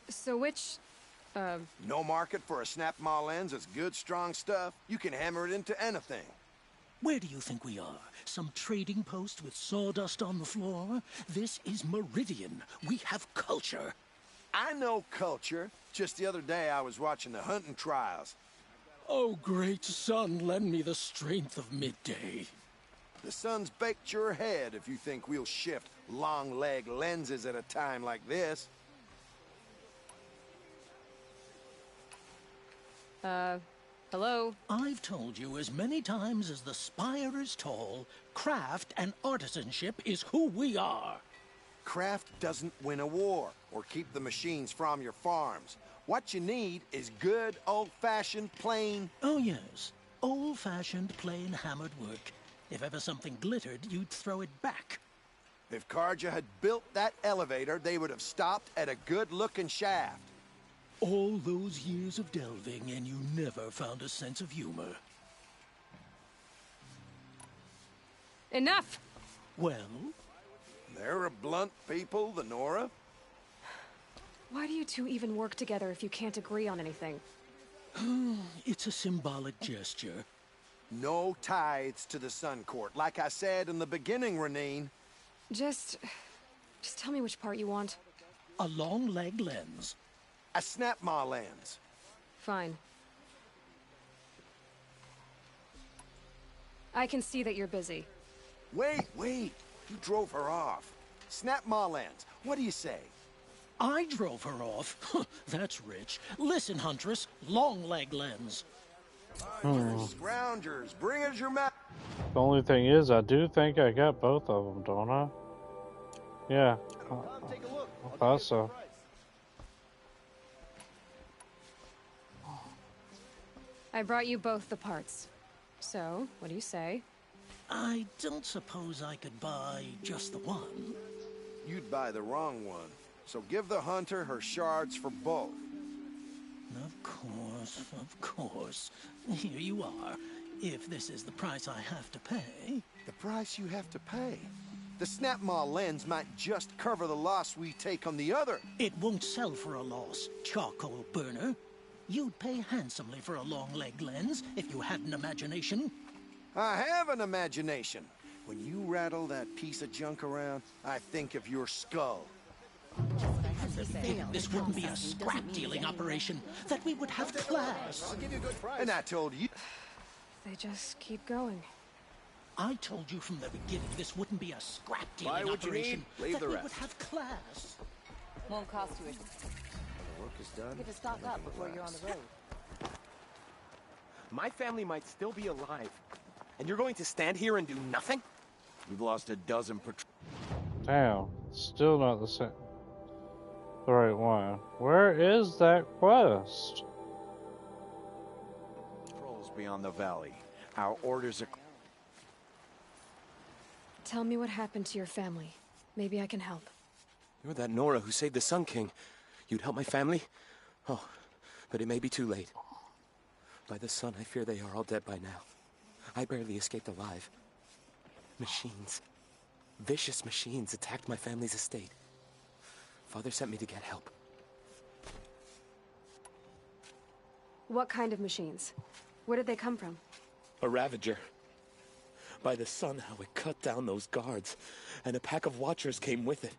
So which, No market for a snap-maw lens is good, strong stuff. You can hammer it into anything. Where do you think we are? Some trading post with sawdust on the floor? This is Meridian. We have culture. I know culture. Just the other day I was watching the hunting trials. Oh, great sun, lend me the strength of midday. The sun's baked your head if you think we'll shift long-leg lenses at a time like this. Hello? I've told you as many times as the spire is tall, craft and artisanship is who we are. Craft doesn't win a war or keep the machines from your farms. What you need is good, old-fashioned, plain... Oh, yes. Old-fashioned, plain hammered work. If ever something glittered, you'd throw it back. If Karja had built that elevator, they would have stopped at a good-looking shaft. All those years of delving, and you never found a sense of humor. Enough! Well? They're a blunt people, the Nora. Why do you two even work together if you can't agree on anything? It's a symbolic gesture. No tithes to the Sun Court. Like I said in the beginning, Renine. Just tell me which part you want. A long-leg lens. A snap-maw lens. Fine. I can see that you're busy. Wait. You drove her off. Snap-maw lens. What do you say? I drove her off? That's rich. Listen, Huntress. Long-leg lens. Scroungers, bring us your map. The only thing is, I do think I got both of them, don't I? Yeah. I thought so. I brought you both the parts. So, what do you say? I don't suppose I could buy just the one. You'd buy the wrong one. So give the hunter her shards for both. Of course. Here you are. If this is the price I have to pay. The price you have to pay? The snap-maw lens might just cover the loss we take on the other. It won't sell for a loss, charcoal burner. You'd pay handsomely for a long-leg lens if you had an imagination. I have an imagination. When you rattle that piece of junk around, I think of your skull. This wouldn't be a scrap-dealing operation. That we would have class. I'll give you a good price. And I told you. They just keep going. I told you from the beginning this wouldn't be a scrap-dealing operation. Leave that the we rest. would have class. Won't cost you a... The work is done. Get to stock up before you're on the road. My family might still be alive. And you're going to stand here and do nothing? We've lost a dozen Damn. Still not the right one. Where is that quest? patrols beyond the valley. Our orders are... Tell me what happened to your family. Maybe I can help. You're that Nora who saved the Sun King. You'd help my family? Oh, but it may be too late. By the sun, I fear they are all dead by now. I barely escaped alive. Machines. Vicious machines attacked my family's estate. Father sent me to get help. What kind of machines? Where did they come from? A Ravager. By the sun, how it cut down those guards, and a pack of watchers came with it.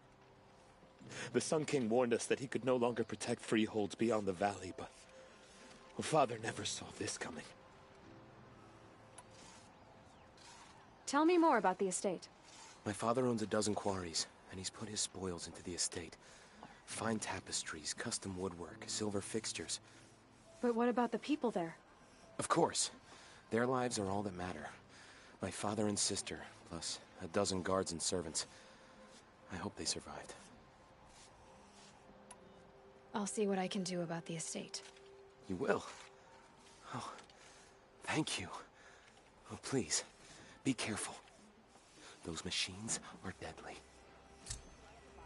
The Sun King warned us that he could no longer protect freeholds beyond the valley, but Well, Father never saw this coming. Tell me more about the estate. My father owns a dozen quarries, and he's put his spoils into the estate. Fine tapestries, custom woodwork, silver fixtures. But what about the people there? Of course. Their lives are all that matter. My father and sister, plus a dozen guards and servants. I hope they survived. I'll see what I can do about the estate. You will? Oh, thank you. Oh, please, be careful. Those machines are deadly.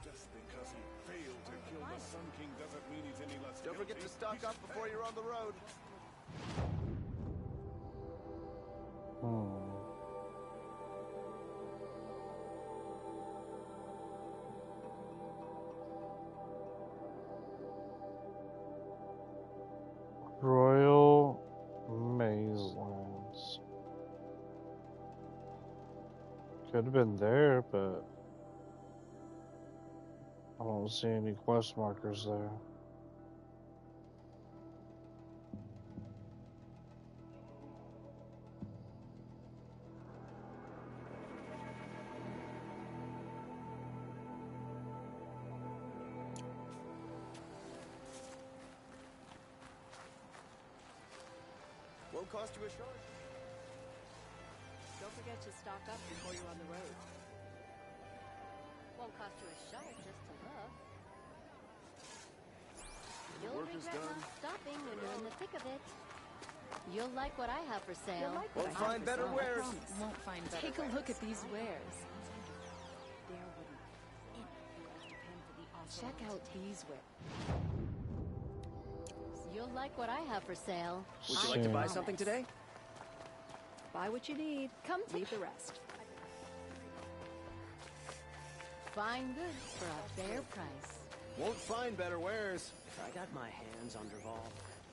Just because he failed to kill the Sun King doesn't mean he's any less Don't forget to stock up before you're on the road. Royal Mazelands. Could have been there, but I don't see any quest markers there. Won't cost you a charge. Don't forget to stock up before you're on the road. Won't cost you a shard just to look. You'll work is regret done. not stopping when you're in the thick of it. You'll like what I have for sale. Won't find better wares. Won't find better Take a look at these wares. Check out these wares. You'll like what I have for sale. Would you like to buy something today? Buy what you need. Come Leave the rest. Fine goods for a fair price. Won't find better wares. If I got my hands on Derval,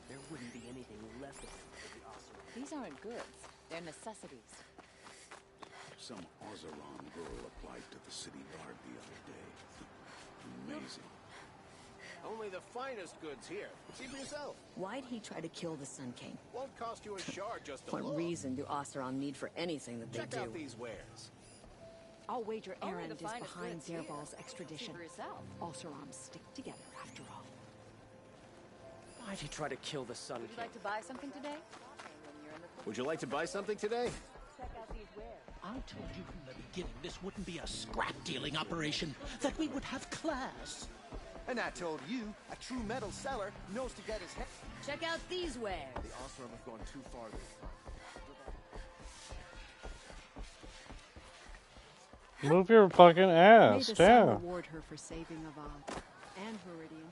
there wouldn't be anything left of him for the Osram. These aren't goods. They're necessities. Some Oseram girl applied to the city guard the other day. Amazing. Only the finest goods here. See for yourself. Why'd he try to kill the Sun King? Won't cost you a shard just to What look. reason do Oseram need for anything that they Check do? out these wares. I'll wager Only Erend the is finest behind goods here. Derval's extradition. See for yourself. Oseram stick together after all. Why'd he try to kill the Sun Would you King? like to buy something today? Would you like to buy something today? Check out these wares. I told you from the beginning this wouldn't be a scrap-dealing operation, that we would have class. And I told you, a true metal seller knows to get his head. Check out these wares. The Osram have gone too far this time. Move your fucking May ass the sun down. reward her for saving Avad and Viridian.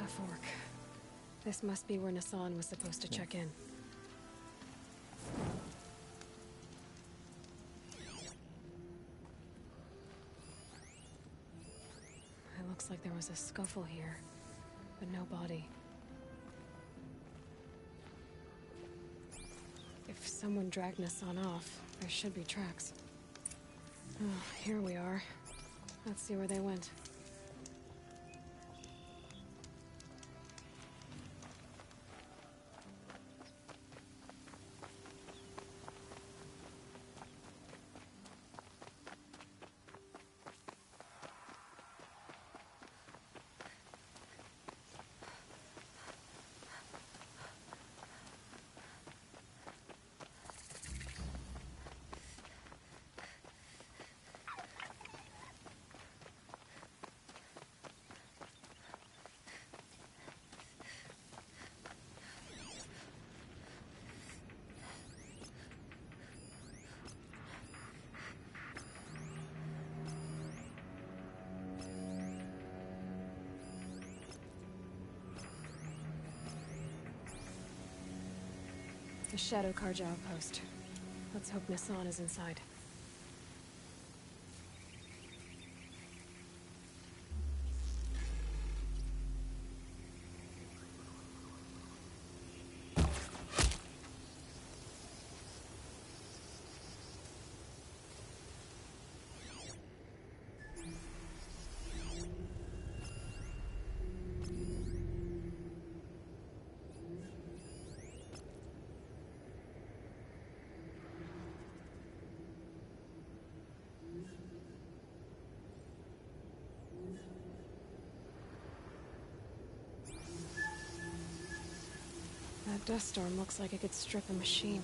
A fork. This must be where Nassan was supposed to check in. It looks like there was a scuffle here, but no body. If someone dragged Nassan off, there should be tracks. Oh, here we are. Let's see where they went. The Shadow Karja outpost. Let's hope Nassan is inside. That dust storm looks like it could strip a machine.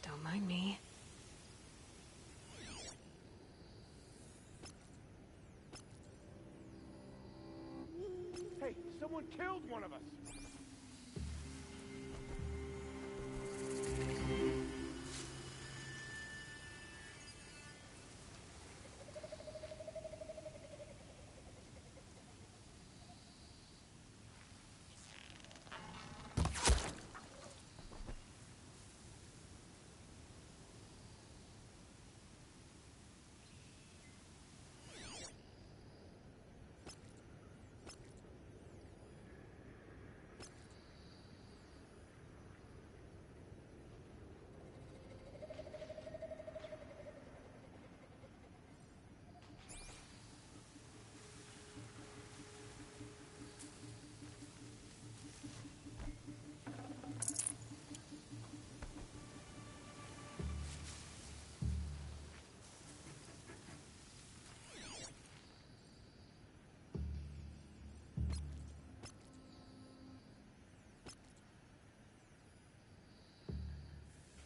Don't mind me. Hey, someone killed one of us!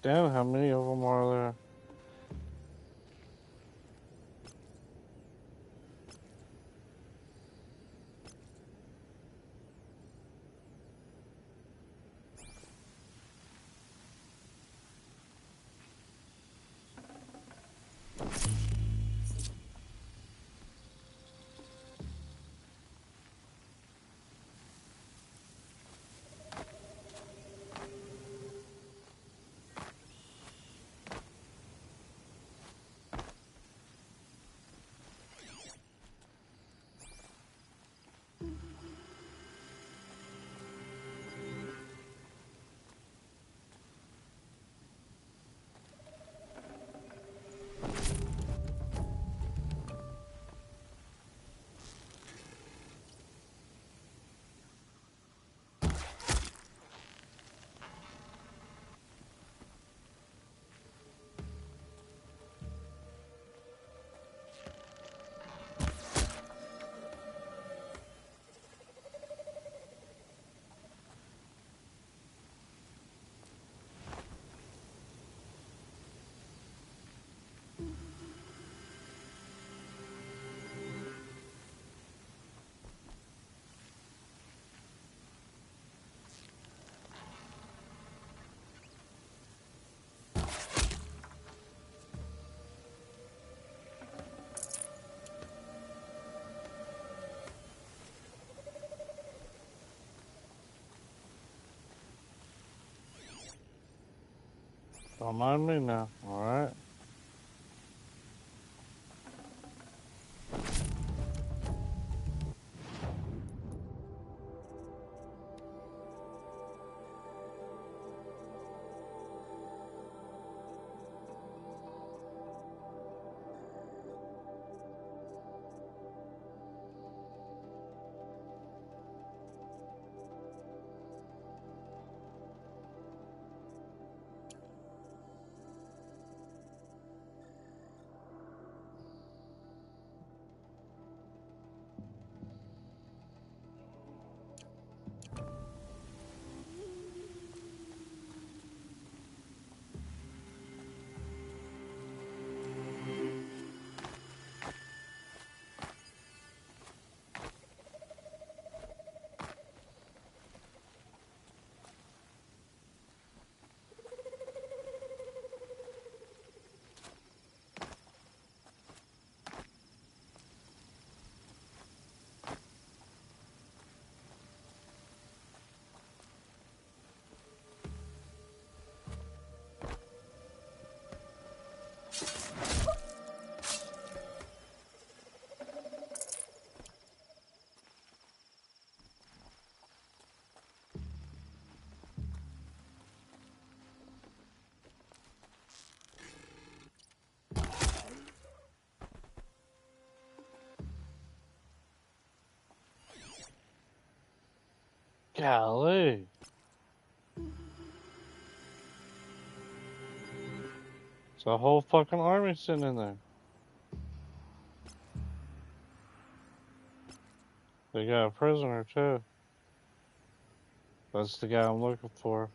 Damn, how many of them are there? Don't mind me now, alright? Golly. It's a whole fucking army sitting in there. They got a prisoner too. That's the guy I'm looking for.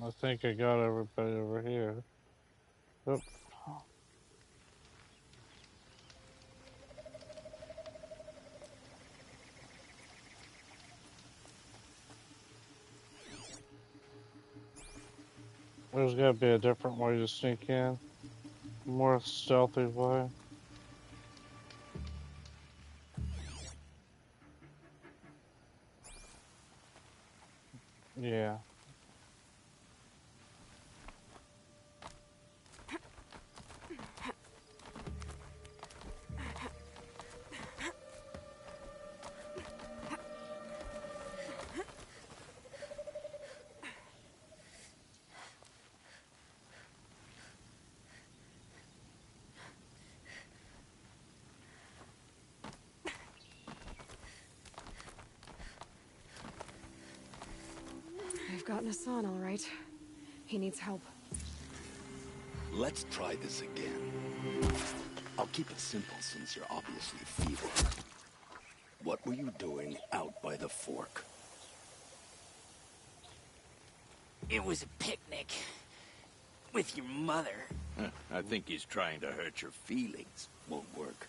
I think I got everybody over here. Oop. There's gotta be a different way to sneak in. More stealthy way. Yeah. I've got Nassan, all right. He needs help. Let's try this again. I'll keep it simple since you're obviously feeble. What were you doing out by the fork? It was a picnic. With your mother. I think he's trying to hurt your feelings. Won't work.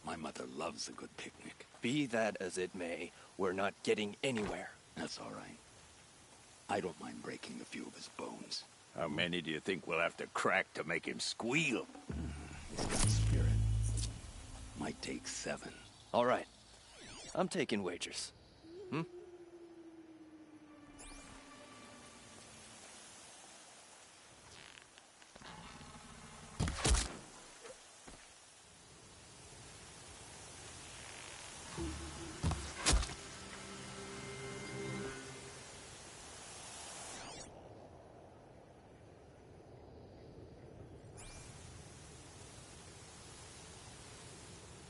My mother loves a good picnic. Be that as it may, we're not getting anywhere. That's all right. I don't mind breaking a few of his bones. How many do you think we'll have to crack to make him squeal? He's got spirit. Might take 7. All right. I'm taking wagers.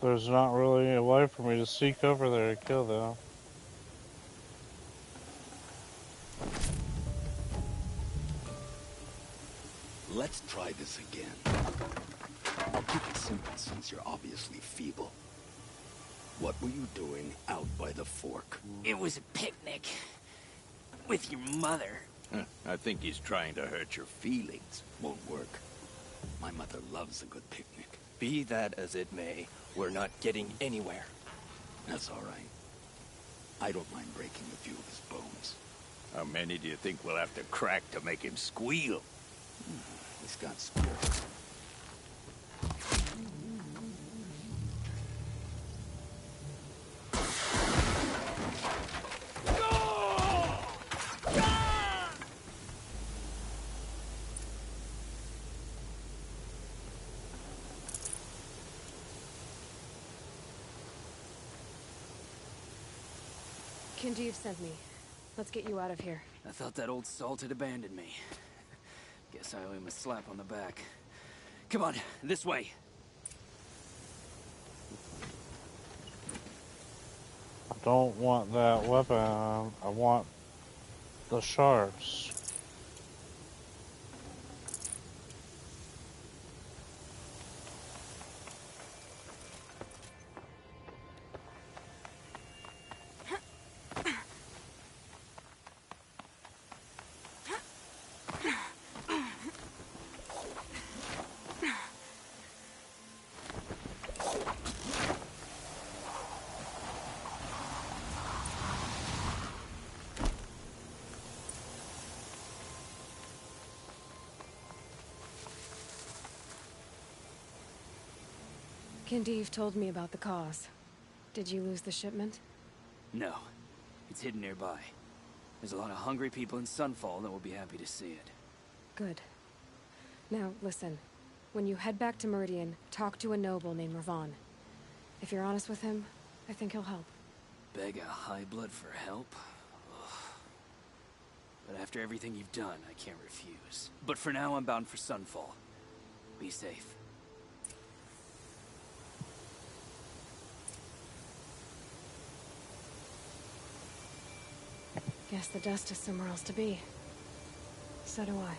There's not really a way for me to sneak over there to kill them. Let's try this again. I'll keep it simple since you're obviously feeble. What were you doing out by the fork? It was a picnic. With your mother. I think he's trying to hurt your feelings. Won't work. My mother loves a good picnic. Be that as it may, we're not getting anywhere. That's all right. I don't mind breaking a few of his bones. How many do you think we'll have to crack to make him squeal? He's got spirit. Kinjeev sent me. Let's get you out of here. I thought that old salt had abandoned me. Guess I owe him a slap on the back. Come on, this way. I don't want that weapon. I want the shards. Kinjeev told me about the cause. Did you lose the shipment? No. It's hidden nearby. There's a lot of hungry people in Sunfall that will be happy to see it. Good. Now, listen. When you head back to Meridian, talk to a noble named Ravan. If you're honest with him, I think he'll help. Beg a high blood for help? Ugh. But after everything you've done, I can't refuse. But for now, I'm bound for Sunfall. Be safe. Guess the dust is somewhere else to be. So do I.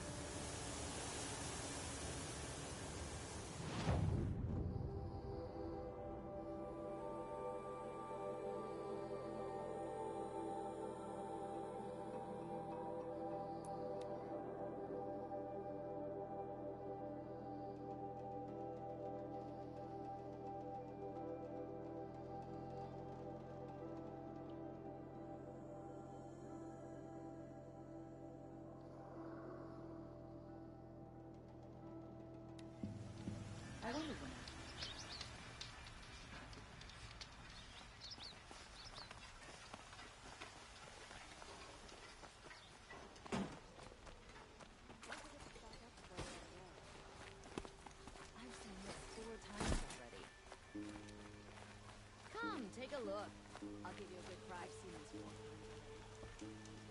Take a look. I'll give you a good price, Siemens.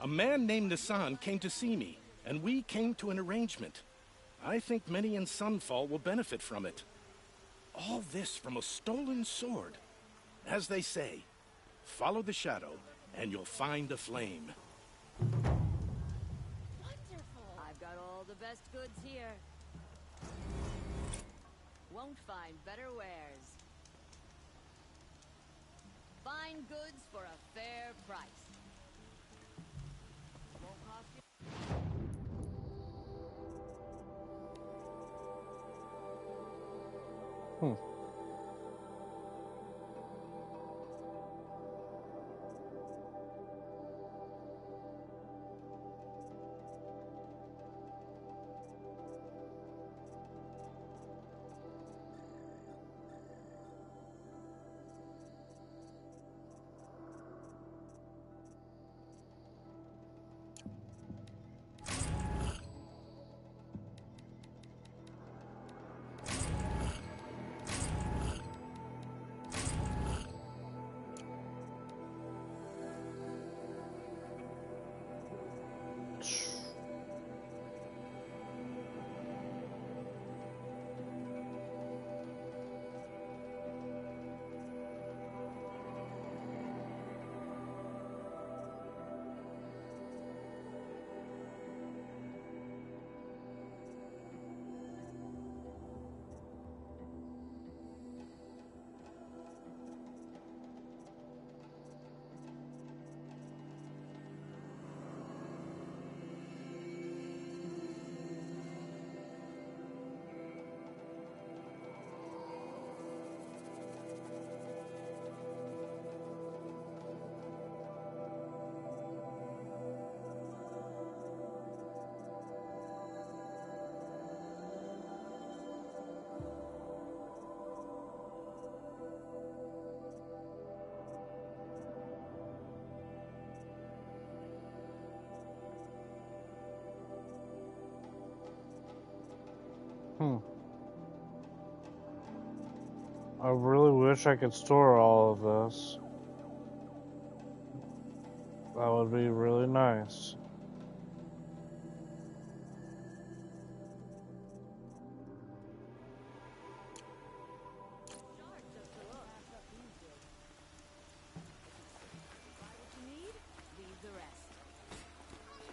A man named Nissan came to see me, and we came to an arrangement. I think many in Sunfall will benefit from it. All this from a stolen sword. As they say, follow the shadow, and you'll find the flame. Wonderful! I've got all the best goods here. Won't find better wares. Fine goods for a fair price. Won't cost you. I really wish I could store all of this. That would be really nice.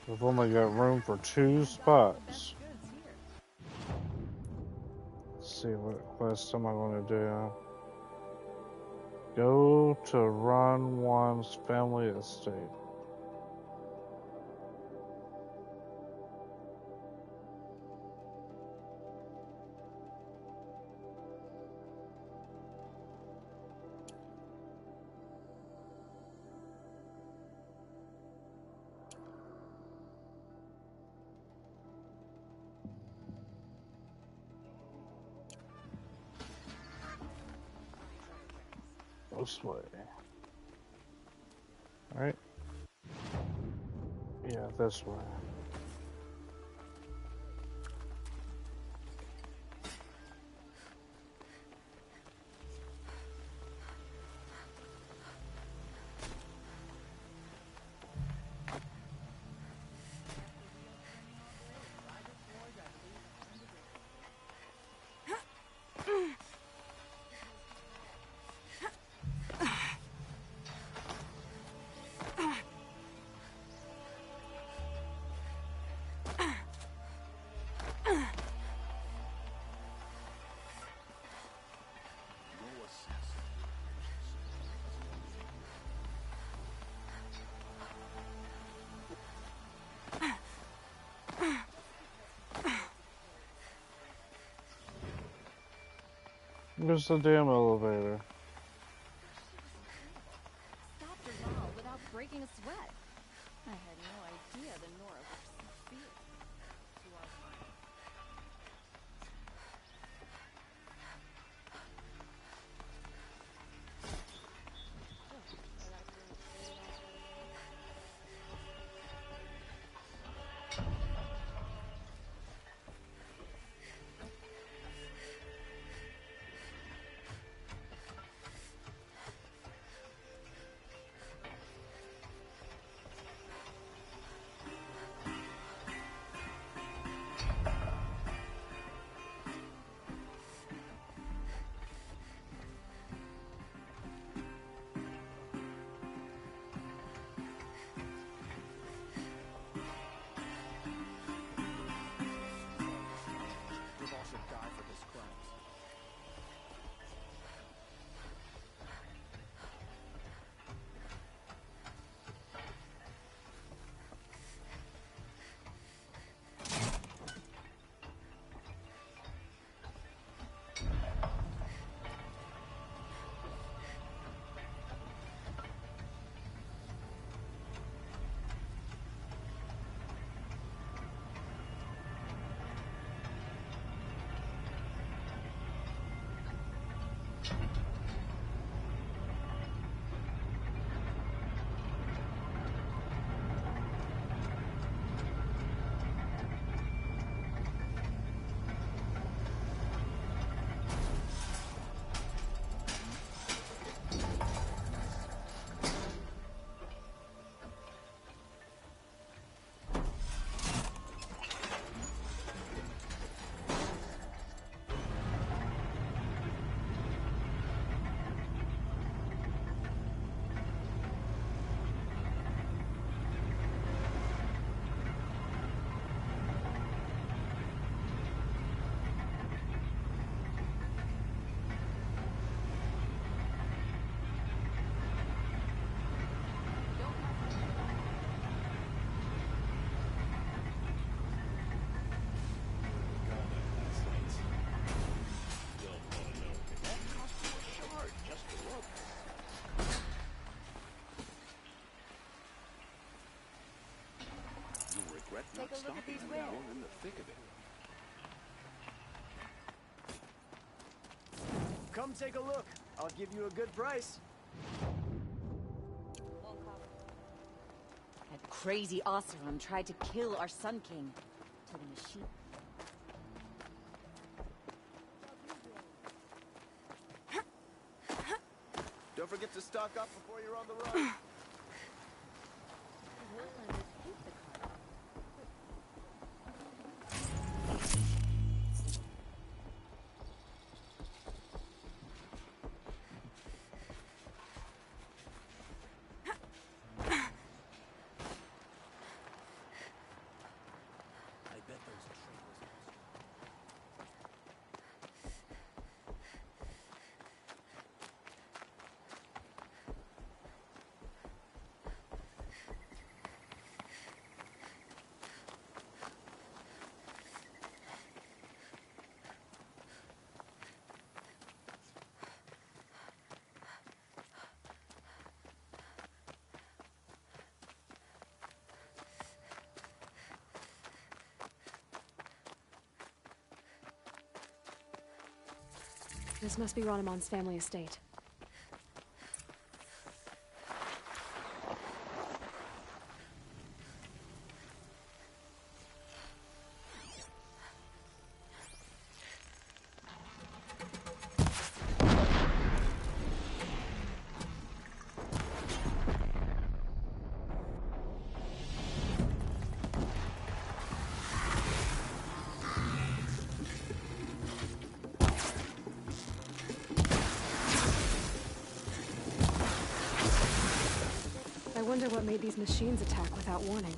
We've only got room for 2 spots. Let's see what quest am I going to do. Go to Ron Juan's family estate. This way. Right? Yeah, this way. There's the damn elevator. Stopped a while without breaking a sweat. I had no idea the Nora was so fierce. To our final. Take a look at these wings. In the thick of it. Come take a look. I'll give you a good price. That crazy Oseram tried to kill our Sun King. To the machine. Don't forget to stock up before you're on the run. This must be Ronamon's family estate. I wonder what made these machines attack without warning.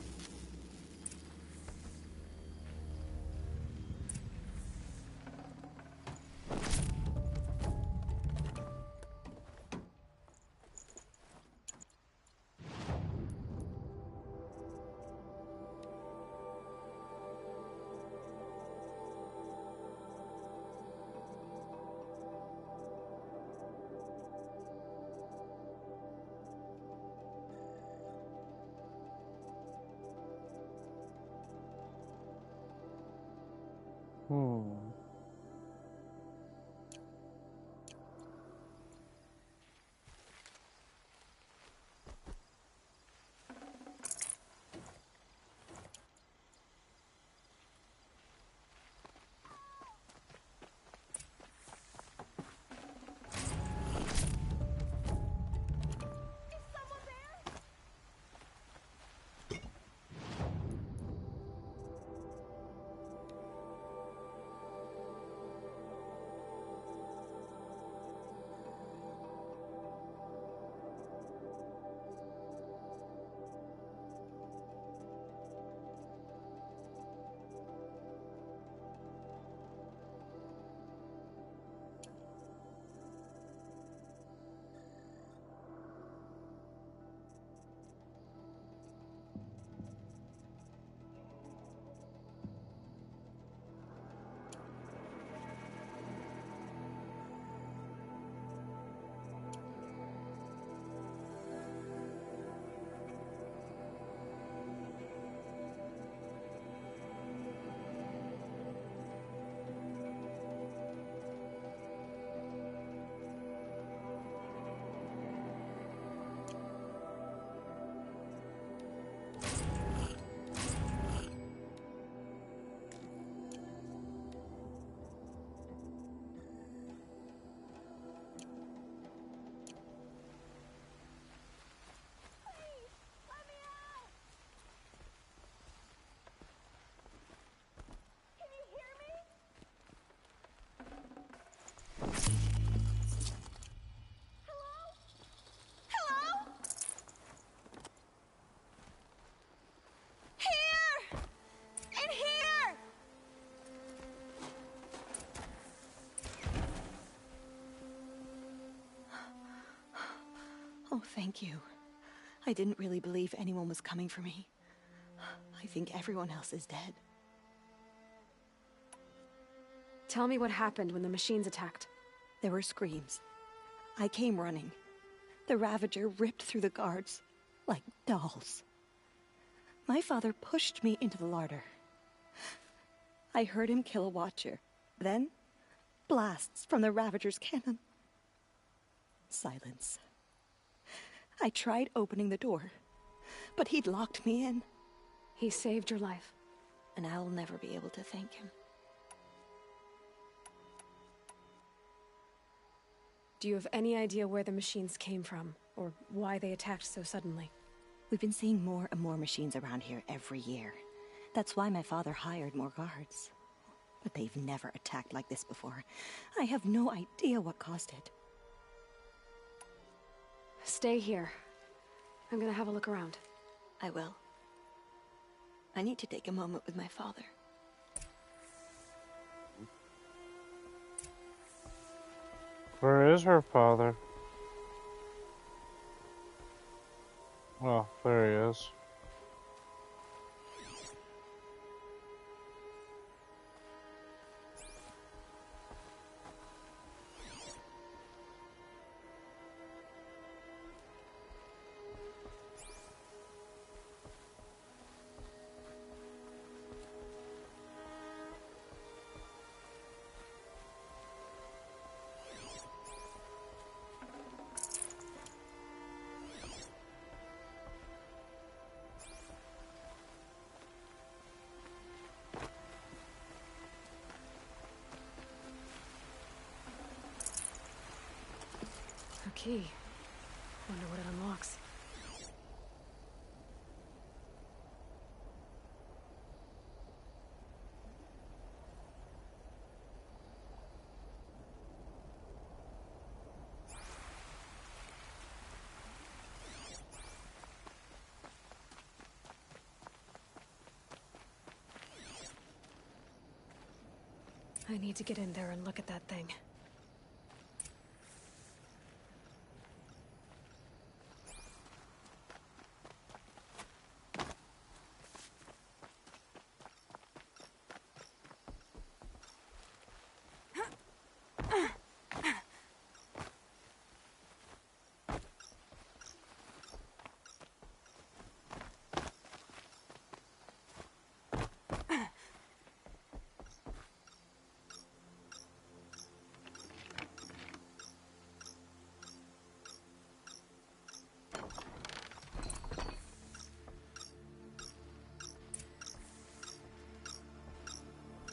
Oh, thank you. I didn't really believe anyone was coming for me. I think everyone else is dead. Tell me what happened when the machines attacked. There were screams. I came running. The Ravager ripped through the guards like dolls. My father pushed me into the larder. I heard him kill a watcher. Then, blasts from the Ravager's cannon. Silence. I tried opening the door, but he'd locked me in. He saved your life. And I'll never be able to thank him. Do you have any idea where the machines came from, or why they attacked so suddenly? We've been seeing more and more machines around here every year. That's why my father hired more guards. But they've never attacked like this before. I have no idea what caused it. Stay here. I'm gonna have a look around. I will. I need to take a moment with my father. Where is her father? Oh, there he is. A key. Wonder what it unlocks. I need to get in there and look at that thing.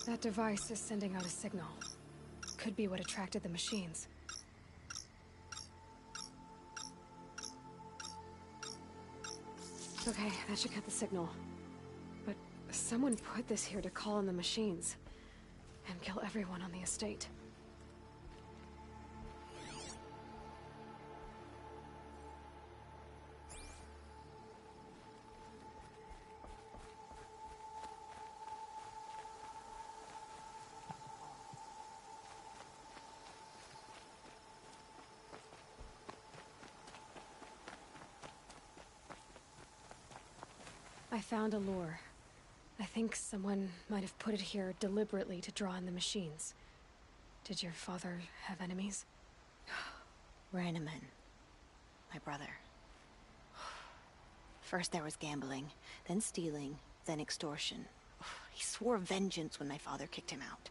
That device is sending out a signal. Could be what attracted the machines. Okay, that should cut the signal. But someone put this here to call in the machines. And kill everyone on the estate. I found a lure. I think someone might have put it here deliberately to draw in the machines. Did your father have enemies? Ranneman. My brother. First there was gambling, then stealing, then extortion. He swore vengeance when my father kicked him out.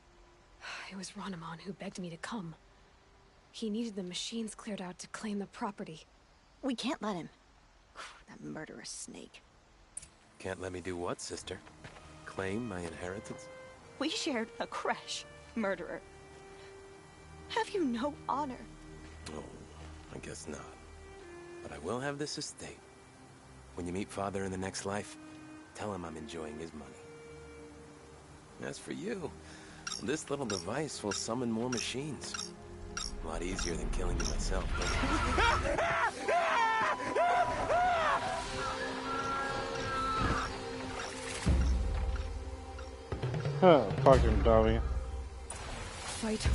It was Ranneman who begged me to come. He needed the machines cleared out to claim the property. We can't let him. That murderous snake. Can't let me do what, sister? Claim my inheritance? We shared a creche, murderer. Have you no honor? Oh, I guess not. But I will have this estate. When you meet father in the next life, tell him I'm enjoying his money. As for you, this little device will summon more machines. A lot easier than killing you myself, Huh, fucking dummy. Fight.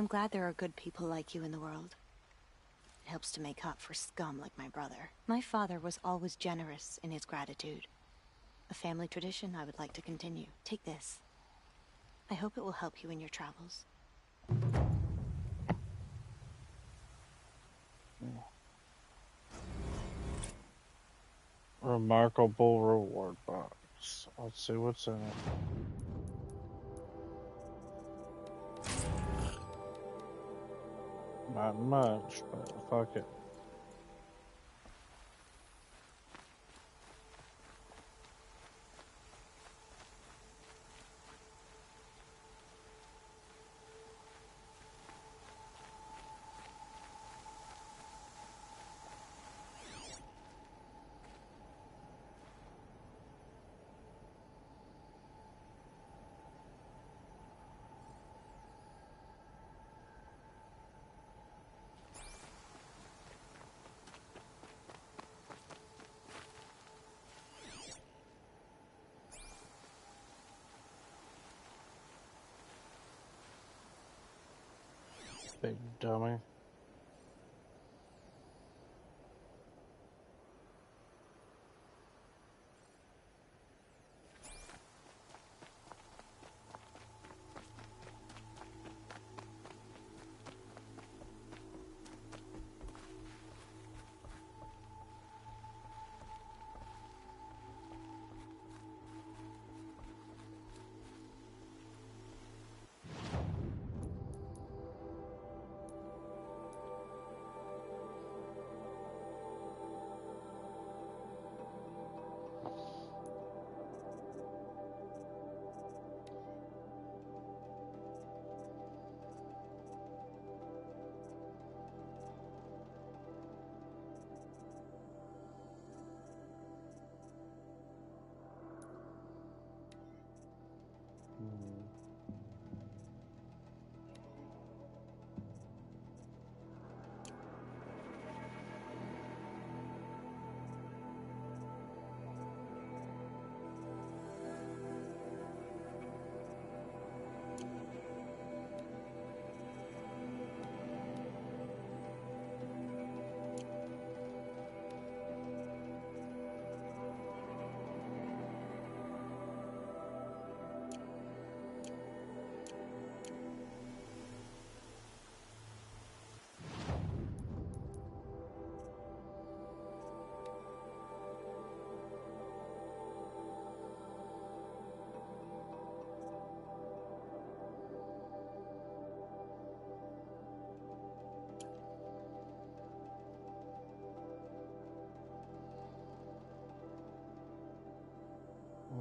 I'm glad there are good people like you in the world. It helps to make up for scum like my brother. My father was always generous in his gratitude. A family tradition I would like to continue. Take this. I hope it will help you in your travels. Remarkable reward box. Let's see what's in it. Not much, but fuck it. Big dummy.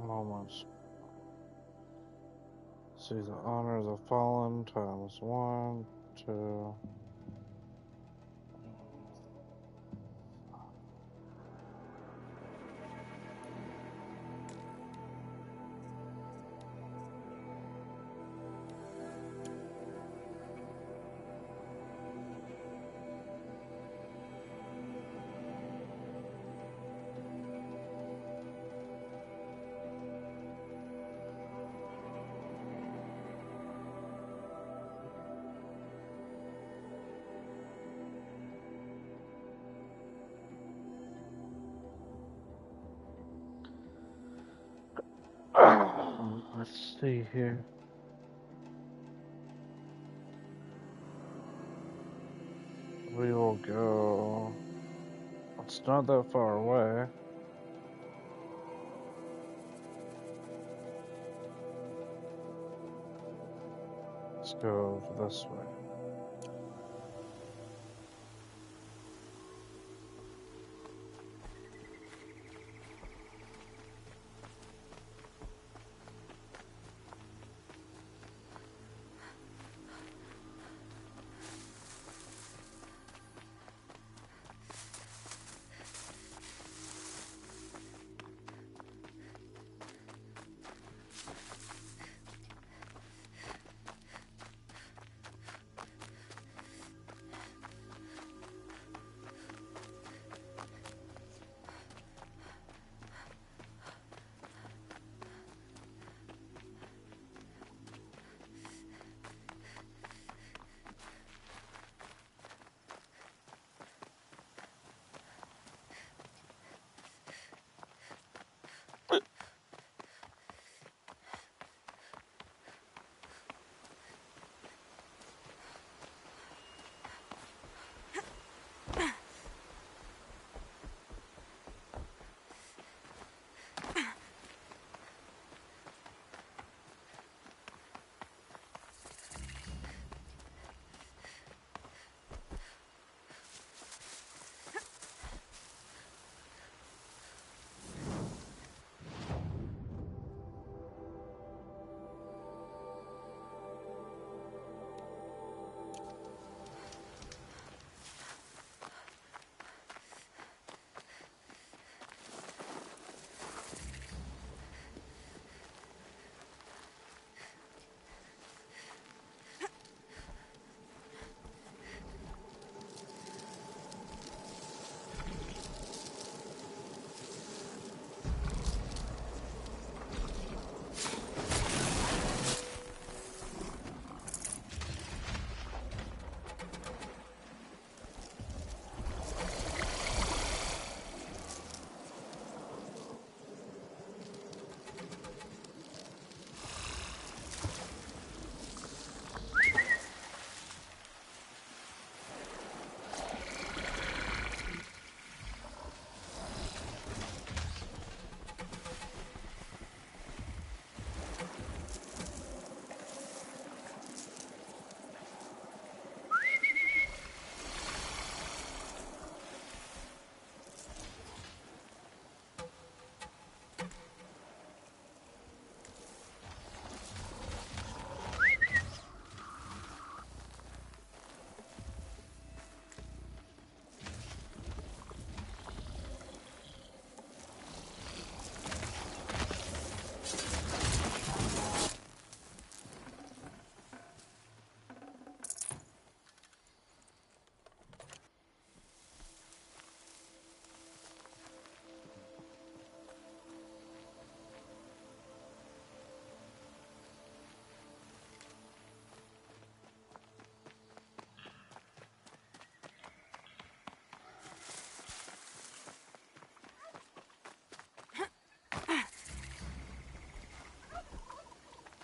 Moments. See the honor of the fallen times 1, 2. Let's see here. We will go. It's not that far away. Let's go this way.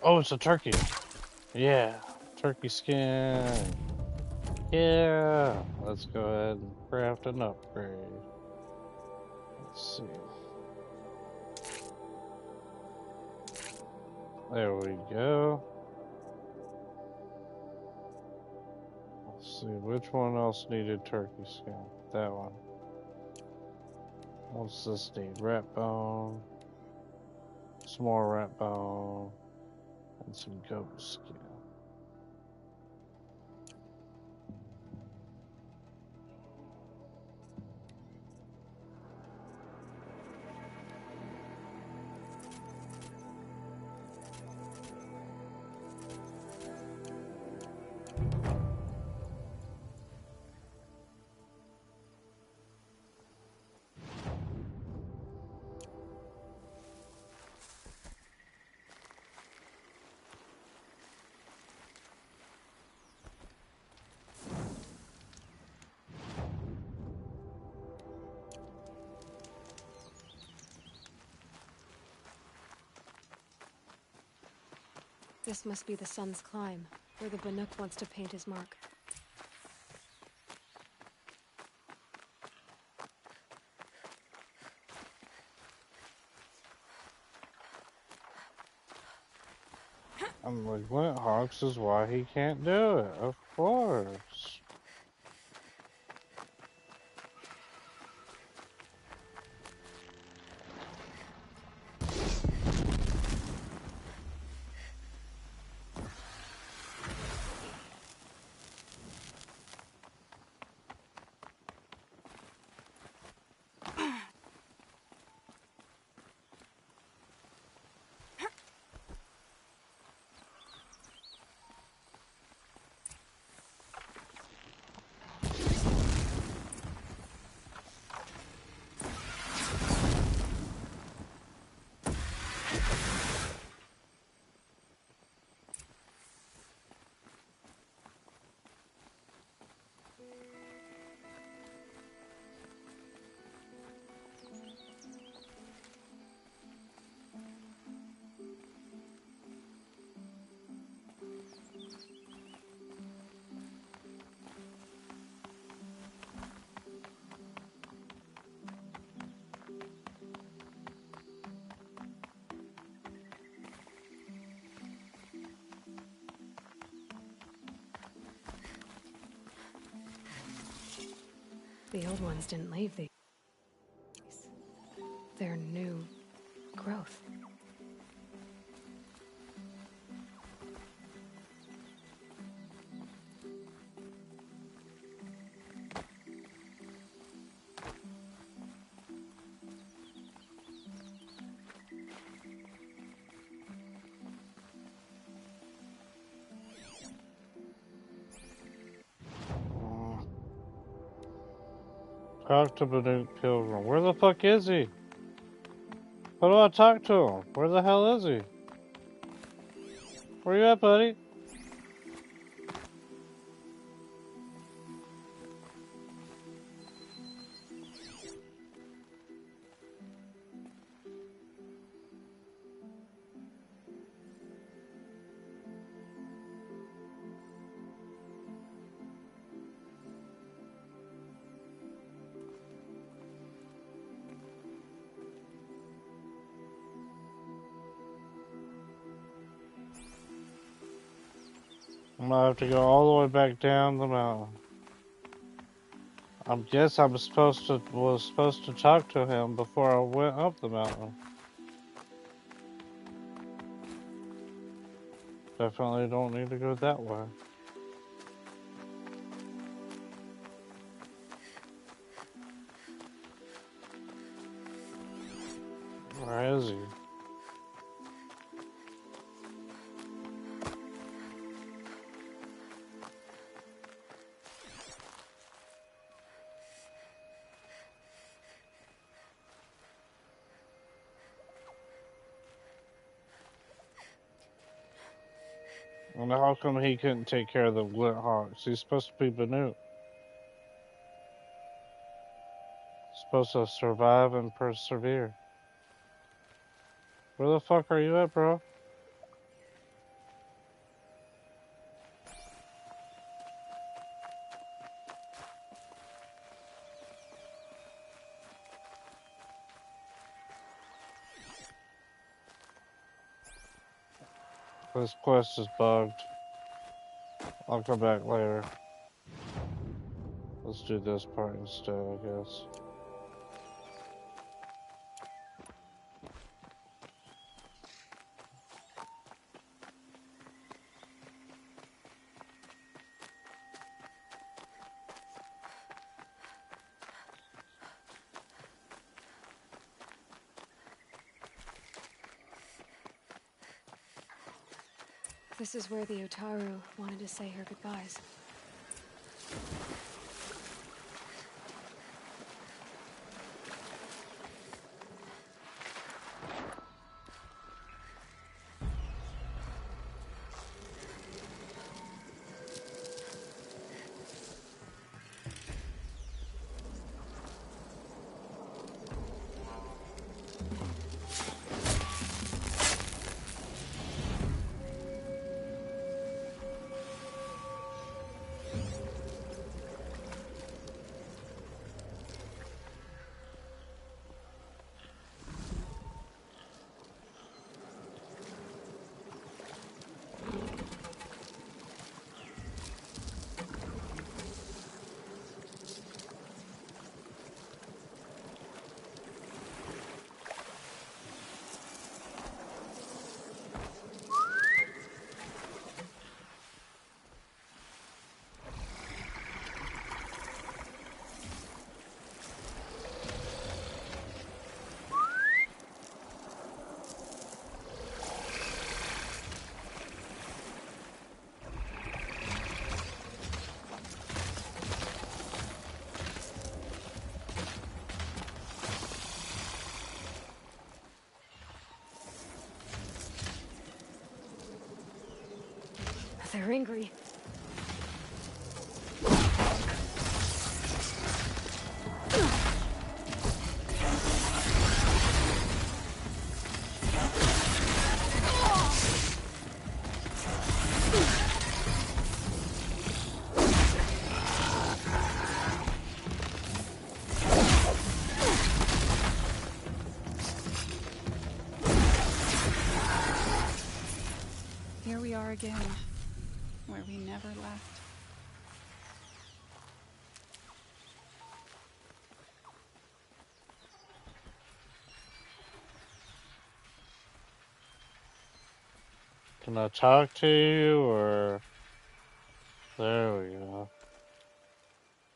Oh, it's a turkey. Yeah, turkey skin. Yeah, let's go ahead and craft an upgrade. Let's see. There we go. Let's see, which one else needed turkey skin? That one. What's this need? Rat bone. Some more rat bone. And some goat skin. This must be the sun's climb, where the Bannock wants to paint his mark. I'm like, Glint Hawks is why he can't do it. Of course. The old ones didn't leave these. They're new growth. Talk to Bannock Pilgrim. Where the fuck is he? How do I talk to him? Where the hell is he? Where you at, buddy? I'm gonna have to go all the way back down the mountain. I guess I was supposed to talk to him before I went up the mountain. Definitely don't need to go that way. Where is he? And how come he couldn't take care of the Glint Hawks? He's supposed to be Bannock. Supposed to survive and persevere. Where the fuck are you at, bro? This quest is bugged. I'll come back later. Let's do this part instead, I guess. This is where the Otaru wanted to say her goodbyes. They're angry. Here we are again, where we never left. Can I talk to you, or... There we go.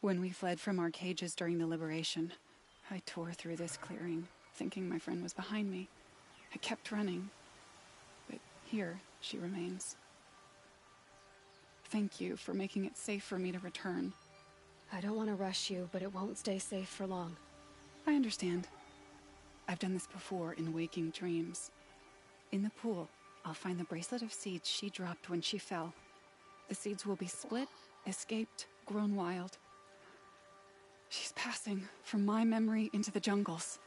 When we fled from our cages during the liberation, I tore through this clearing, thinking my friend was behind me. I kept running, but here she remains. Thank you for making it safe for me to return. I don't want to rush you, but it won't stay safe for long. I understand. I've done this before in waking dreams. In the pool, I'll find the bracelet of seeds she dropped when she fell. The seeds will be split, escaped, grown wild. She's passing from my memory into the jungles.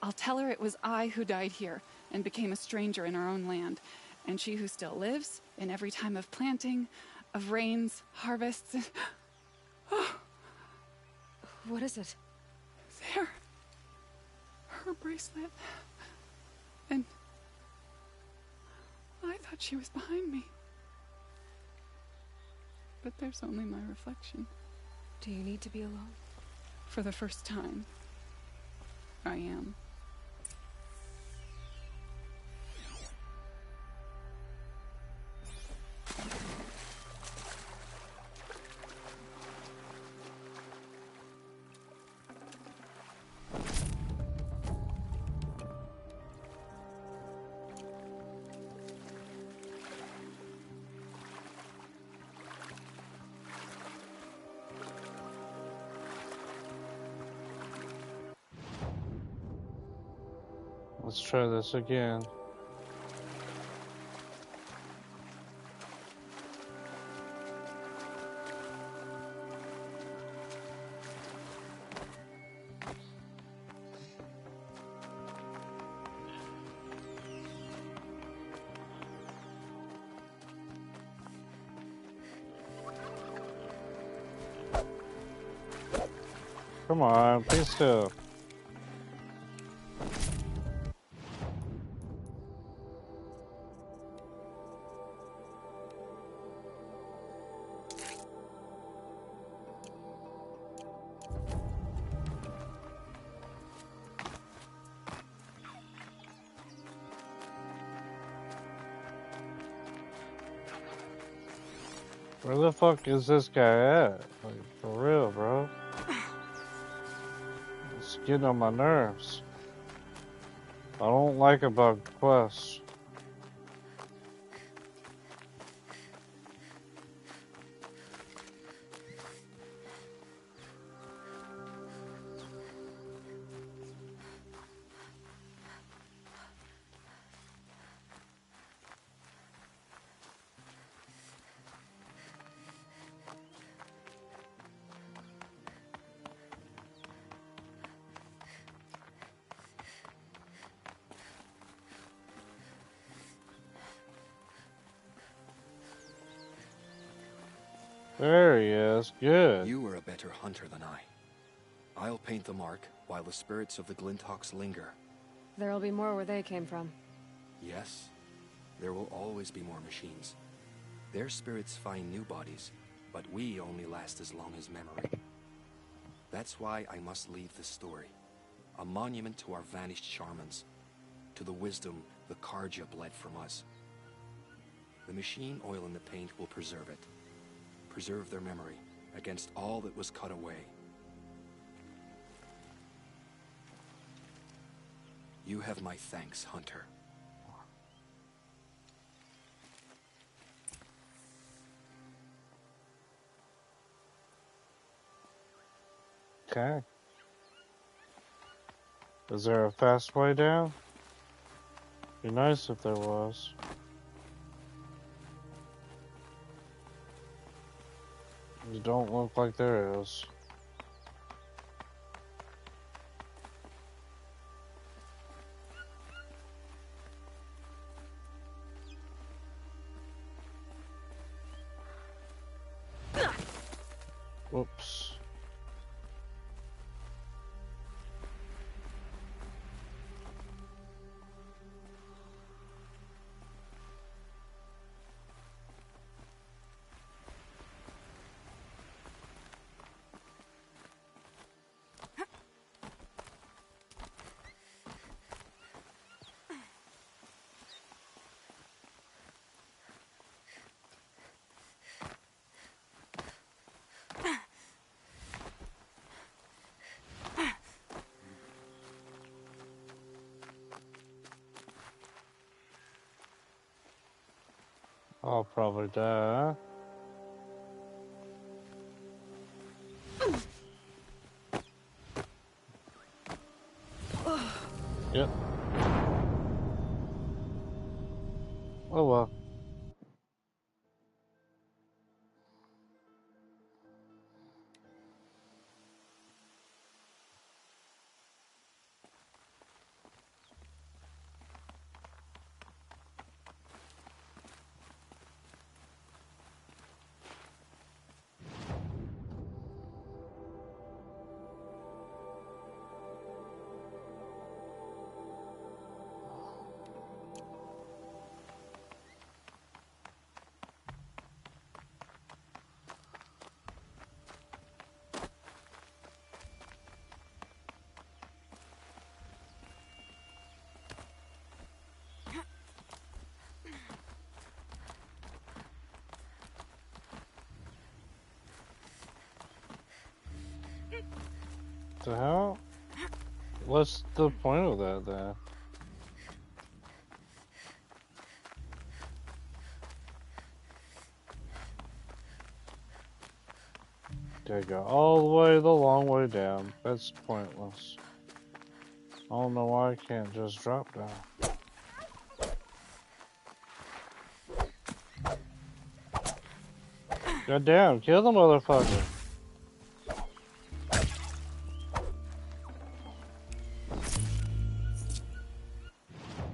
I'll tell her it was I who died here and became a stranger in our own land, and she who still lives in every time of planting, of rains, harvests, and... What is it? There. Her bracelet. And... I thought she was behind me. But there's only my reflection. Do you need to be alone? For the first time, I am. Let's try this again. Come on, be still. Where the fuck is this guy at? Like, for real, bro. It's getting on my nerves. I don't like a bug quest. There he is. Good. You are a better hunter than I. I'll paint the mark while the spirits of the Glinthawks linger. There'll be more where they came from. Yes, there will always be more machines. Their spirits find new bodies, but we only last as long as memory. That's why I must leave this story. A monument to our vanished shamans, to the wisdom the Karja bled from us. The machine oil in the paint will preserve it. Preserve their memory against all that was cut away. You have my thanks, Hunter. Okay. Is there a fast way down? Be nice if there was. It don't look like there is. Whoops. I'll probably die. Yep. Oh well. The hell? What's the point of that then? Gotta go all the way the long way down. That's pointless. I don't know why I can't just drop down. God damn, kill the motherfucker.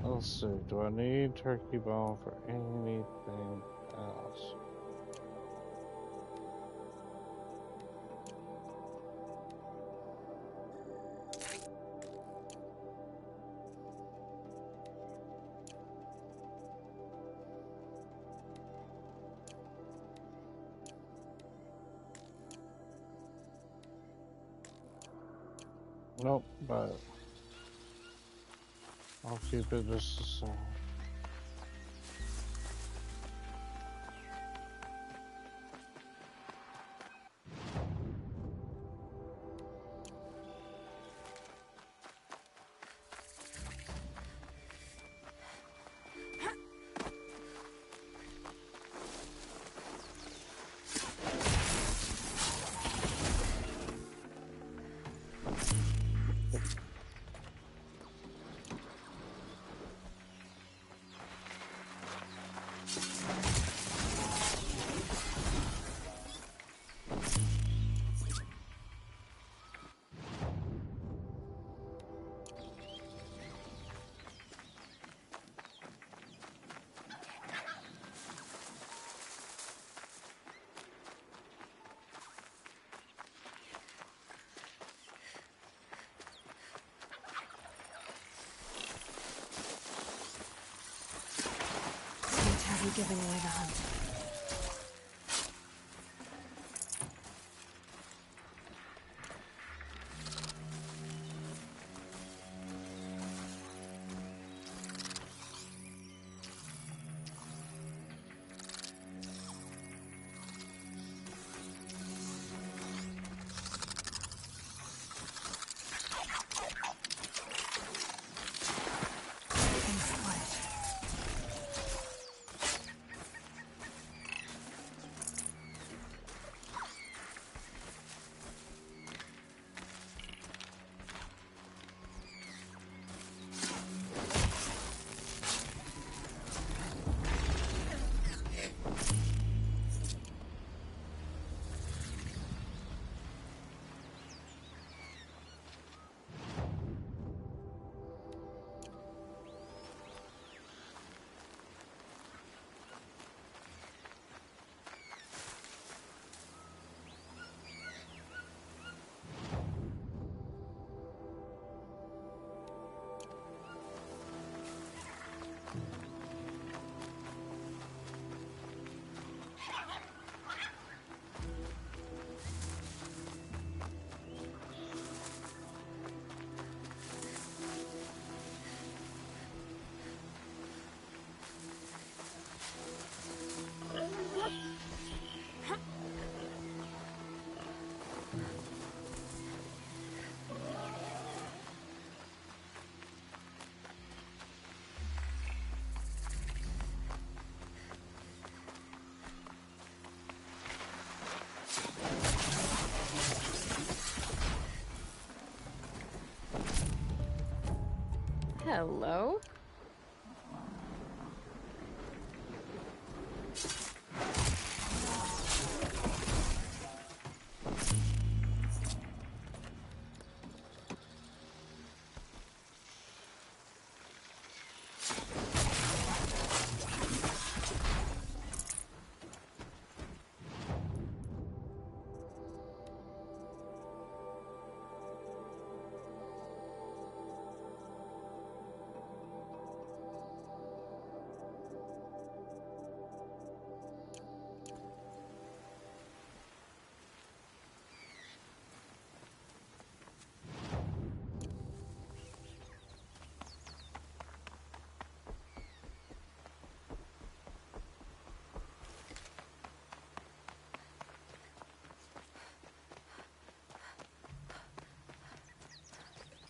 Let's see, do I need turkey bone for anything else? Nope, but I'll keep it just the same. you giving away the hunt. Hello?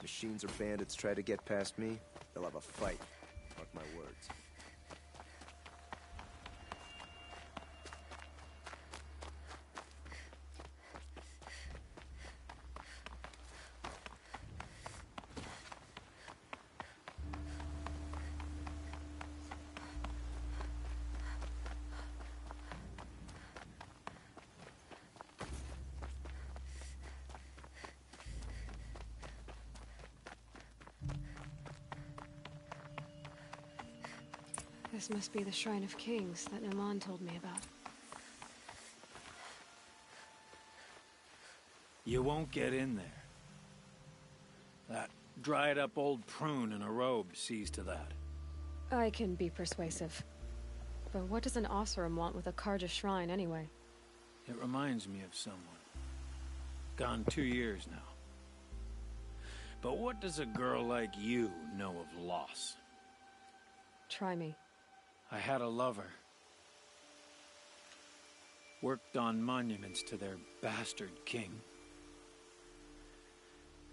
Machines or bandits try to get past me, they'll have a fight. Mark my words. This must be the Shrine of Kings that Naman told me about. You won't get in there. That dried-up old prune in a robe sees to that. I can be persuasive. But what does an Oseram want with a Karja shrine, anyway? It reminds me of someone. Gone 2 years now. But what does a girl like you know of loss? Try me. I had a lover. Worked on monuments to their bastard king.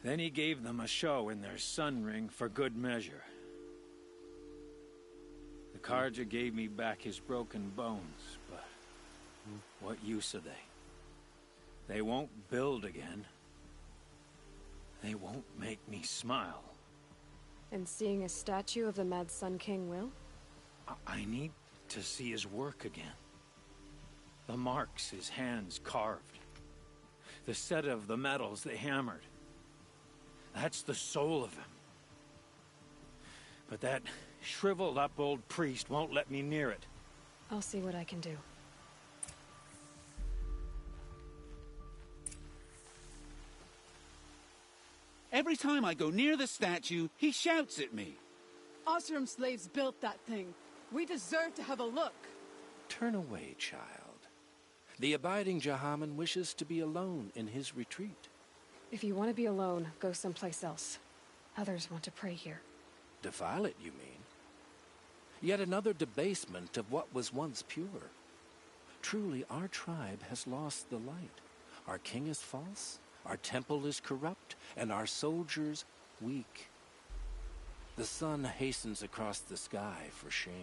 Then he gave them a show in their sun ring for good measure. The Karja gave me back his broken bones, but what use are they? They won't build again. They won't make me smile. And seeing a statue of the Mad Sun King will? I need to see his work again. The marks his hands carved. The set of the metals they hammered. That's the soul of him. But that shriveled up old priest won't let me near it. I'll see what I can do. Every time I go near the statue, he shouts at me. Oseram slaves built that thing. We deserve to have a look. Turn away, child. The abiding Jahaman wishes to be alone in his retreat. If you want to be alone, go someplace else. Others want to pray here. Defile it, you mean? Yet another debasement of what was once pure. Truly, our tribe has lost the light. Our king is false, our temple is corrupt, and our soldiers weak. The sun hastens across the sky for shame.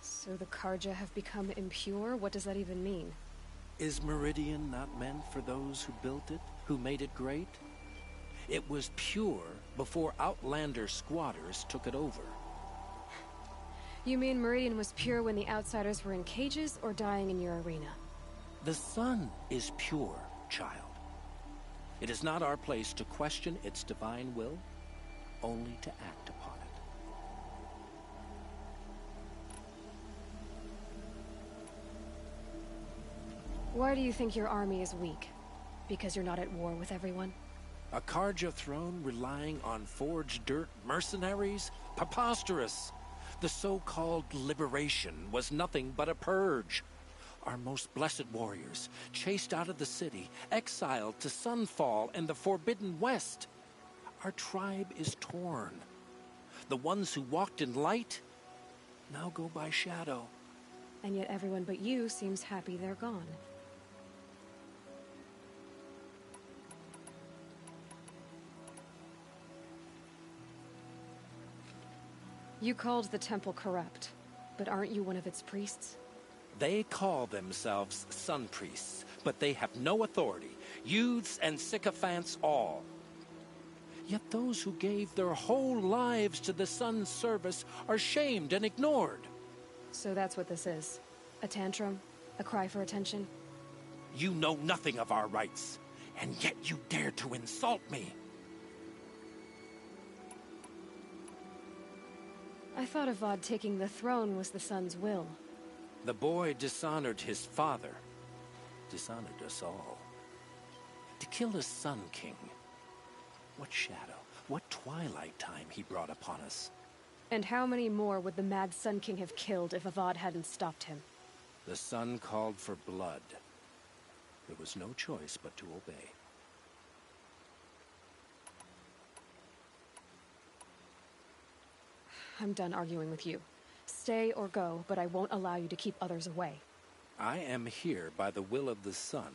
So the Karja have become impure? What does that even mean? Is Meridian not meant for those who built it, who made it great? It was pure before Outlander squatters took it over. You mean Meridian was pure when the outsiders were in cages or dying in your arena? The sun is pure, child. It is not our place to question its divine will, only to act upon it. Why do you think your army is weak? Because you're not at war with everyone? A Karja throne relying on forged dirt mercenaries? Preposterous! The so-called liberation was nothing but a purge. Our most blessed warriors, chased out of the city, exiled to Sunfall and the Forbidden West. Our tribe is torn. The ones who walked in light now go by shadow. And yet everyone but you seems happy they're gone. You called the temple corrupt, but aren't you one of its priests? They call themselves sun priests, but they have no authority. Youths and sycophants all. Yet those who gave their whole lives to the sun's service are shamed and ignored. So that's what this is. A tantrum? A cry for attention? You know nothing of our rights, and yet you dare to insult me. I thought Avad taking the throne was the sun's will. The boy dishonored his father, dishonored us all. To kill a Sun King. What shadow, what twilight time he brought upon us. And how many more would the mad Sun King have killed if Avad hadn't stopped him? The sun called for blood. There was no choice but to obey. I'm done arguing with you. Stay or go, but I won't allow you to keep others away. I am here by the will of the sun.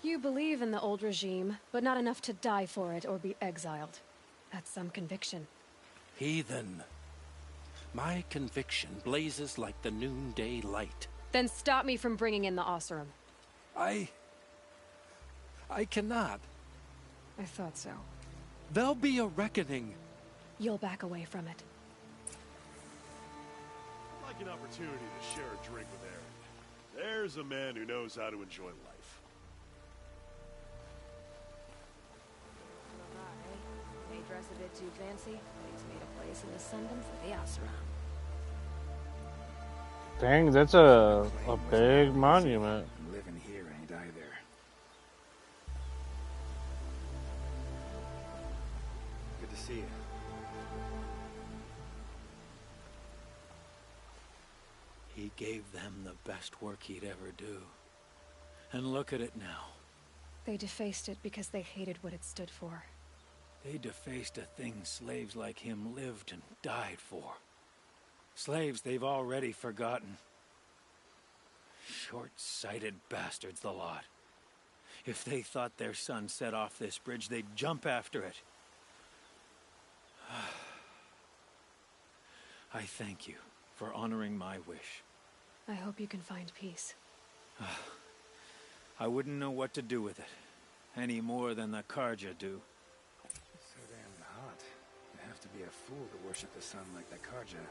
You believe in the old regime, but not enough to die for it or be exiled. That's some conviction. Heathen. My conviction blazes like the noonday light. Then stop me from bringing in the Oseram. I cannot. I thought so. There'll be a reckoning. You'll back away from it. I'd like an opportunity to share a drink with Aaron. There's a man who knows how to enjoy life. They dress a bit too fancy, but he's made a place in the Sundom for the Oseram. Dang, that's a big monument. Living here ain't either. Good to see you. He gave them the best work he'd ever do. And look at it now. They defaced it because they hated what it stood for. They defaced a thing slaves like him lived and died for. Slaves they've already forgotten. Short-sighted bastards, the lot. If they thought their son set off this bridge, they'd jump after it. I thank you for honoring my wish. I hope you can find peace. I wouldn't know what to do with it, any more than the Karja do. So damn hot. You have to be a fool to worship the sun like the Karja.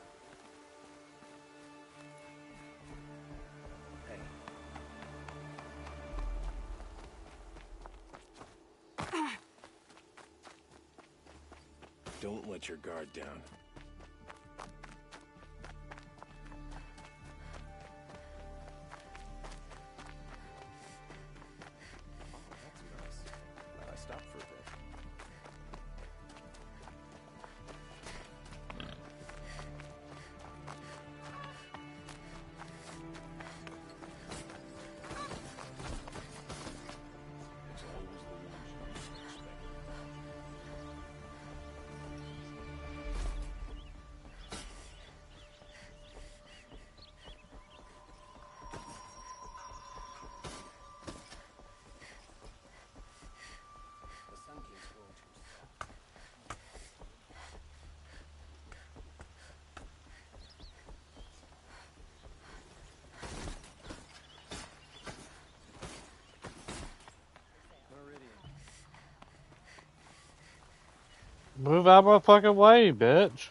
Don't let your guard down. I stopped for a bit. Move out my fucking way, bitch.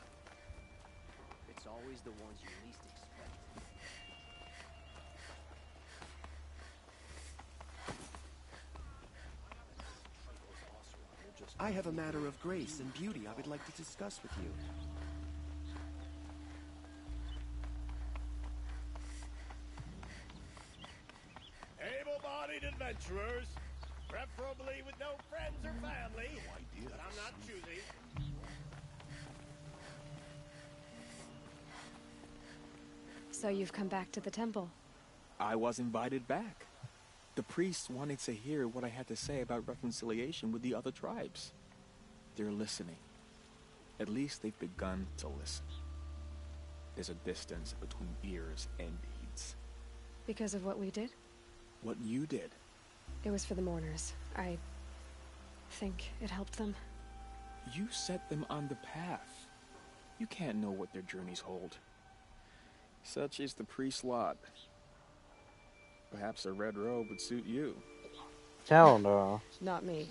It's always the ones you least expect. I have a matter of grace and beauty I would like to discuss with you. Able-bodied adventurers, preferably with no friends or family, but I'm not choosy. So you've come back to the temple. I was invited back. The priests wanted to hear what I had to say about reconciliation with the other tribes. They're listening. At least they've begun to listen. There's a distance between ears and deeds. Because of what we did? What you did. It was for the mourners. I think it helped them. You set them on the path. You can't know what their journeys hold. Such is the priest's lot. Perhaps a red robe would suit you. Hell no. Not me.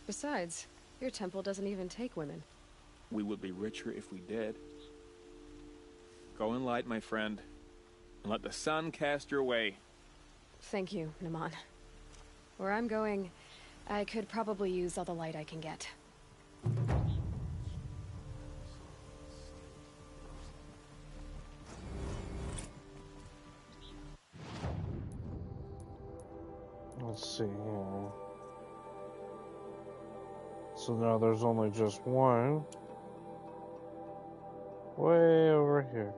Besides, your temple doesn't even take women. We would be richer if we did. Go in light, my friend, and let the sun cast your way. Thank you, Naman. Where I'm going, I could probably use all the light I can get. Let's see here. So now there's only just one. Way over here.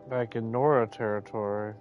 Back in Nora territory.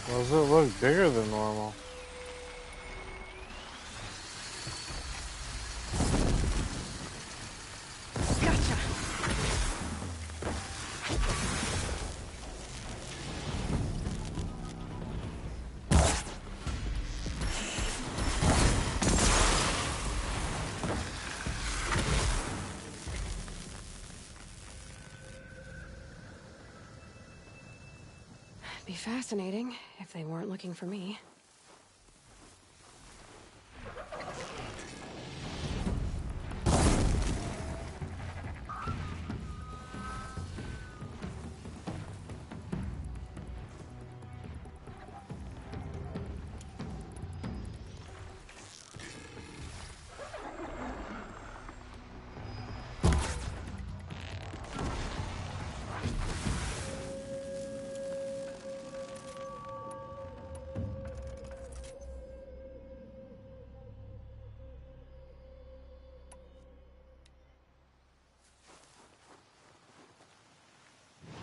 Does it look bigger than normal? Be fascinating if they weren't looking for me.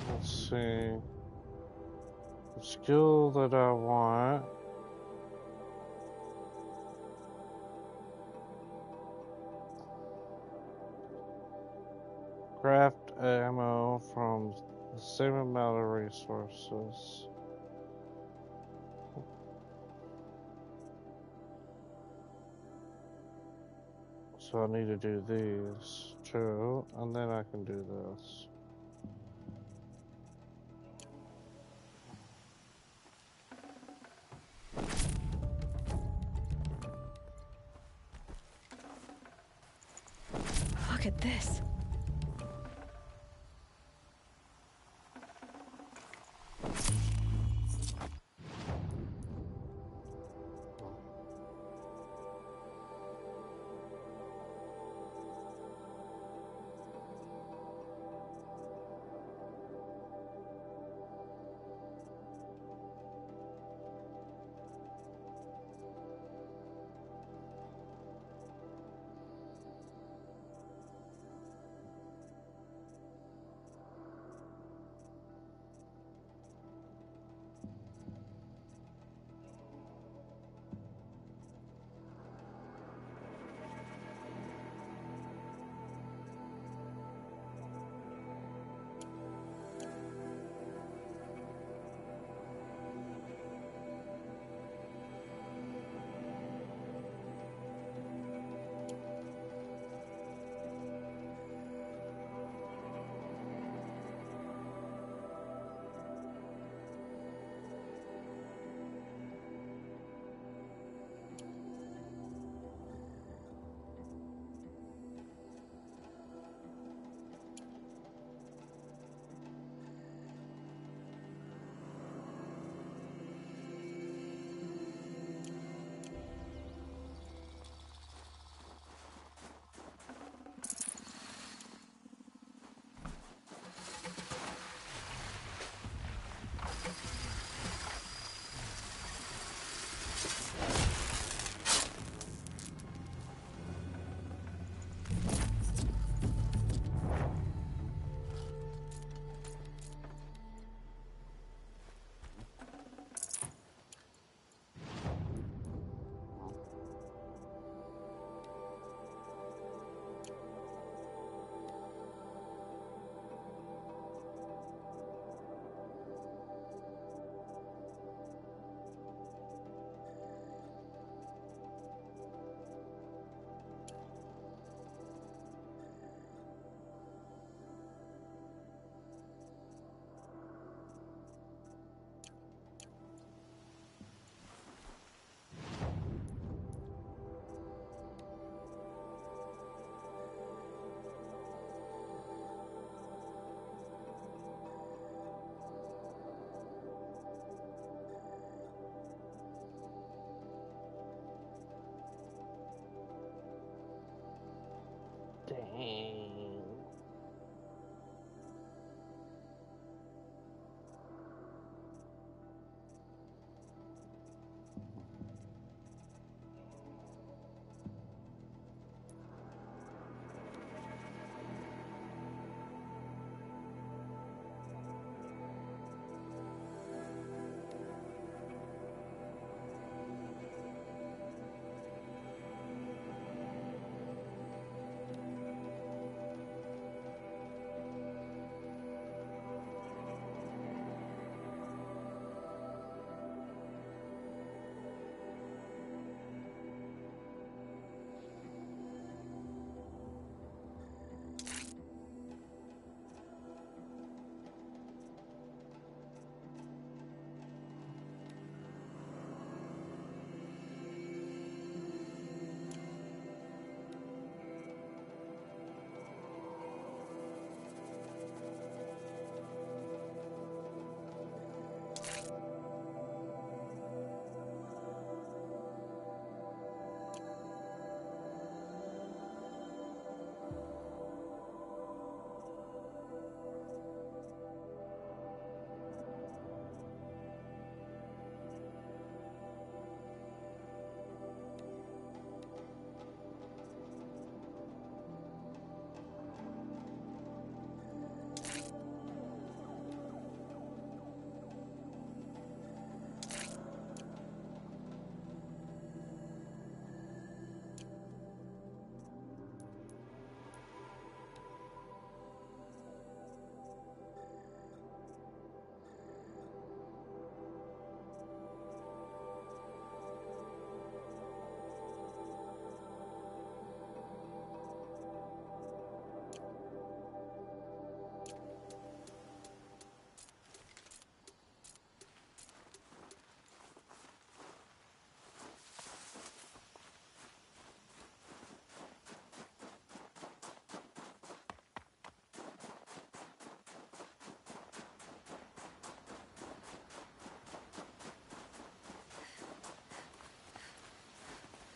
Let's see. The skill that I want. Craft ammo from the same amount of resources. So I need to do these two, and then I can do this. Look at this.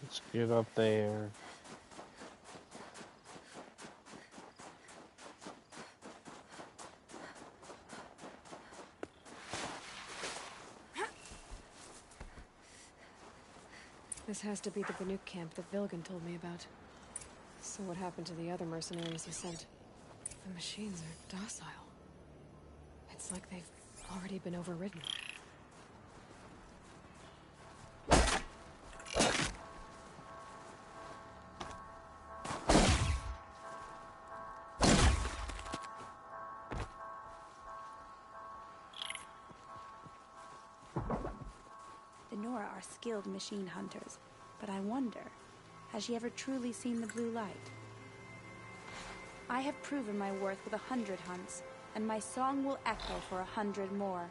Let's get up there. This has to be the Banuk camp that Vilgan told me about. So what happened to the other mercenaries he sent? The machines are docile. It's like they've already been overridden. The Nora are skilled machine hunters, but I wonder, has she ever truly seen the blue light? I have proven my worth with 100 hunts, and my song will echo for 100 more.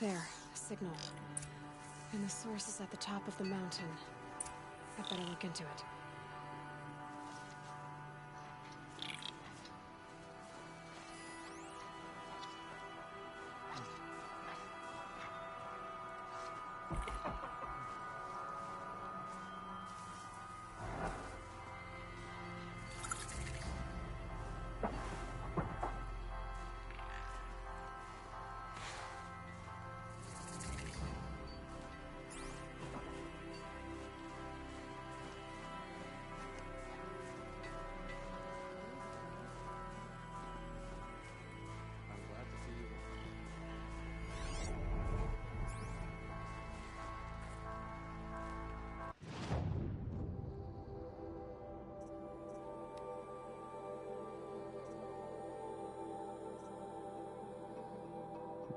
There, a signal. And the source is at the top of the mountain. I better look into it.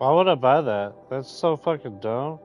Why would I buy that? That's so fucking dumb.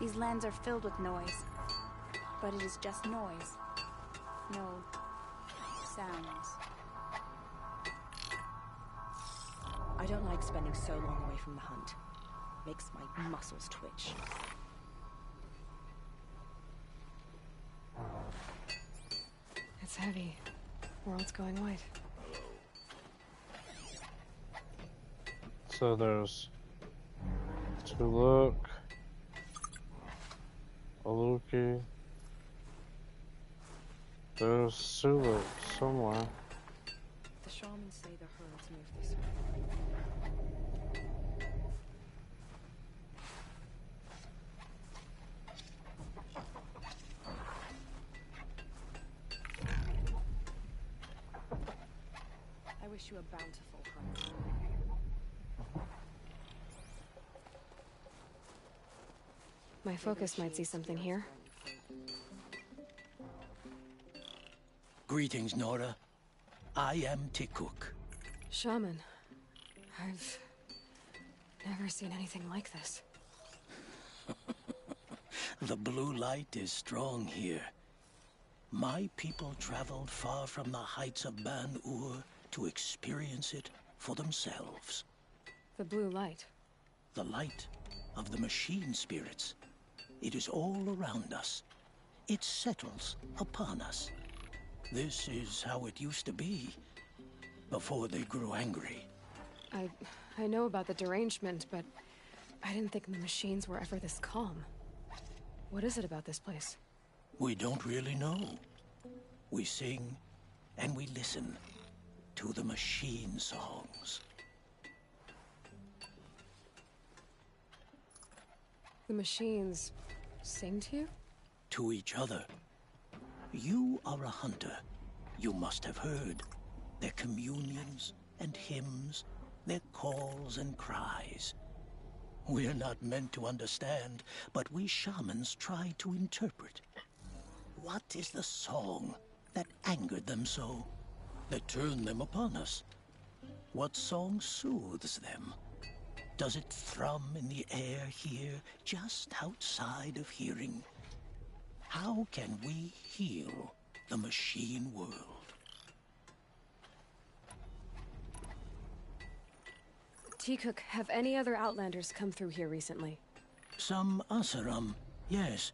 These lands are filled with noise. But it is just noise. No sounds. I don't like spending so long away from the hunt. Makes my muscles twitch. It's heavy. World's going white. So there's Tuluk, Aluki. There's Suluk somewhere. The shamans say the herds move this way. I wish you a bountiful hunt. My focus might see something here. Greetings, Nora. I am Tikuk. Shaman. I've never seen anything like this. The blue light is strong here. My people traveled far from the heights of Ban-Ur to experience it for themselves. The blue light. The light of the machine spirits. It is all around us. It settles upon us. This is how it used to be, before they grew angry. I know about the derangement, but I didn't think the machines were ever this calm. What is it about this place? We don't really know. We sing and we listen to the machine songs. The machines sing to you? To each other. You are a hunter. You must have heard their communions and hymns, their calls and cries. We're not meant to understand, but we shamans try to interpret. What is the song that angered them so, that turned them upon us? What song soothes them? Does it thrum in the air here, just outside of hearing? How can we heal the machine world? Tikuk, have any other Outlanders come through here recently? Some Asaram, yes.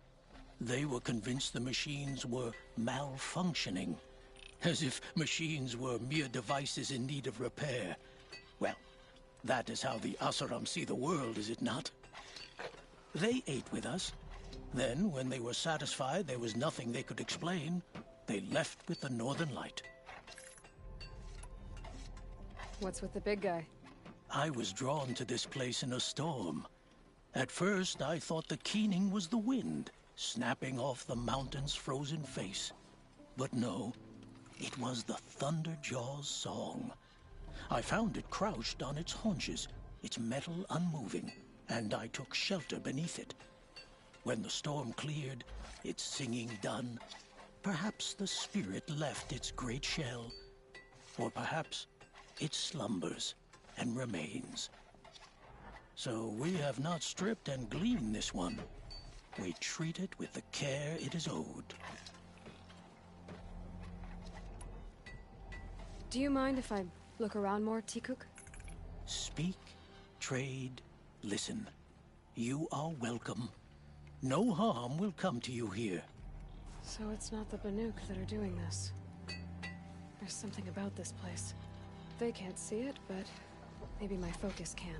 They were convinced the machines were malfunctioning. As if machines were mere devices in need of repair. Well, that is how the Asaram see the world, is it not? They ate with us. Then, when they were satisfied there was nothing they could explain, they left with the Northern Light. What's with the big guy? I was drawn to this place in a storm. At first, I thought the keening was the wind, snapping off the mountain's frozen face. But no, it was the Thunderjaw's song. I found it crouched on its haunches, its metal unmoving, and I took shelter beneath it. When the storm cleared, its singing done, perhaps the spirit left its great shell, or perhaps it slumbers and remains. So we have not stripped and gleaned this one. We treat it with the care it is owed. Do you mind if I look around more, Tikuk? Speak, trade, listen. You are welcome. No harm will come to you here. So it's not the Banuk that are doing this. There's something about this place. They can't see it, but maybe my focus can.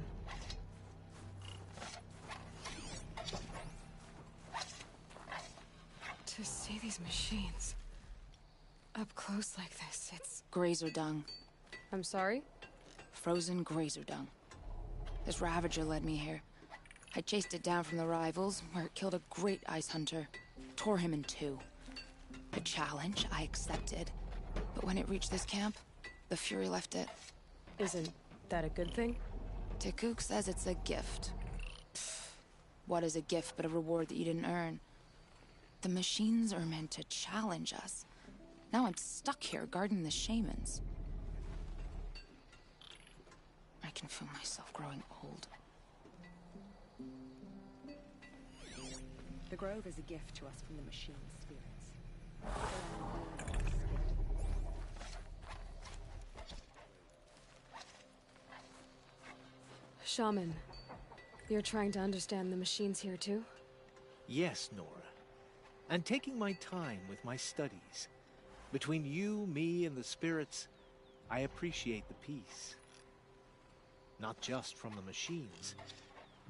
To see these machines up close like this, it's... Grazer dung. I'm sorry? Frozen grazer dung. This Ravager led me here. I chased it down from the rivals, where it killed a great ice hunter. Tore him in two. The challenge I accepted. But when it reached this camp, the Fury left it. Isn't that a good thing? Tikuk says it's a gift. Pfft, what is a gift but a reward that you didn't earn? The machines are meant to challenge us. Now I'm stuck here guarding the shamans. I can feel myself growing old. The grove is a gift to us from the machine spirits. They are skilled. Shaman, you're trying to understand the machines here too? Yes, Nora. And taking my time with my studies. Between you, me, and the spirits, I appreciate the peace. Not just from the machines.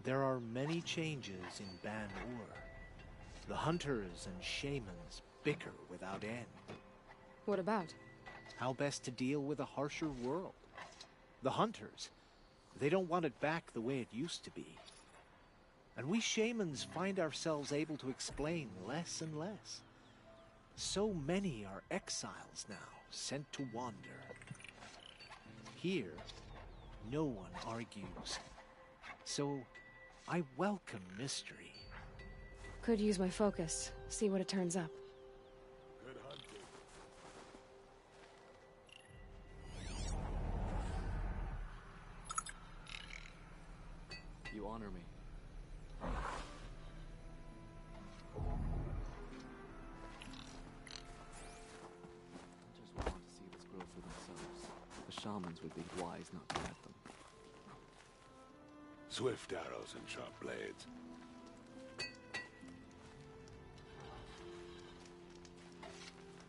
There are many changes in Ban-Ur. The hunters and shamans bicker without end. What about? How best to deal with a harsher world. The hunters, they don't want it back the way it used to be. And we shamans find ourselves able to explain less and less. So many are exiles now, sent to wander. Here, no one argues. So, I welcome mystery. Could use my focus, see what it turns up. Good hunting. You honor me. Hunters will want to see this grove for themselves. The shamans would be wise not to let them. Swift arrows and sharp blades.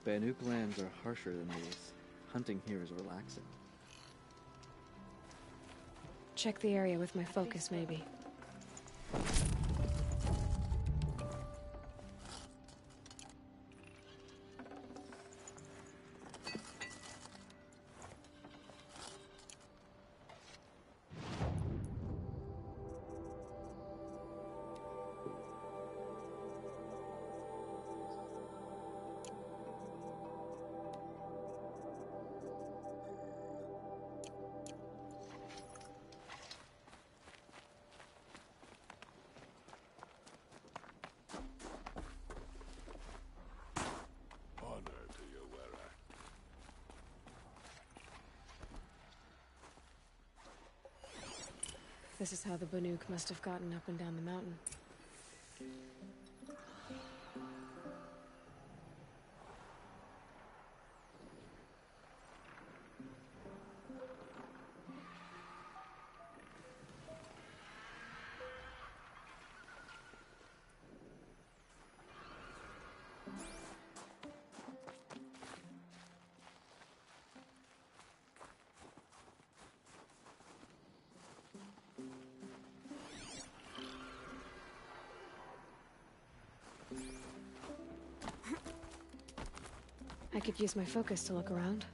Banuk lands are harsher than these. Hunting here is relaxing. Check the area with my focus, maybe. This is how the Banuk must have gotten up and down the mountain. I could use my focus to look around.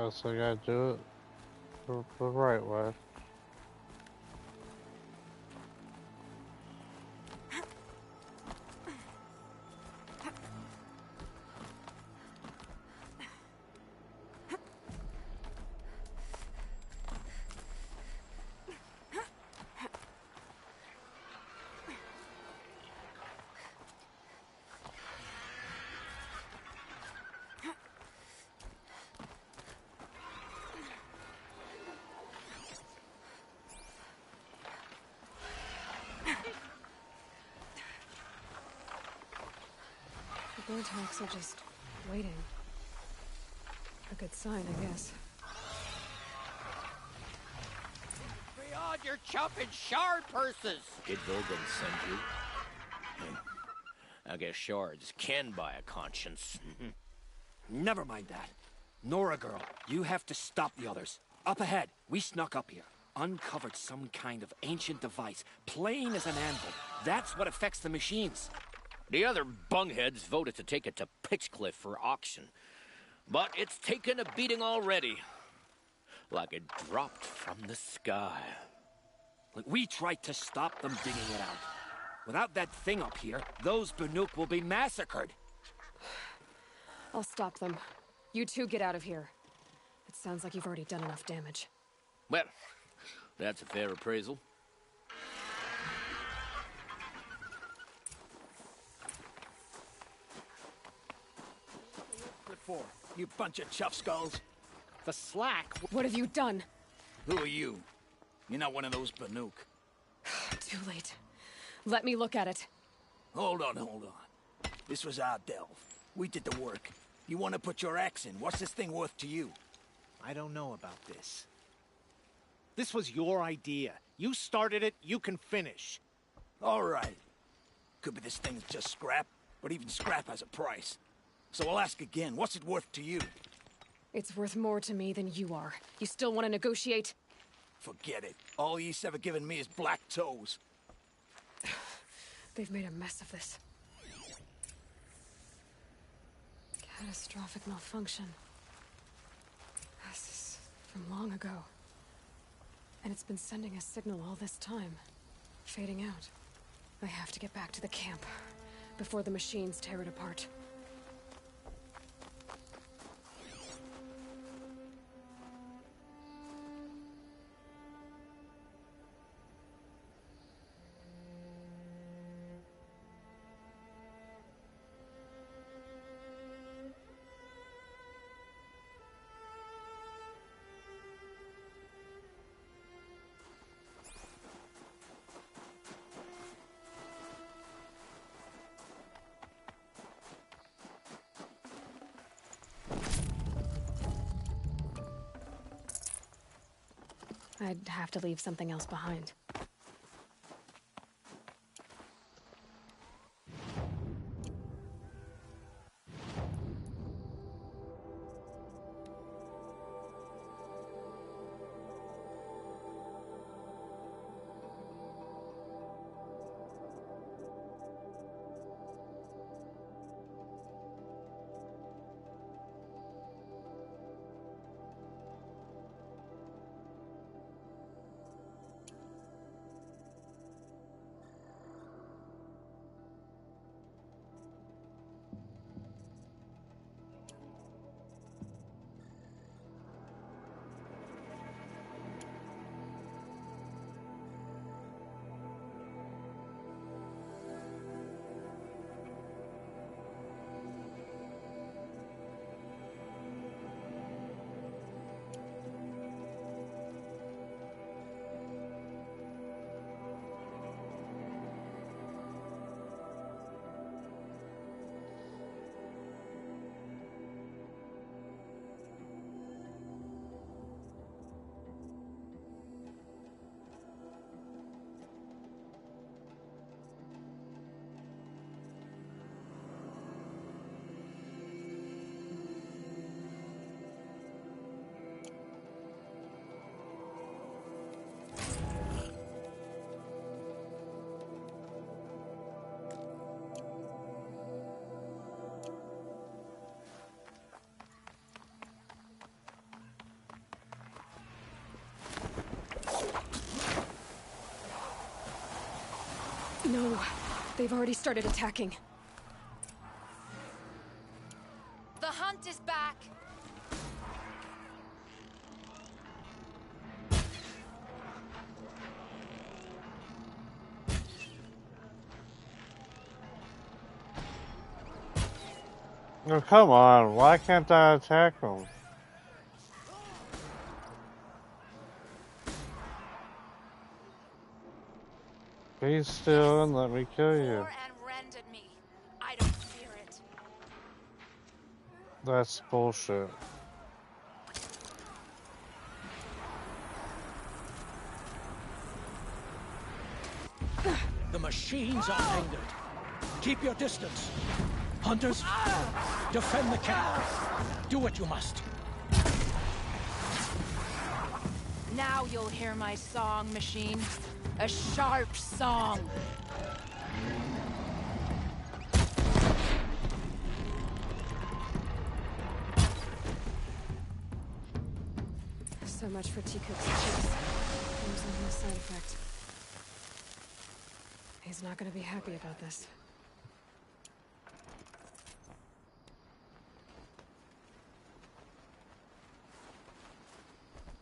So I gotta do it the right way. Vortex are just waiting. A good sign, I guess. Beyond your chopping shard purses! Did Volgun send you? I guess shards can buy a conscience. Never mind that. Nora girl, you have to stop the others. Up ahead, we snuck up here. Uncovered some kind of ancient device, plain as an anvil. That's what affects the machines. The other bungheads voted to take it to Pitchcliff for auction. But it's taken a beating already. Like it dropped from the sky. We tried to stop them digging it out. Without that thing up here, those Banuk will be massacred. I'll stop them. You two get out of here. It sounds like you've already done enough damage. Well, that's a fair appraisal. What for? You bunch of chuff skulls. The slack. What have you done? Who are you? You're not one of those Banuk. Too late. Let me look at it. Hold on. This was our delve. We did the work. You want to put your axe in? What's this thing worth to you? I don't know about this. This was your idea. You started it, you can finish. All right. Could be this thing's just scrap, but even scrap has a price. So I'll ask again, what's it worth to you? It's worth more to me than you are. You still want to negotiate? Forget it. All you've ever given me is black toes. They've made a mess of this. Catastrophic malfunction. This is from long ago. And it's been sending a signal all this time. Fading out. I have to get back to the camp before the machines tear it apart. I'd have to leave something else behind. No, they've already started attacking. The hunt is back. Oh, come on. Why can't I attack them? Be still and let me kill you. And rend at me. I don't fear it. That's bullshit. The machines are angered. Keep your distance. Hunters, defend the camp. Do what you must. Now you'll hear my song, machine. A sharp song. So much for T-Cook's cheeks. Losing his side effect. He's not gonna be happy about this.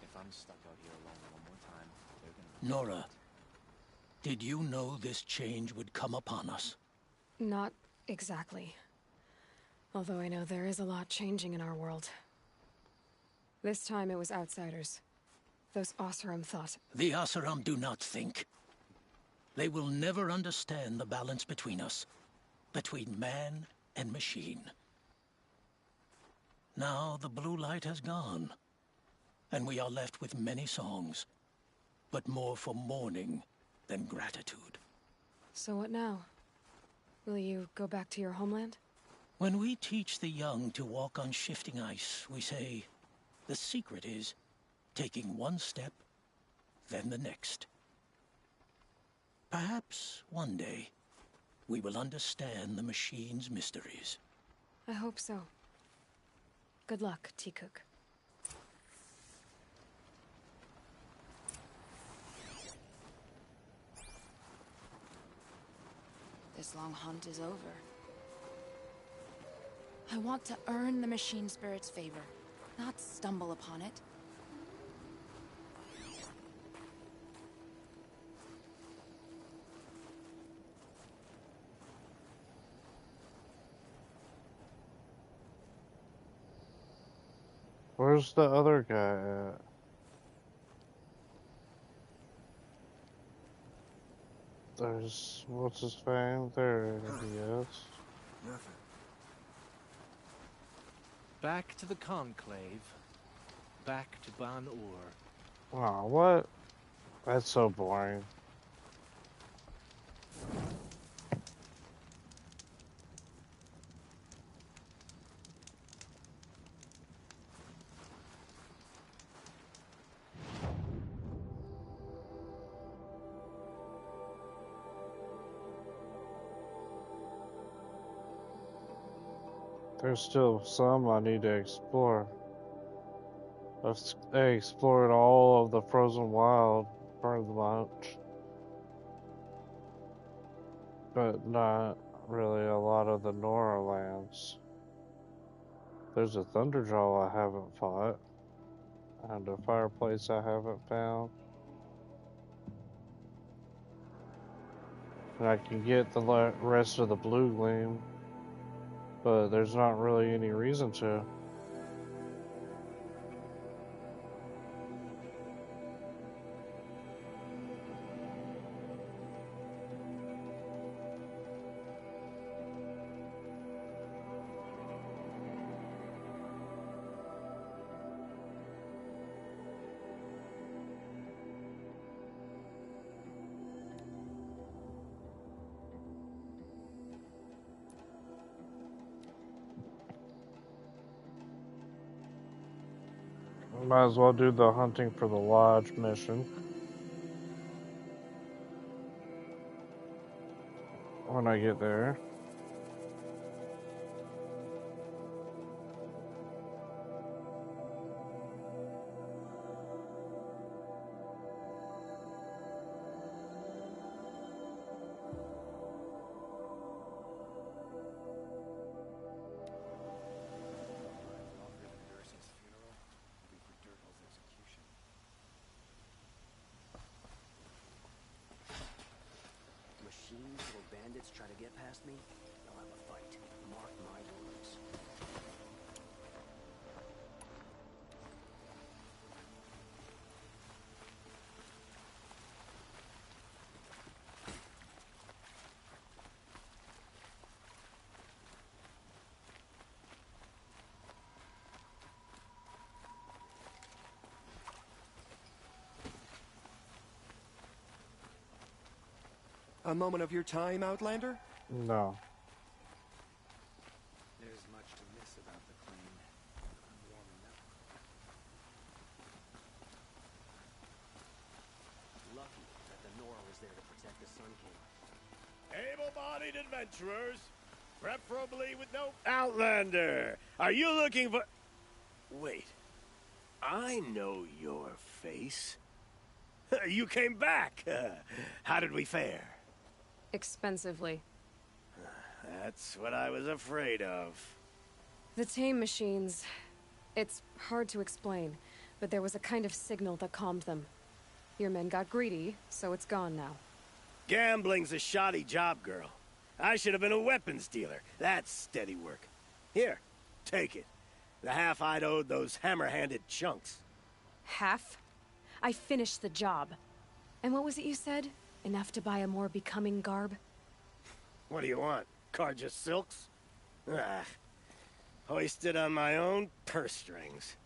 If I'm stuck out here alone one more time, they're gonna... Nora, did you know this change would come upon us? Not exactly. Although I know there is a lot changing in our world. This time it was outsiders. Those Oseram thought. The Oseram do not think. They will never understand the balance between us. Between man and machine. Now the blue light has gone. And we are left with many songs. But more for mourning than gratitude. So what now? Will you go back to your homeland? When we teach the young to walk on shifting ice, we say, the secret is taking one step, then the next. Perhaps one day, we will understand the machine's mysteries. I hope so. Good luck, T-Cook. This long hunt is over. I want to earn the machine spirit's favor, not stumble upon it. Where's the other guy at? There's... what's his name? There he is. Nothing. Back to the Conclave. Back to Ban-Ur. Wow, what? That's so boring. There's still some I need to explore. I explored all of the frozen wild pretty much, but not really a lot of the Nora lands. There's a Thunderjaw I haven't fought, and a fireplace I haven't found. And I can get the rest of the blue gleam, but there's not really any reason to. Might as well do the hunting for the lodge mission when I get there. Machines or bandits try to get past me, they'll have a fight. Mark my words. A moment of your time, Outlander? No. There's much to miss about the claim. I'm warming up. Lucky that the Nora was there to protect the Sun King. Able-bodied adventurers, preferably with no... Outlander! Are you looking for... Wait. I know your face. You came back. How did we fare? Expensively. That's what I was afraid of. The tame machines. It's hard to explain, but there was a kind of signal that calmed them. Your men got greedy, so it's gone now. Gambling's a shoddy job, girl. I should have been a weapons dealer. That's steady work. Here, take it. The half I'd owed those hammer-handed chunks. Half? I finished the job. And what was it you said? Enough to buy a more becoming garb? What do you want? Carja silks? Ah, hoisted on my own purse strings.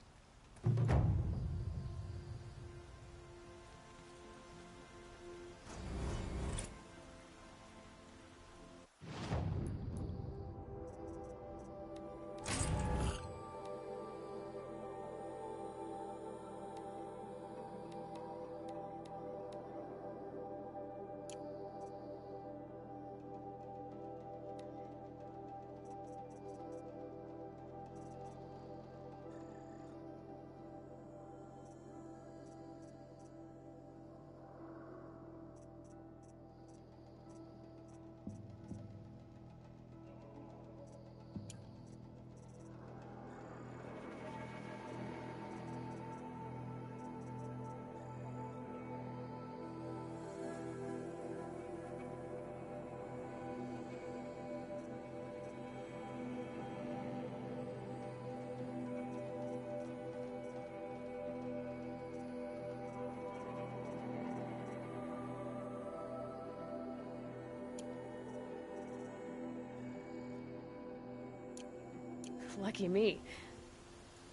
Lucky me.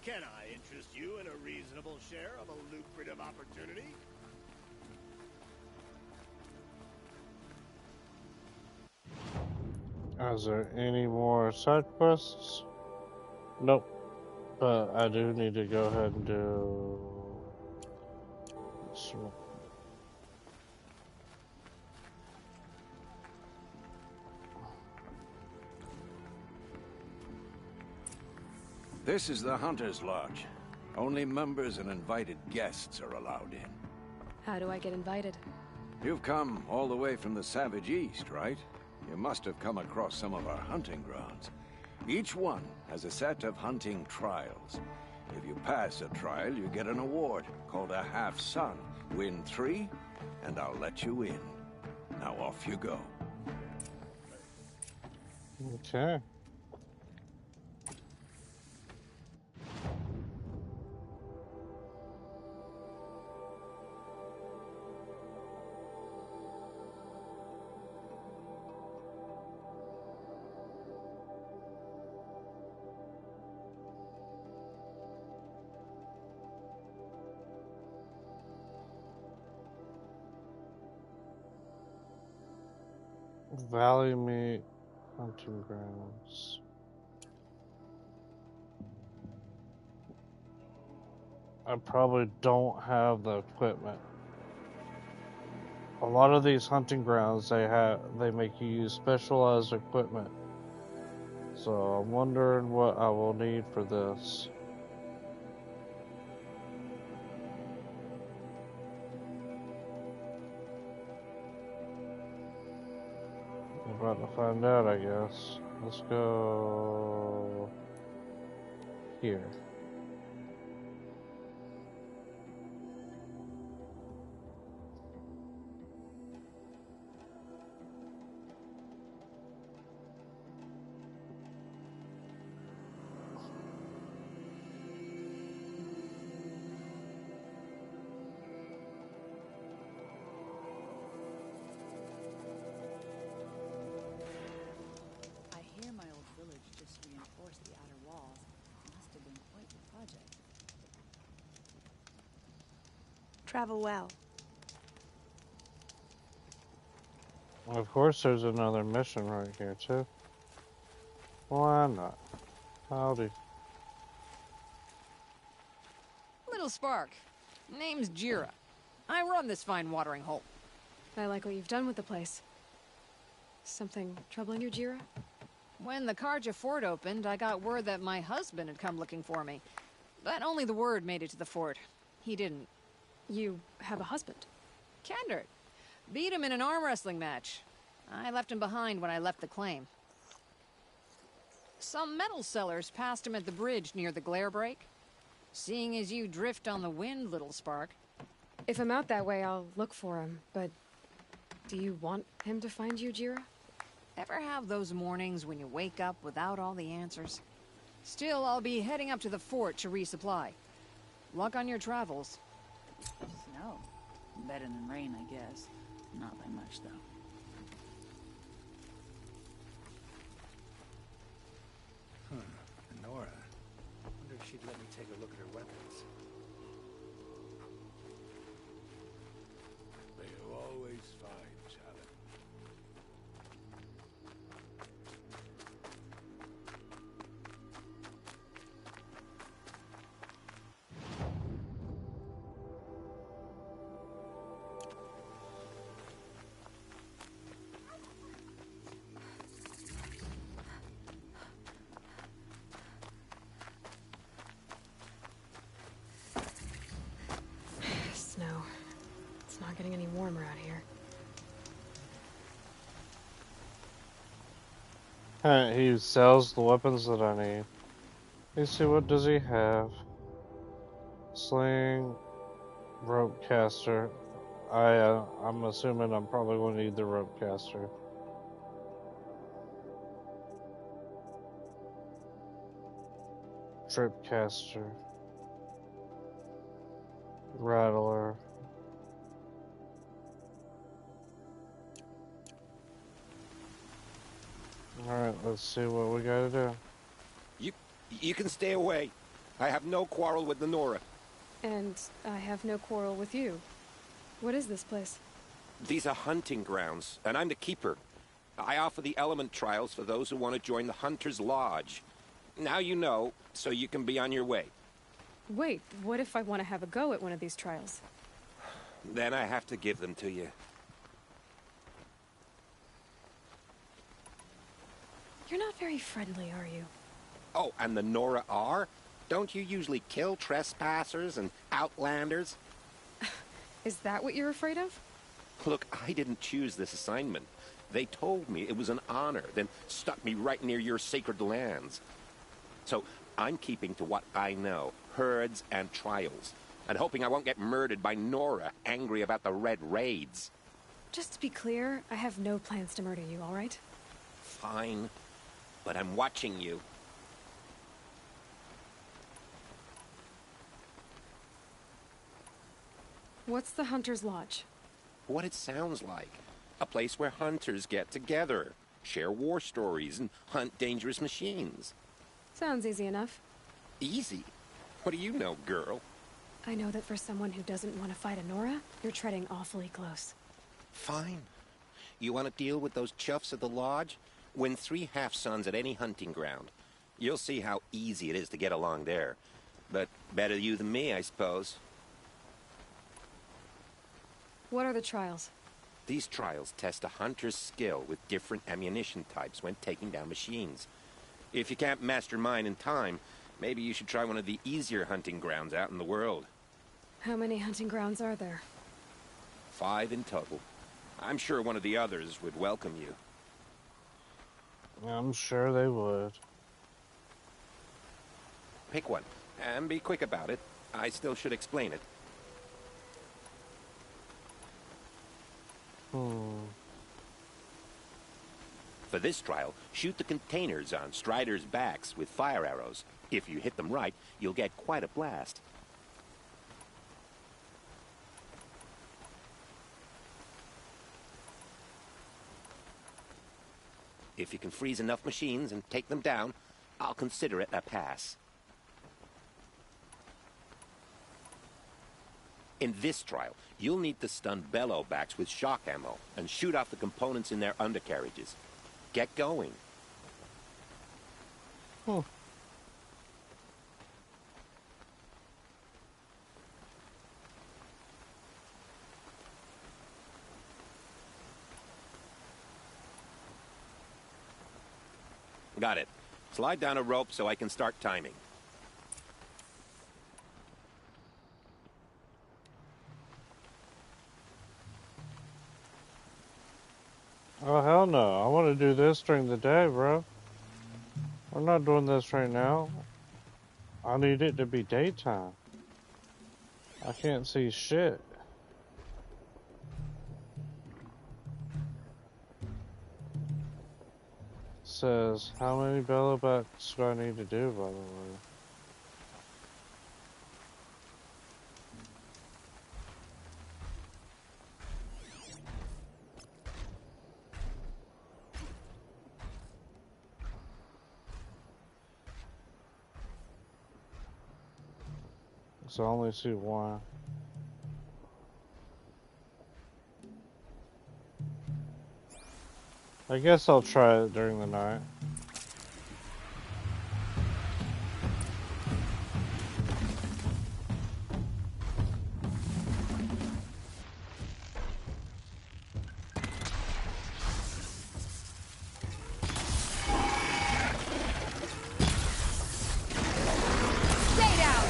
Can I interest you in a reasonable share of a lucrative opportunity? Is there any more side quests? Nope. But I do need to go ahead and do... This is the Hunter's Lodge. Only members and invited guests are allowed in. How do I get invited? You've come all the way from the Savage East, right? You must have come across some of our hunting grounds. Each one has a set of hunting trials. If you pass a trial, you get an award called a half-sun. Win 3, and I'll let you in. Now off you go. Okay. Valley Meat Hunting Grounds. I probably don't have the equipment. A lot of these hunting grounds, they make you use specialized equipment. So I'm wondering what I will need for this. We're about to find out, I guess. Let's go here. Travel well. Of course, there's another mission right here, too. Why not? Howdy. Little Spark. Name's Jira. I run this fine watering hole. I like what you've done with the place. Something troubling you, Jira? When the Karja fort opened, I got word that my husband had come looking for me. But only the word made it to the fort. He didn't. You have a husband? Kendrick. Beat him in an arm wrestling match. I left him behind when I left the claim. Some metal sellers passed him at the bridge near the glare break. Seeing as you drift on the wind, Little Spark. If I'm out that way, I'll look for him, but do you want him to find you, Jira? Ever have those mornings when you wake up without all the answers? Still, I'll be heading up to the fort to resupply. Luck on your travels. Snow. Better than rain, I guess. Not by much, though. Nora. Wonder if she'd let me take a look at her weapons. May you always find challenge. Snow. It's not getting any warmer out here. Alright, he sells the weapons that I need. Let's see, what does he have? Sling, rope caster. I'm assuming I'm probably going to need the rope caster. Trip caster. Rattler. Alright, let's see what we gotta do. You can stay away. I have no quarrel with the Nora. And I have no quarrel with you. What is this place? These are hunting grounds, and I'm the keeper. I offer the element trials for those who want to join the Hunter's Lodge. Now you know, so you can be on your way. Wait, what if I want to have a go at one of these trials? Then I have to give them to you. You're not very friendly, are you? Oh, and the Nora are? Don't you usually kill trespassers and outlanders? Is that what you're afraid of? Look, I didn't choose this assignment. They told me it was an honor, then stuck me right near your sacred lands. So I'm keeping to what I know, herds and trials, and hoping I won't get murdered by Nora, angry about the Red Raids. Just to be clear, I have no plans to murder you, all right? Fine, but I'm watching you. What's the Hunter's Lodge? What it sounds like. A place where hunters get together, share war stories, and hunt dangerous machines. Sounds easy enough. Easy? What do you know, girl? I know that for someone who doesn't want to fight a Nora, you're treading awfully close. Fine. You want to deal with those chuffs at the lodge? Win 3 half-suns at any hunting ground. You'll see how easy it is to get along there. But better you than me, I suppose. What are the trials? These trials test a hunter's skill with different ammunition types when taking down machines. If you can't master mine in time, maybe you should try one of the easier hunting grounds out in the world. How many hunting grounds are there? 5 in total. I'm sure one of the others would welcome you. I'm sure they would. Pick one, and be quick about it. I still should explain it. For this trial, shoot the containers on striders' backs with fire arrows. If you hit them right, you'll get quite a blast. If you can freeze enough machines and take them down, I'll consider it a pass. In this trial, You'll need to stun bellowbacks with shock ammo and shoot off the components in their undercarriages. Get going. Hmm. Got it. Slide down a rope so I can start timing. Oh, hell no. I want to do this during the day, bro. We're not doing this right now. I need it to be daytime. I can't see shit. Says, how many bellowbacks do I need to do, by the way? So I only see one. I guess I'll try it during the night. Stay down!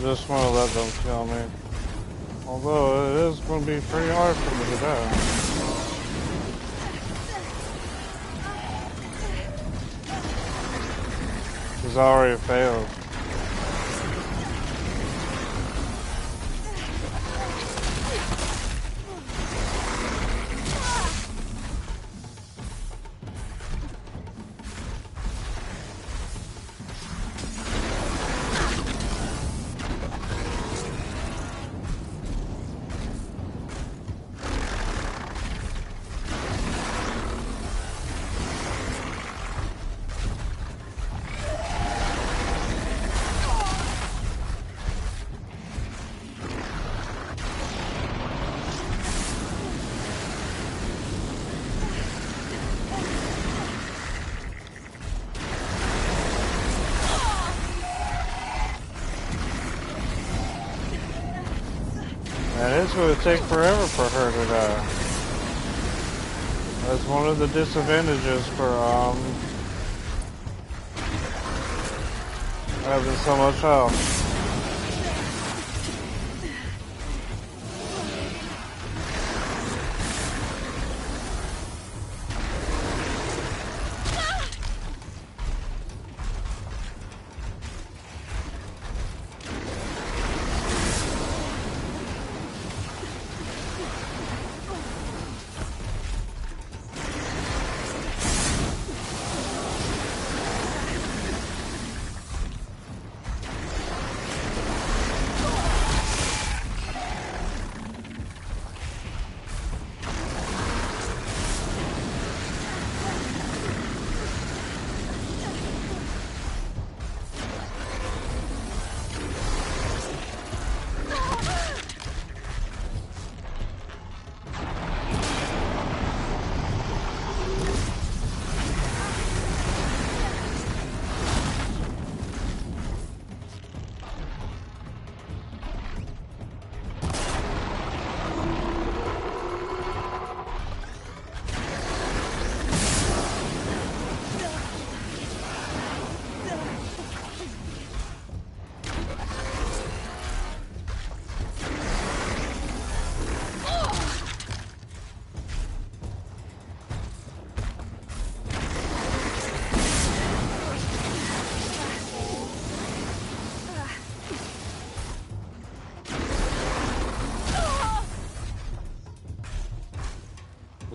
Just want to let them kill me. Although it is going to be pretty hard for me to die. Because I already failed. And it's going to take forever for her to die. That's one of the disadvantages for having so much health.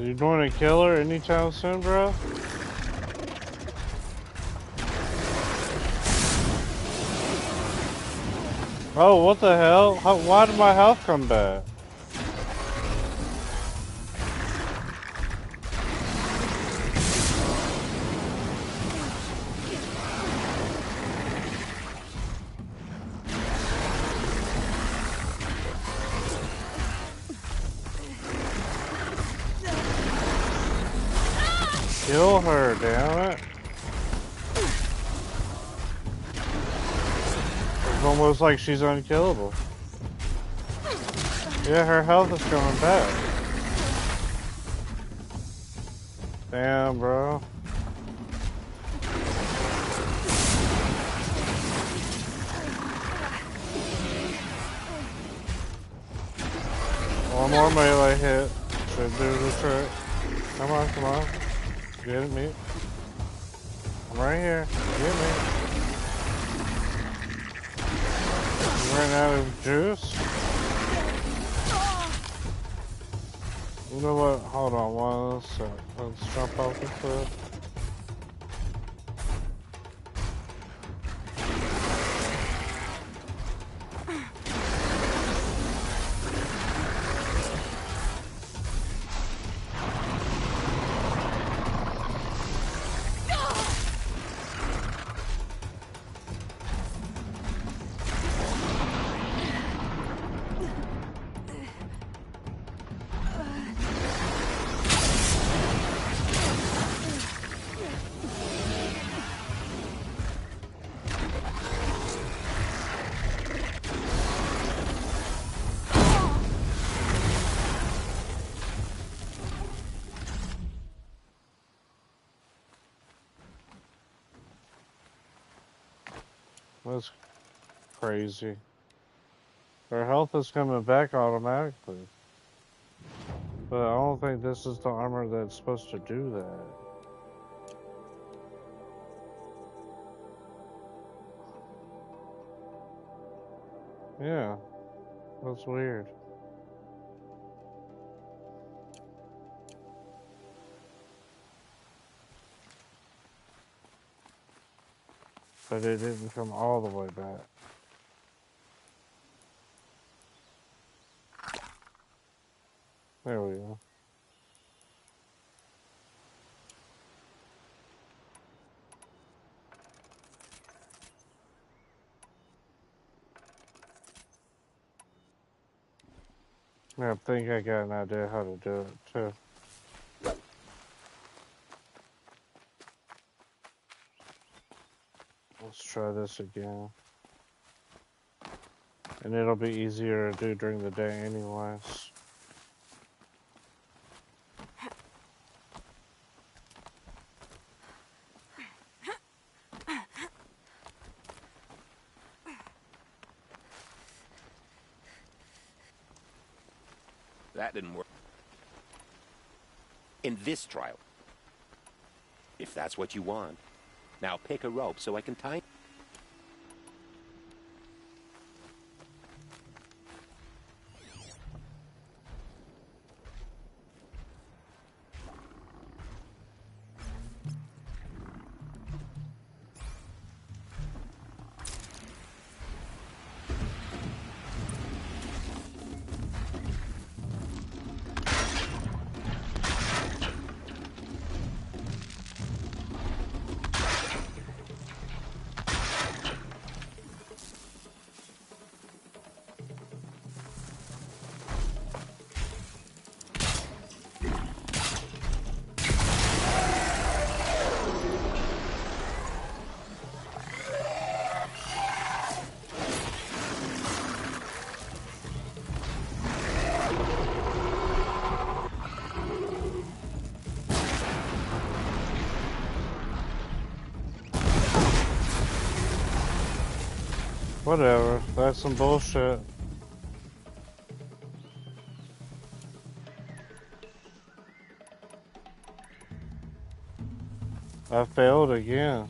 You going to kill her anytime soon, bro? Oh, what the hell? Why did my health come back? Kill her, damn it. It's almost like she's unkillable. Yeah, her health is coming back. Damn, bro. One more melee hit. Should do the trick. Come on, come on. Get me. I'm right here. Get me. You ran out of juice? You know what? Hold on one sec. Let's jump off the cliff. That's crazy. Her health is coming back automatically. But I don't think this is the armor that's supposed to do that. Yeah. That's weird. But it didn't come all the way back. There we go. Yeah, I think I got an idea how to do it too. Let's try this again. And it'll be easier to do during the day anyways. That didn't work. In this trial. If that's what you want. Now pick a rope so I can tie. Whatever, that's some bullshit. I failed again.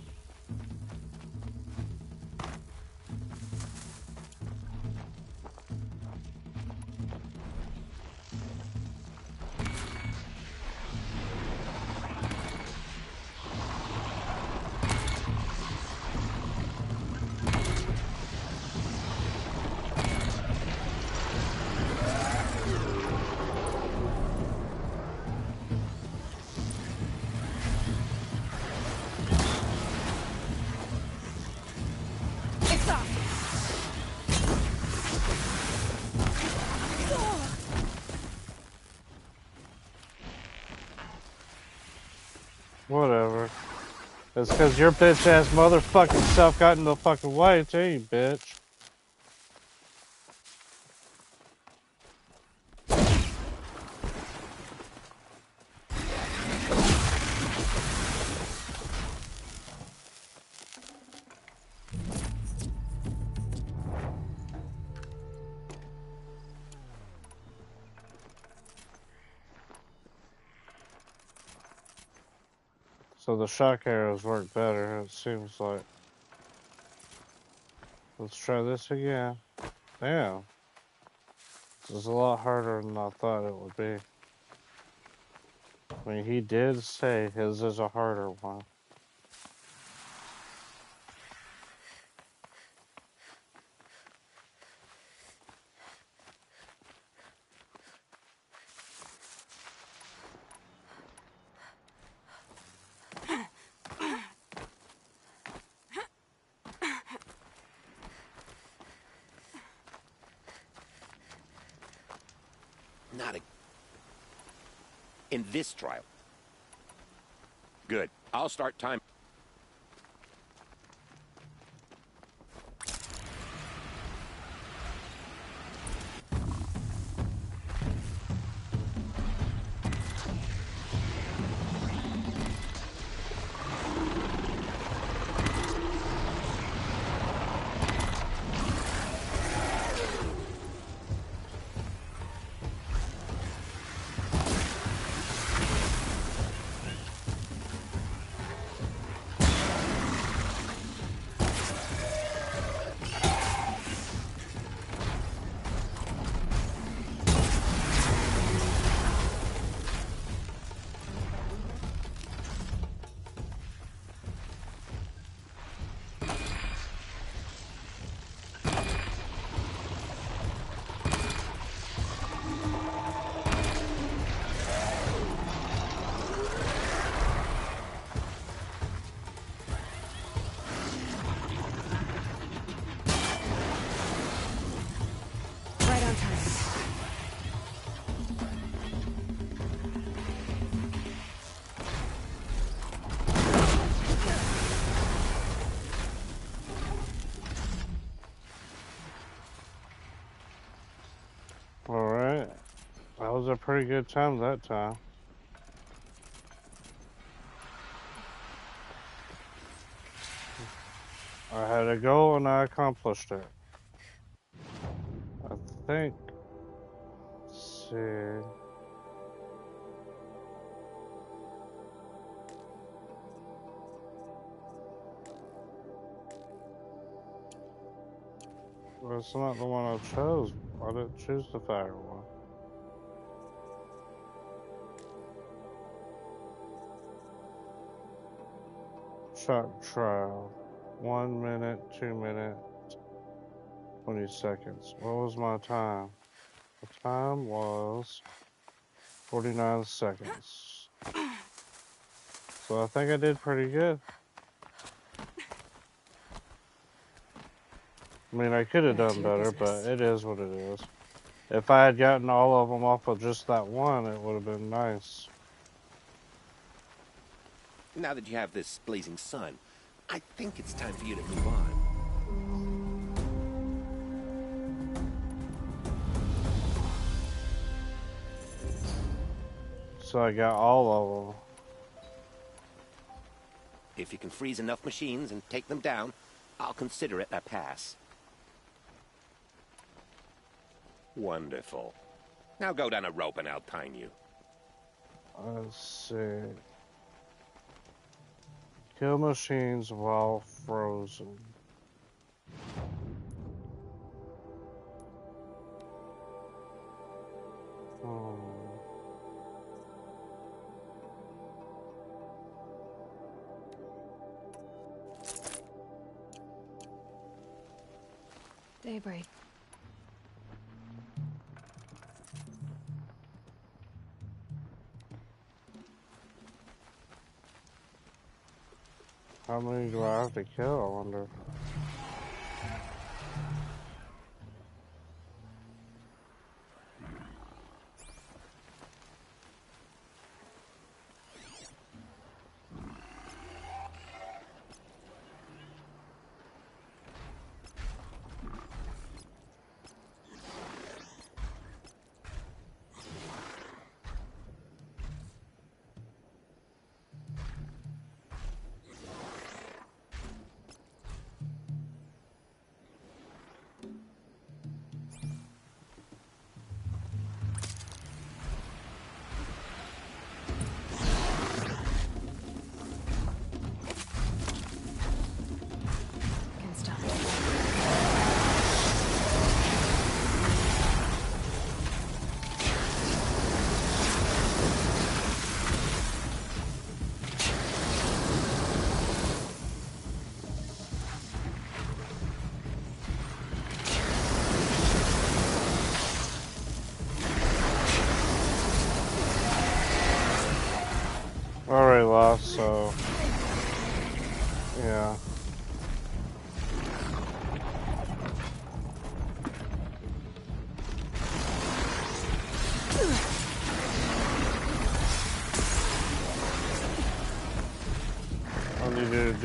It's because your bitch ass motherfucking self got in the fucking way too, you bitch. So the shock arrows work better, it seems like. Let's try this again. Damn. This is a lot harder than I thought it would be. I mean, he did say his is a harder one. Not in this trial. Good. I'll start time. Alright. That was a pretty good time that time. I had a goal and I accomplished it. I think. Let's see. Well, it's not the one I chose. I didn't choose the fire one. Shock trial. 1 minute, 2 minutes, 20 seconds. What was my time? The time was 49 seconds. So I think I did pretty good. I mean, I could have done better, but it is what it is. If I had gotten all of them off of just that one, it would have been nice. Now that you have this blazing sun, I think it's time for you to move on. So I got all of them. If you can freeze enough machines and take them down, I'll consider it a pass. Wonderful. Now go down a rope and I'll time you. Let's see. Kill machines while frozen. Daybreak. How many do I have to kill, I wonder?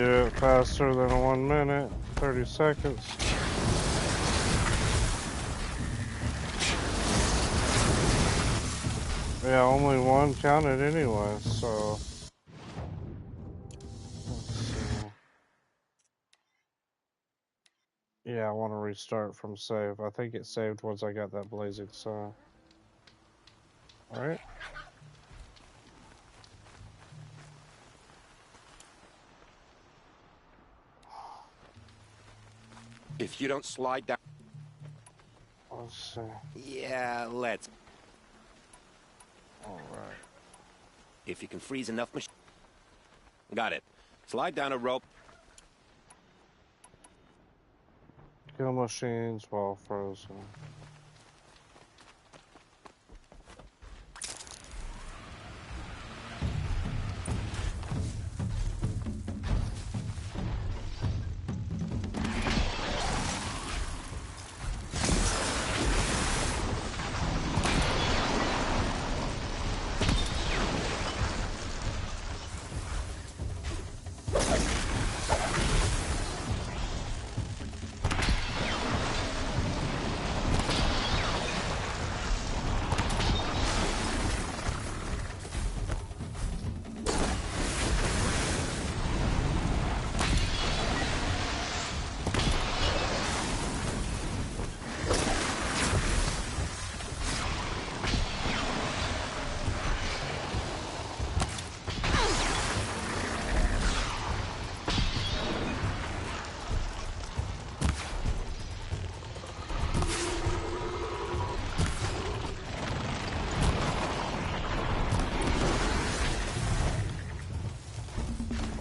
do it faster than 1 minute, 30 seconds. Yeah, only one counted anyway, so... Let's see. Yeah, I want to restart from save. I think it saved once I got that blazing sun. Alright. If you don't slide down... Let's see. Yeah, let's... Alright. If you can freeze enough machine... Got it. Slide down a rope. Kill machines while frozen.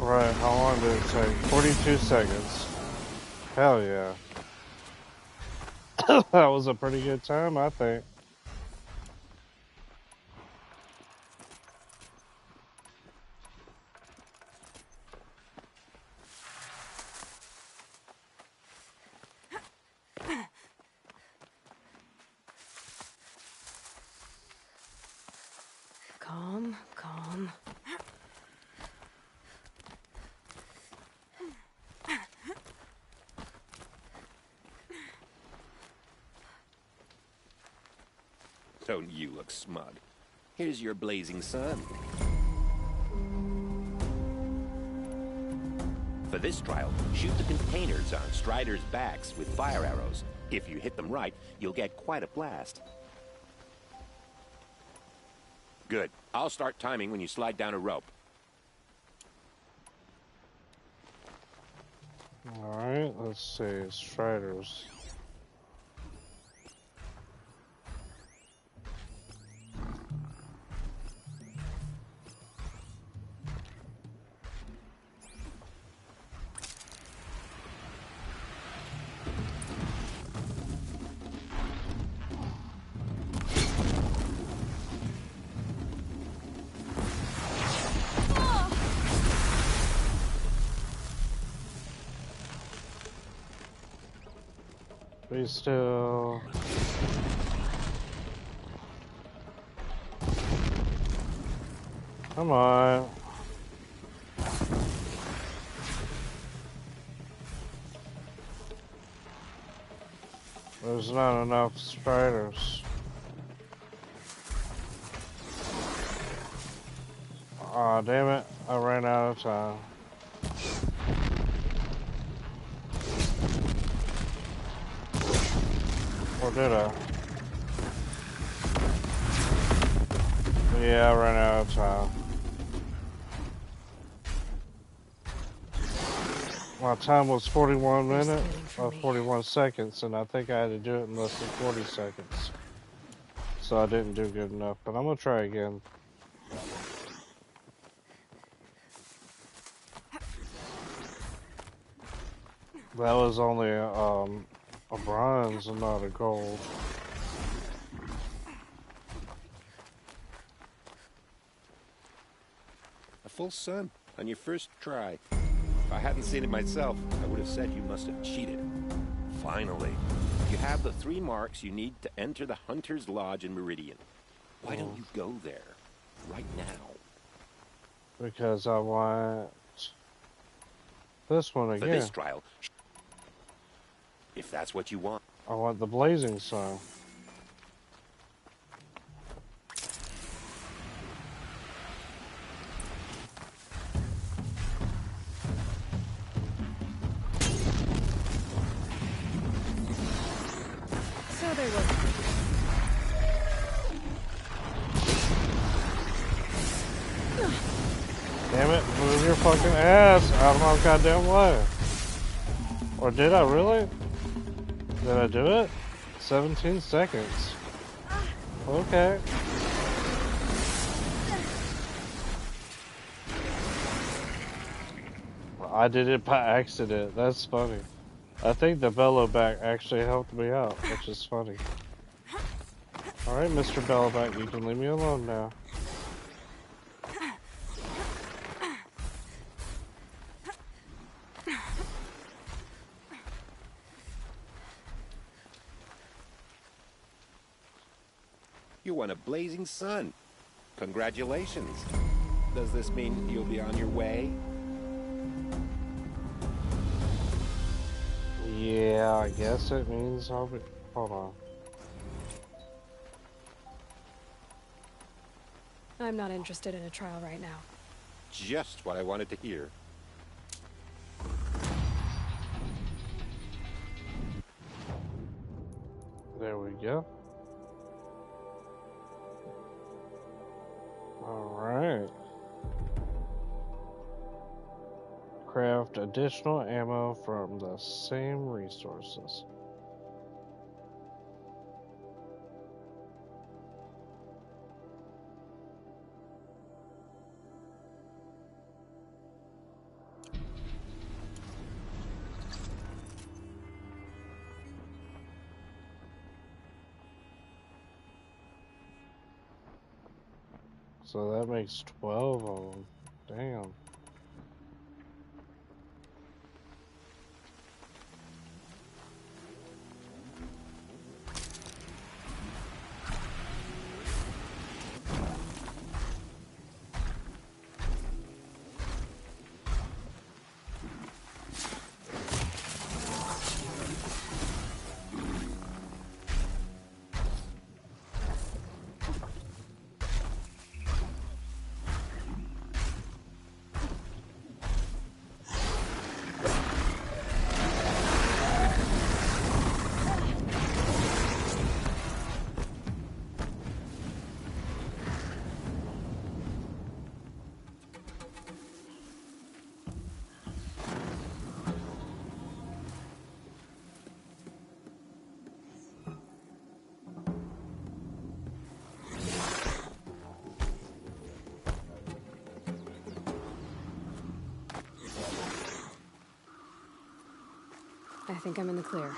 Right, how long did it take? 42 seconds. Hell yeah. That was a pretty good time, I think. Calm, calm. Don't you look smug. Here's your blazing sun. For this trial, shoot the containers on Strider's backs with fire arrows. If you hit them right, you'll get quite a blast. Good. I'll start timing when you slide down a rope. Alright, let's see. Striders. Be still. Come on. There's not enough spiders. Aw, damn it. I ran out of time. Or did I? Yeah, I ran out of time. My time was 41 minutes, or 41 seconds, and I think I had to do it in less than 40 seconds. So I didn't do good enough, but I'm gonna try again. That was only a bronze and not a gold. A full sun on your first try. If I hadn't seen it myself, I would have said you must have cheated. Finally, you have the 3 marks you need to enter the Hunter's Lodge in Meridian. Why don't you go there right now? Because I want This one For again. this trial, if that's what you want. I want the blazing sun. So they were. Damn it, move your fucking ass out of my goddamn way. Or did I really? Did I do it? 17 seconds. Okay. I did it by accident. That's funny. I think the bellowback actually helped me out, which is funny. Alright, Mr. Bellowback, you can leave me alone now. You won a blazing sun. Congratulations. Does this mean you'll be on your way? Yeah, I guess it means I'll be... Hold on. I'm not interested in a trial right now. Just what I wanted to hear. There we go. Alright. Craft additional ammo from the same resources. So that makes 12 of them. Damn. I think I'm in the clear.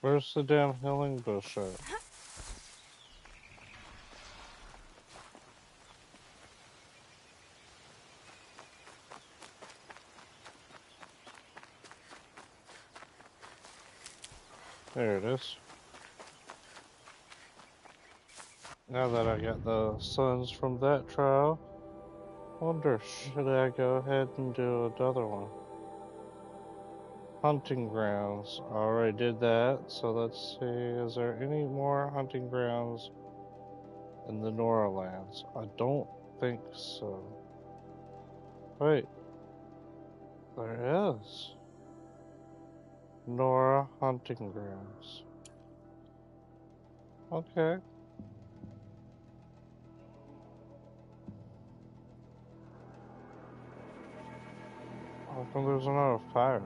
Where's the damn healing bush at? There it is. Now that I got the suns from that trial, wonder should I go ahead and do another one? Hunting grounds. I already did that, so let's see. Is there any more hunting grounds in the Nora lands? I don't think so. Wait. There is. Nora hunting grounds. Okay. How come there's another fire?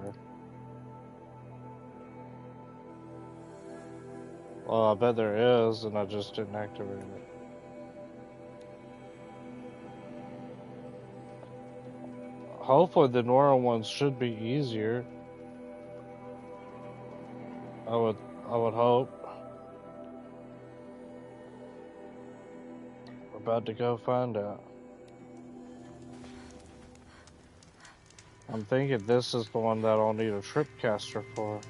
Well, I bet there is, and I just didn't activate it. Hopefully the Nora ones should be easier. I would hope. We're about to go find out. I'm thinking this is the one that I'll need a tripcaster for.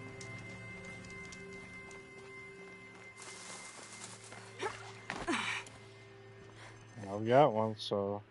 I've got one, so...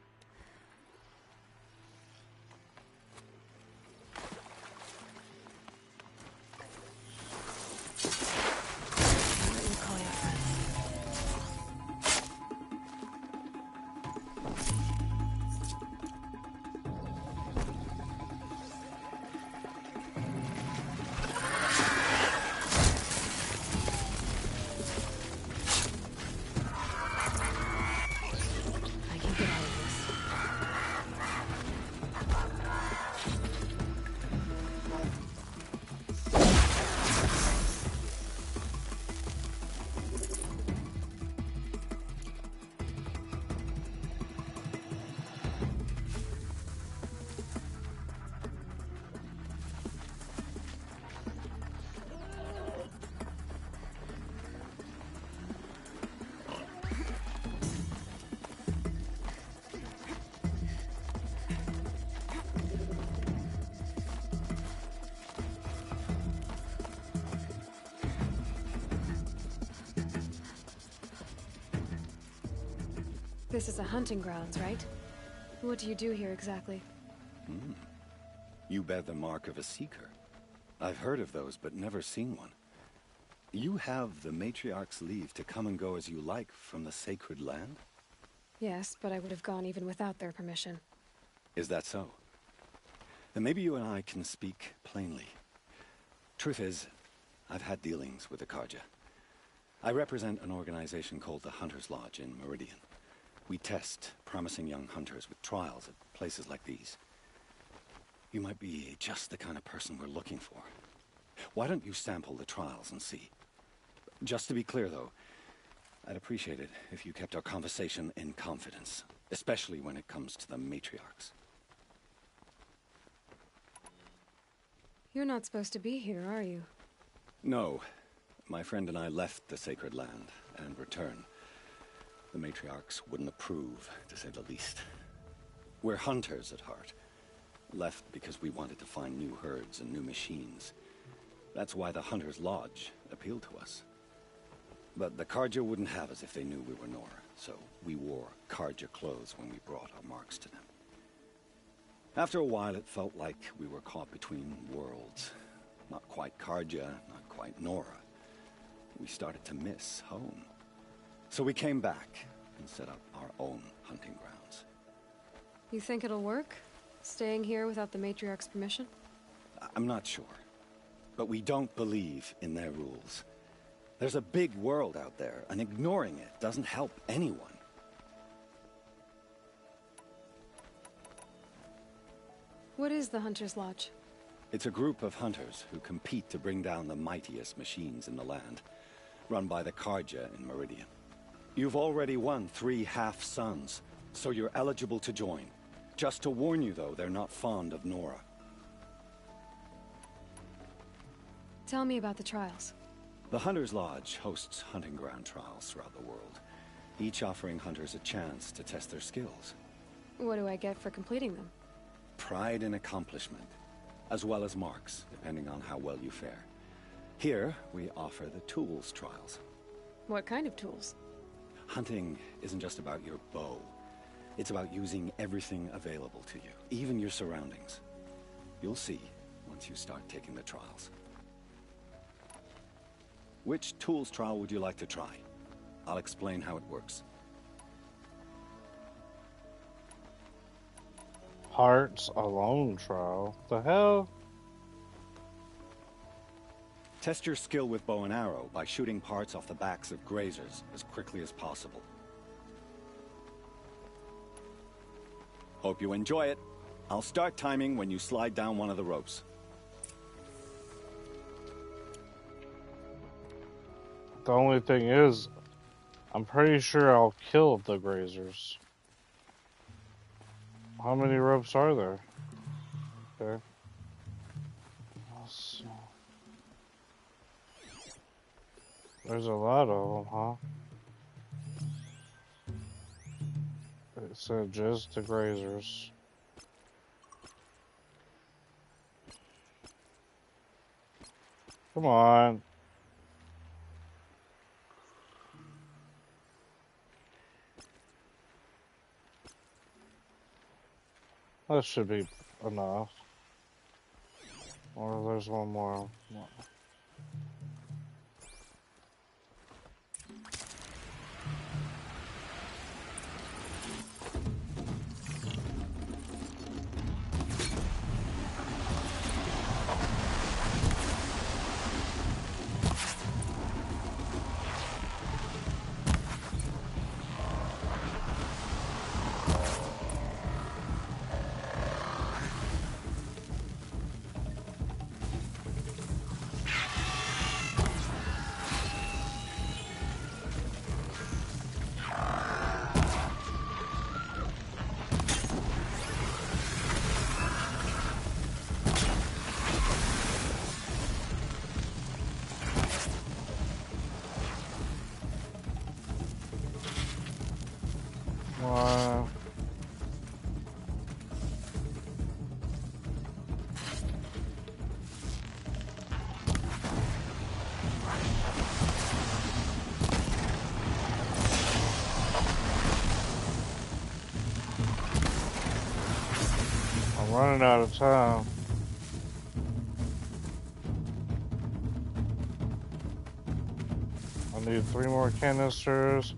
This is a hunting grounds, right? What do you do here exactly? You bear the mark of a seeker. I've heard of those, but never seen one. You have the Matriarch's leave to come and go as you like from the sacred land? Yes, but I would have gone even without their permission. Is that so? Then maybe you and I can speak plainly. Truth is, I've had dealings with the Karja. I represent an organization called the Hunter's Lodge in Meridian. We test promising young hunters with trials at places like these. You might be just the kind of person we're looking for. Why don't you sample the trials and see? Just to be clear, though, I'd appreciate it if you kept our conversation in confidence, especially when it comes to the matriarchs. You're not supposed to be here, are you? No. My friend and I left the sacred land and returned. The matriarchs wouldn't approve, to say the least. We're hunters at heart. Left because we wanted to find new herds and new machines. That's why the Hunter's Lodge appealed to us. But the Karja wouldn't have us if they knew we were Nora, so we wore Karja clothes when we brought our marks to them. After a while, it felt like we were caught between worlds. Not quite Karja, not quite Nora. We started to miss home. So we came back and set up our own hunting grounds. You think it'll work? Staying here without the Matriarch's permission? I'm not sure. But we don't believe in their rules. There's a big world out there, and ignoring it doesn't help anyone. What is the Hunter's Lodge? It's a group of hunters who compete to bring down the mightiest machines in the land, run by the Karja in Meridian. You've already won 3 half-sons, so you're eligible to join. Just to warn you, though, they're not fond of Nora. Tell me about the trials. The Hunter's Lodge hosts hunting ground trials throughout the world, each offering hunters a chance to test their skills. What do I get for completing them? Pride in accomplishment, as well as marks, depending on how well you fare. Here, we offer the tools trials. What kind of tools? Hunting isn't just about your bow. It's about using everything available to you, even your surroundings. You'll see once you start taking the trials. Which tools trial would you like to try? I'll explain how it works. Hearts alone trial? The hell? Test your skill with bow and arrow by shooting parts off the backs of grazers as quickly as possible. Hope you enjoy it. I'll start timing when you slide down one of the ropes. The only thing is, I'm pretty sure I'll kill the grazers. How many ropes are there? Okay. Let's see. There's a lot of them, huh? It said just the grazers. Come on. That should be enough. Or there's one more. I'm running out of time. I need 3 more canisters.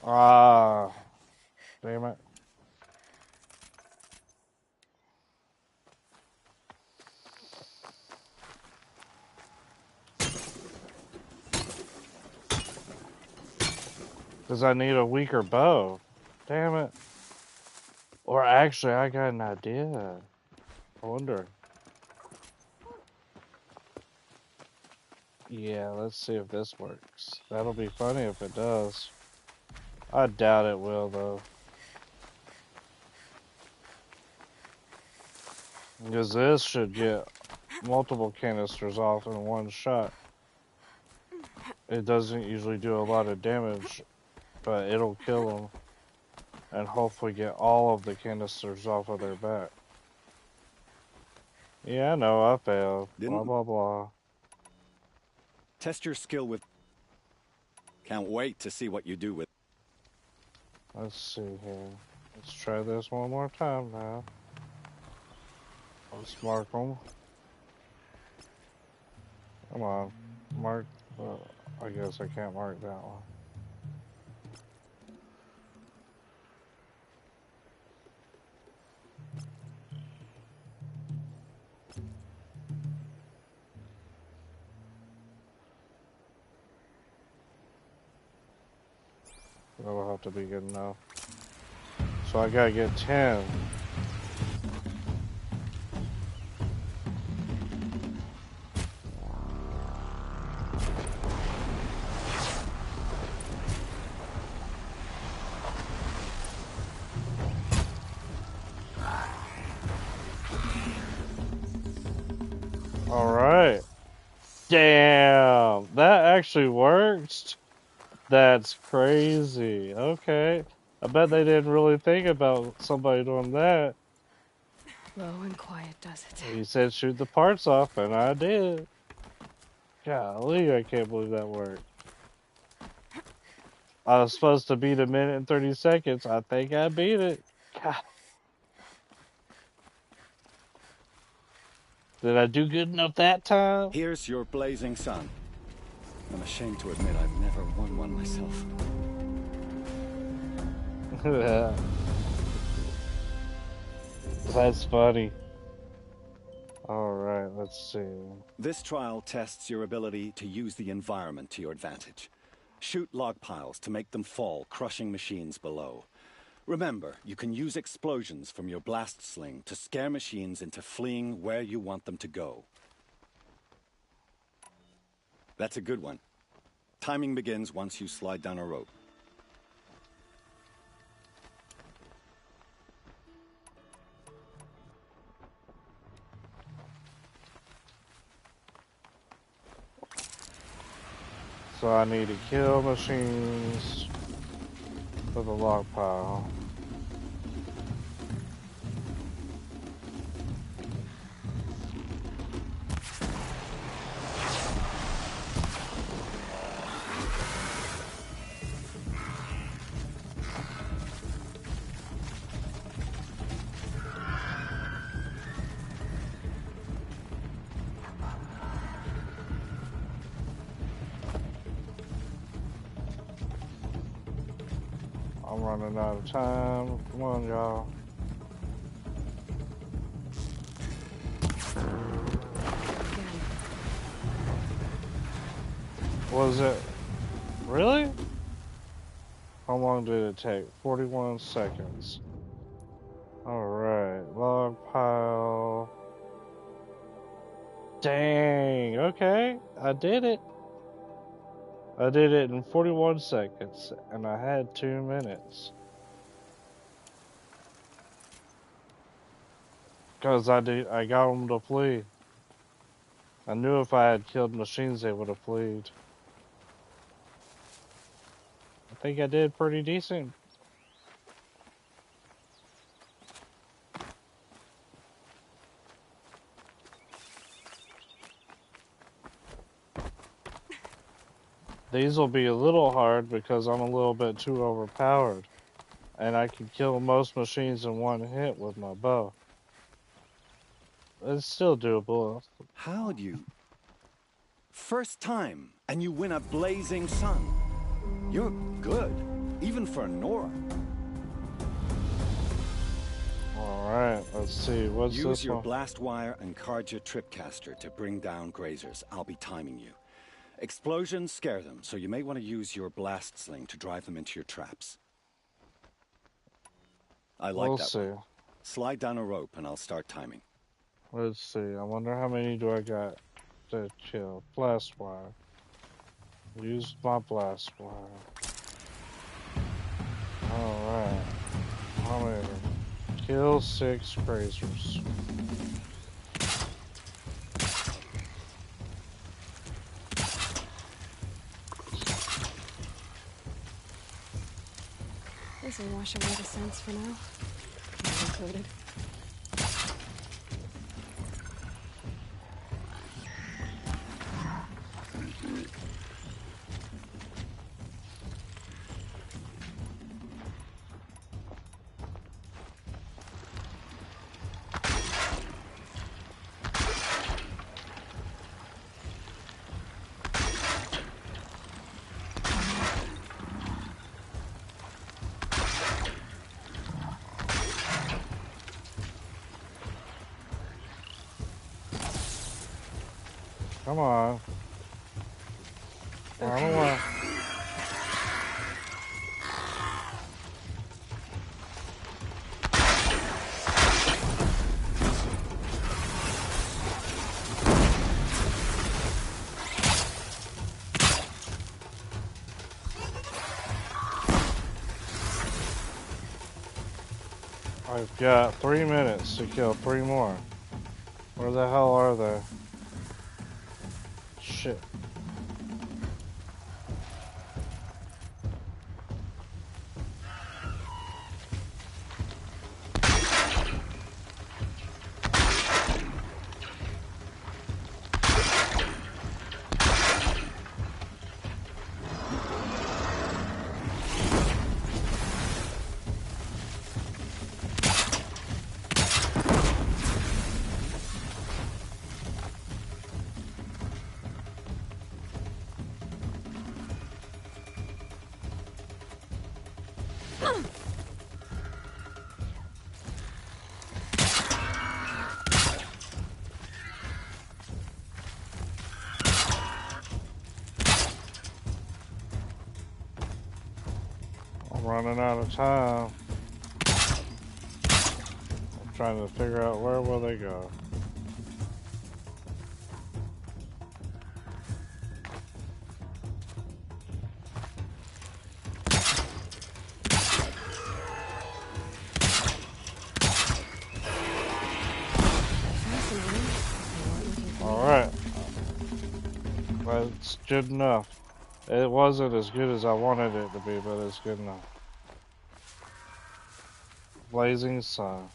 Ah, damn it. Because I need a weaker bow. Damn it. Or actually, I got an idea. I wonder. Yeah, let's see if this works. That'll be funny if it does. I doubt it will, though. Because this should get multiple canisters off in one shot. It doesn't usually do a lot of damage, but it'll kill them. And hopefully get all of the canisters off of their back. Yeah, I know, I failed. Blah, blah, blah. Test your skill with... Can't wait to see what you do with... Let's see here. Let's try this one more time now. Let's mark them. Come on. Mark. I guess I can't mark that one. That'll have to be good enough. So I gotta get 10. Alright. Damn! That actually worked? That's crazy. Okay. I bet they didn't really think about somebody doing that. Low and quiet does it. He said shoot the parts off, and I did. Golly, I can't believe that worked. I was supposed to beat a minute and 30 seconds. I think I beat it. God. Did I do good enough that time? Here's your blazing sun. I'm ashamed to admit I've never won one myself. That's funny. Alright, let's see. This trial tests your ability to use the environment to your advantage. Shoot log piles to make them fall, crushing machines below. Remember, you can use explosions from your blast sling to scare machines into fleeing where you want them to go. That's a good one. Timing begins once you slide down a rope. So I need to kill machines for the log pile. I'm running out of time. Come on, y'all. Was it? Really? How long did it take? 41 seconds. Alright, log pile. Dang, okay. I did it. I did it in 41 seconds, and I had 2 minutes. Because I got them to flee. I knew if I had killed machines, they would have fled. I think I did pretty decent. These will be a little hard because I'm a little bit too overpowered. And I can kill most machines in one hit with my bow. It's still doable. How'd you? First time, and you win a blazing sun. You're good, even for Nora. Alright, let's see. What's this one? Use your blast wire and Carja tripcaster to bring down grazers. I'll be timing you. Explosions scare them, so you may want to use your blast sling to drive them into your traps. I like that one. Slide down a rope and I'll start timing. Let's see. I wonder how many do I got to kill. Blast wire. Use my blast wire. Alright. How many? Kill 6 grazers. This will wash away the scents for now. Included. Come on. I don't want. I've got 3 minutes to kill 3 more. Where the hell are they? Shit. I'm running out of time. trying to figure out where will they go. Alright. That's good enough. It wasn't as good as I wanted it to be, but it's good enough. Blazing sun.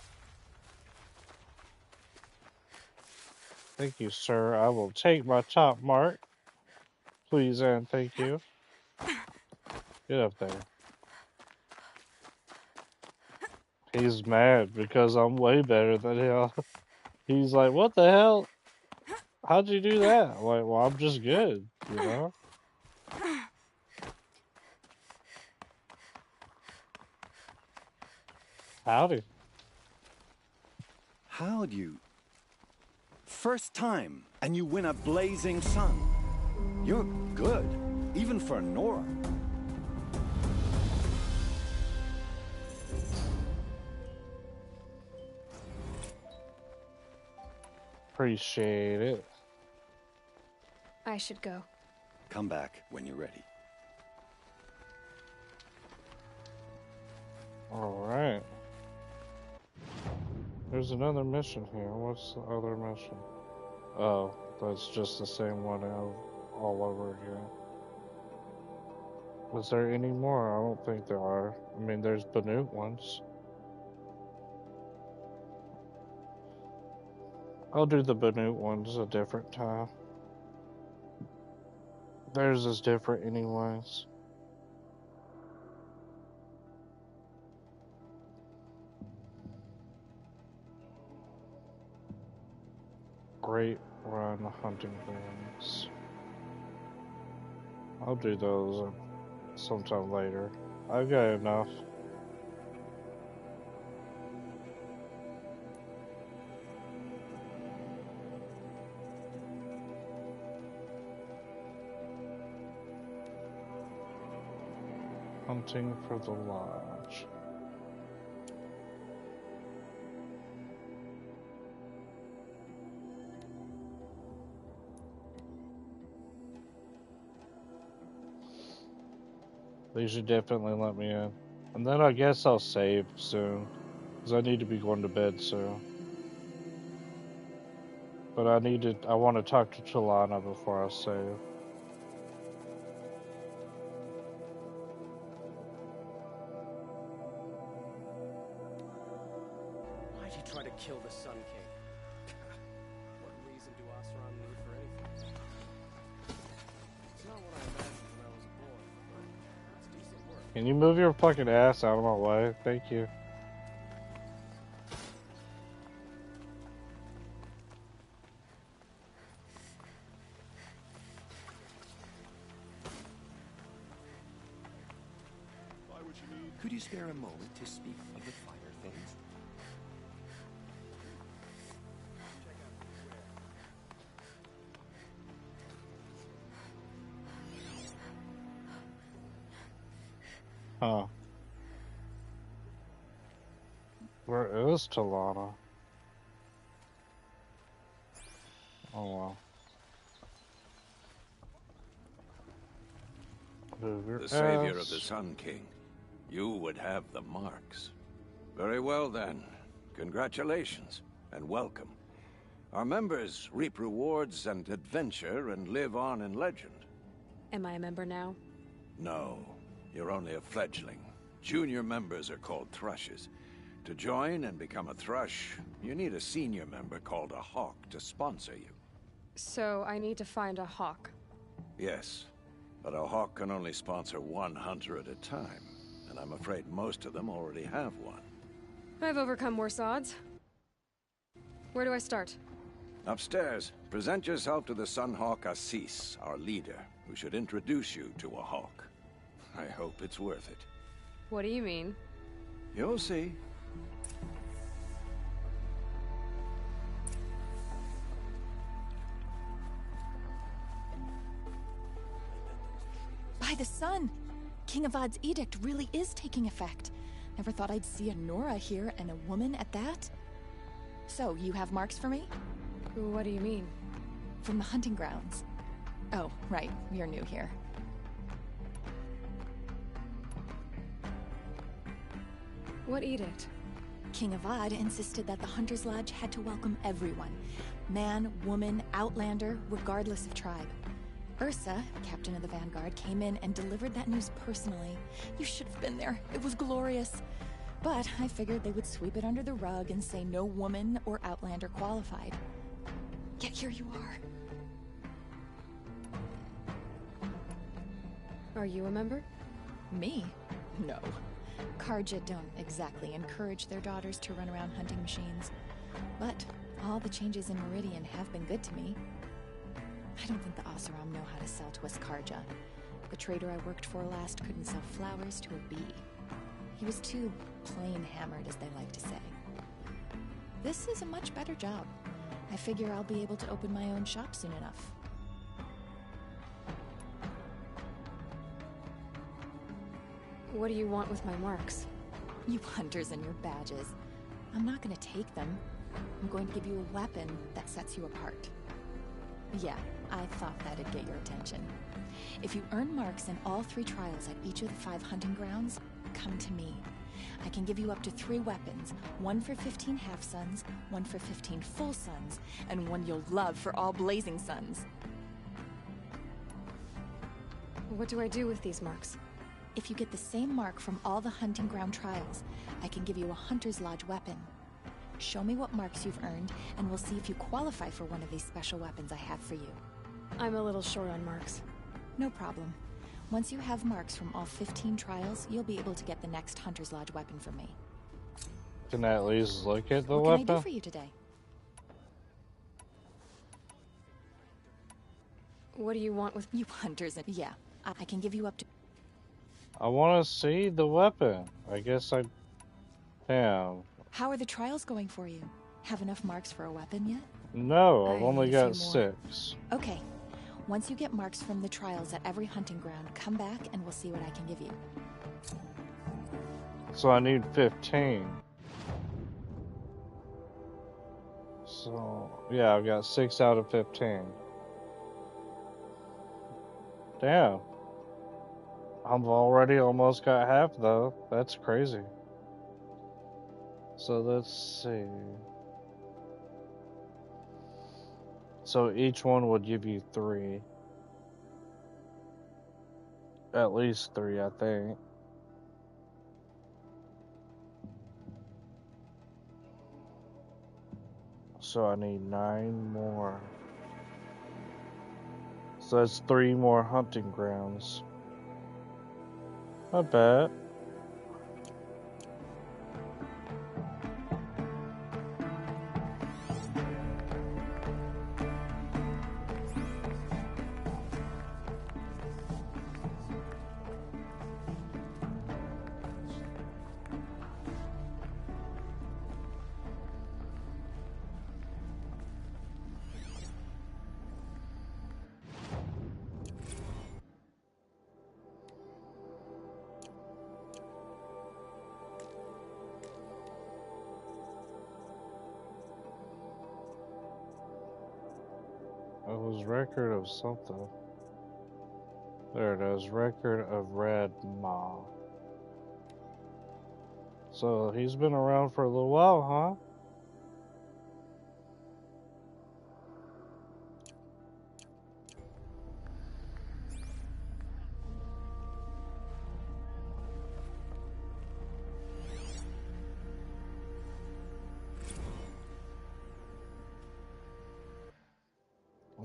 Thank you, sir. I will take my top mark. Please and thank you. Get up there. He's mad because I'm way better than him. He's like, what the hell? How'd you do that? I'm like, well, I'm just good, you know? Howdy. How'd you? First time, and you win a blazing sun. You're good, even for Nora. Appreciate it. I should go. Come back when you're ready. Alright. There's another mission here. What's the other mission? Oh, that's just the same one all over again. Was there any more? I don't think there are. I mean, there's Banute ones. I'll do the Banute ones a different time. Theirs is different anyways. Great Run Hunting Grounds. I'll do those sometime later. I've got enough. Hunting for the lodge. They should definitely let me in. And then I guess I'll save soon. Because I need to be going to bed soon. But I want to talk to Chalana before I save. Why'd you try to kill the Sun King? What reason do Oseram need for anything? It's not what I imagined when I was a boy, but it's decent work. Can you move your fucking ass out of my way? Thank you. Could you spare a moment to speak of the finer things? Huh. Where is Talana? Oh well. The savior of the Sun King. You would have the marks. Very well then. Congratulations, and welcome. Our members reap rewards and adventure and live on in legend. Am I a member now? No, you're only a fledgling. Junior members are called thrushes. To join and become a thrush, you need a senior member called a hawk to sponsor you. So I need to find a hawk. Yes, but a hawk can only sponsor one hunter at a time. And I'm afraid most of them already have one. I've overcome worse odds. Where do I start? Upstairs, present yourself to the Sunhawk Assis, our leader, who should introduce you to a hawk. I hope it's worth it. What do you mean? You'll see. By the sun! King Avad's edict really is taking effect. Never thought I'd see a Nora here, and a woman at that. So, you have marks for me? What do you mean? From the hunting grounds. Oh, right. You're new here. What edict? King Avad insisted that the Hunter's Lodge had to welcome everyone. Man, woman, outlander, regardless of tribe. Ursa, captain of the Vanguard, came in and delivered that news personally. You should have been there. It was glorious. But I figured they would sweep it under the rug and say no woman or outlander qualified. Yet here you are. Are you a member? Me? No. Karja don't exactly encourage their daughters to run around hunting machines. But all the changes in Meridian have been good to me. I don't think the Oseram know how to sell to us Karja. The trader I worked for last couldn't sell flowers to a bee. He was too plain hammered, as they like to say. This is a much better job. I figure I'll be able to open my own shop soon enough. What do you want with my marks? You hunters and your badges. I'm not gonna take them. I'm going to give you a weapon that sets you apart. Yeah, I thought that'd get your attention. If you earn marks in all 3 trials at each of the 5 hunting grounds, come to me. I can give you up to 3 weapons, 1 for 15 half-suns, 1 for 15 full suns, and 1 you'll love for all blazing suns. What do I do with these marks? If you get the same mark from all the hunting ground trials, I can give you a Hunter's Lodge weapon. Show me what marks you've earned, and we'll see if you qualify for one of these special weapons I have for you. I'm a little short on marks. No problem. Once you have marks from all 15 trials, you'll be able to get the next Hunter's Lodge weapon from me. Can I at least look at the what weapon? What can I do for you today? What do you want with you hunters? Yeah, I can give you up to... I want to see the weapon. I guess I... Damn. How are the trials going for you? Have enough marks for a weapon yet? No, I've only need a got few more. 6. Okay. Once you get marks from the trials at every hunting ground, come back and we'll see what I can give you. So I need 15. So, yeah, I've got 6 out of 15. Damn. I've already almost got half, though. That's crazy. So let's see. So each one would give you 3. At least 3, I think. So I need 9 more. So that's 3 more hunting grounds. Not bad. It was record of something. There it is, record of Red Ma. So he's been around for a little while, huh?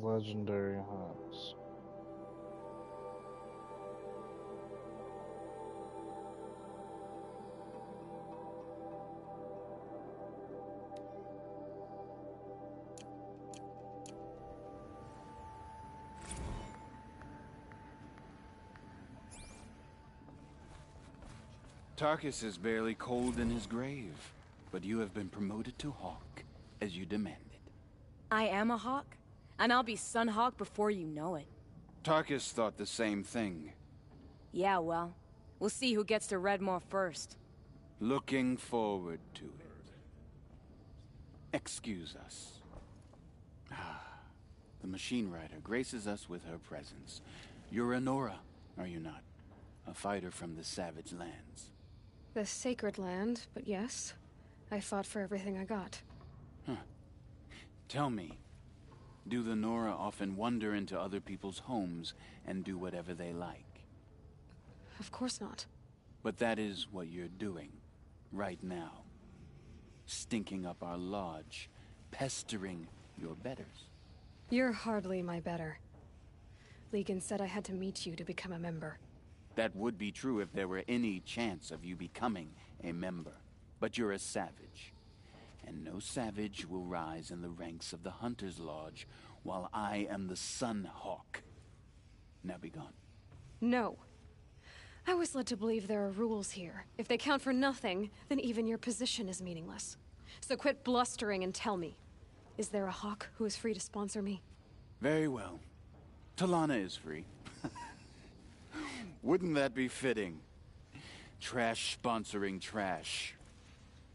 Legendary hunts. Tarkus is barely cold in his grave, but you have been promoted to Hawk, as you demanded. I am a Hawk, and I'll be Sun Hawk before you know it. Tarkus thought the same thing. Yeah, well, we'll see who gets to Redmore first. Looking forward to it. Excuse us. The machine rider graces us with her presence. You're a Nora, are you not? A fighter from the Savage Lands. The Sacred Land, but yes. I fought for everything I got. Huh. Tell me, do the Nora often wander into other people's homes and do whatever they like? Of course not. But that is what you're doing, right now. Stinking up our lodge, pestering your betters. You're hardly my better. Legan said I had to meet you to become a member. That would be true if there were any chance of you becoming a member. But you're a savage. And no savage will rise in the ranks of the Hunter's Lodge while I am the Sun Hawk. Now be gone. No. I was led to believe there are rules here. If they count for nothing, then even your position is meaningless. So quit blustering and tell me. Is there a hawk who is free to sponsor me? Very well. Talana is free. Wouldn't that be fitting? Trash sponsoring trash.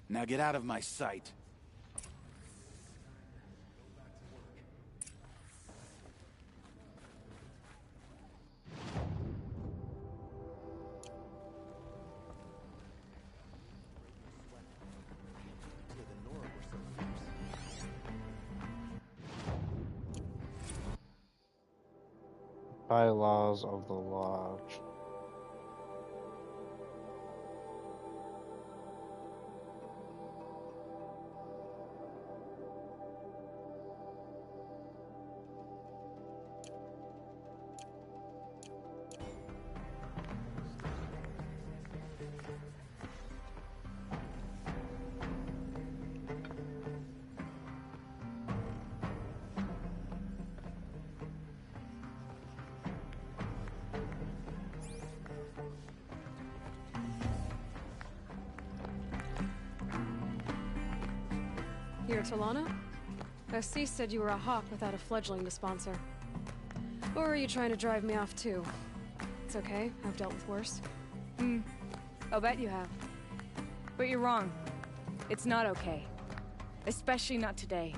Now get out of my sight. Bylaws of the Lodge. You're Talana? Assis said you were a hawk without a fledgling to sponsor. Or are you trying to drive me off too? It's okay, I've dealt with worse. I'll bet you have. But you're wrong. It's not okay. Especially not today.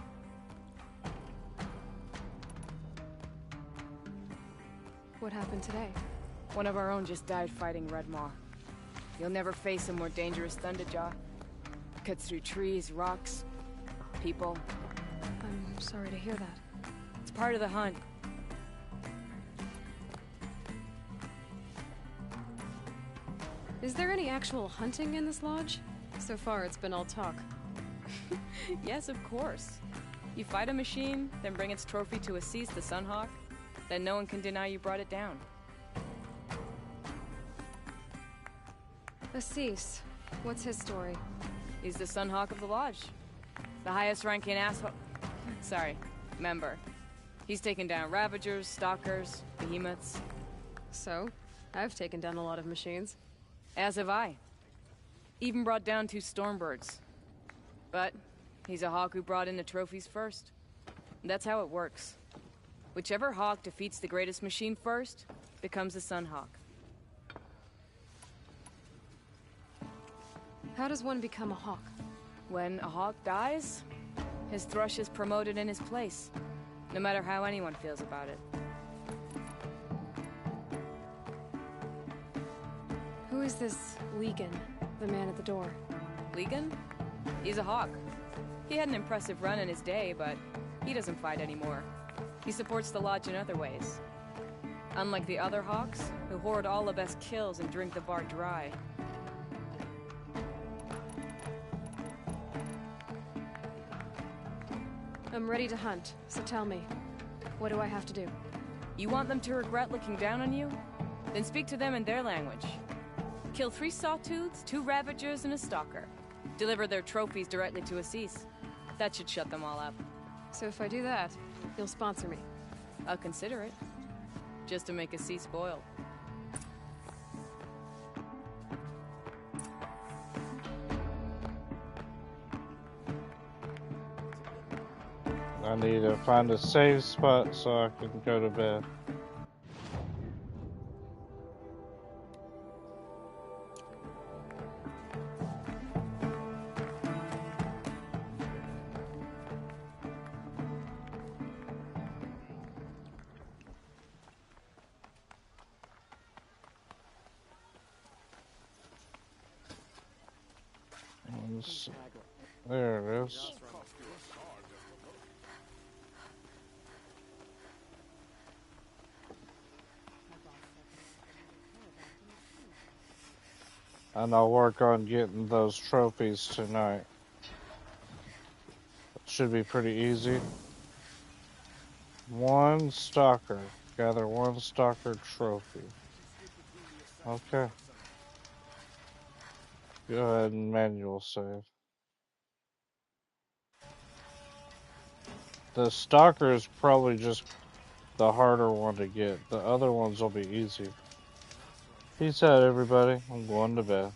What happened today? One of our own just died fighting Red Maw. You'll never face a more dangerous Thunderjaw. Cuts through trees, rocks, people. I'm sorry to hear that. It's part of the hunt. Is there any actual hunting in this lodge? So far, it's been all talk. Yes, of course. You fight a machine, then bring its trophy to Assis the Sunhawk, then no one can deny you brought it down. Assis, what's his story? He's the Sunhawk of the Lodge. The highest ranking asshole... Sorry, member. He's taken down Ravagers, Stalkers, Behemoths. So, I've taken down a lot of machines. As have I. Even brought down 2 Stormbirds. But he's a hawk who brought in the trophies first. That's how it works. Whichever hawk defeats the greatest machine first becomes a Sunhawk. How does one become a hawk? When a hawk dies, his thrush is promoted in his place, no matter how anyone feels about it. Who is this Legan, the man at the door? Legan? He's a hawk. He had an impressive run in his day, but he doesn't fight anymore. He supports the lodge in other ways. Unlike the other hawks, who hoard all the best kills and drink the bar dry. I'm ready to hunt, so tell me, what do I have to do? You want them to regret looking down on you? Then speak to them in their language. Kill 3 Sawtooths, 2 Ravagers, and a Stalker. Deliver their trophies directly to Assis. That should shut them all up. So if I do that, you'll sponsor me? I'll consider it. Just to make Assis spoil. I need to find a safe spot so I can go to bed. There it is. And I'll work on getting those trophies tonight. It should be pretty easy. One stalker. Gather one stalker trophy. Okay. Go ahead and manual save. The stalker is probably just the harder one to get. The other ones will be easy. Peace out, everybody. I'm going to bed.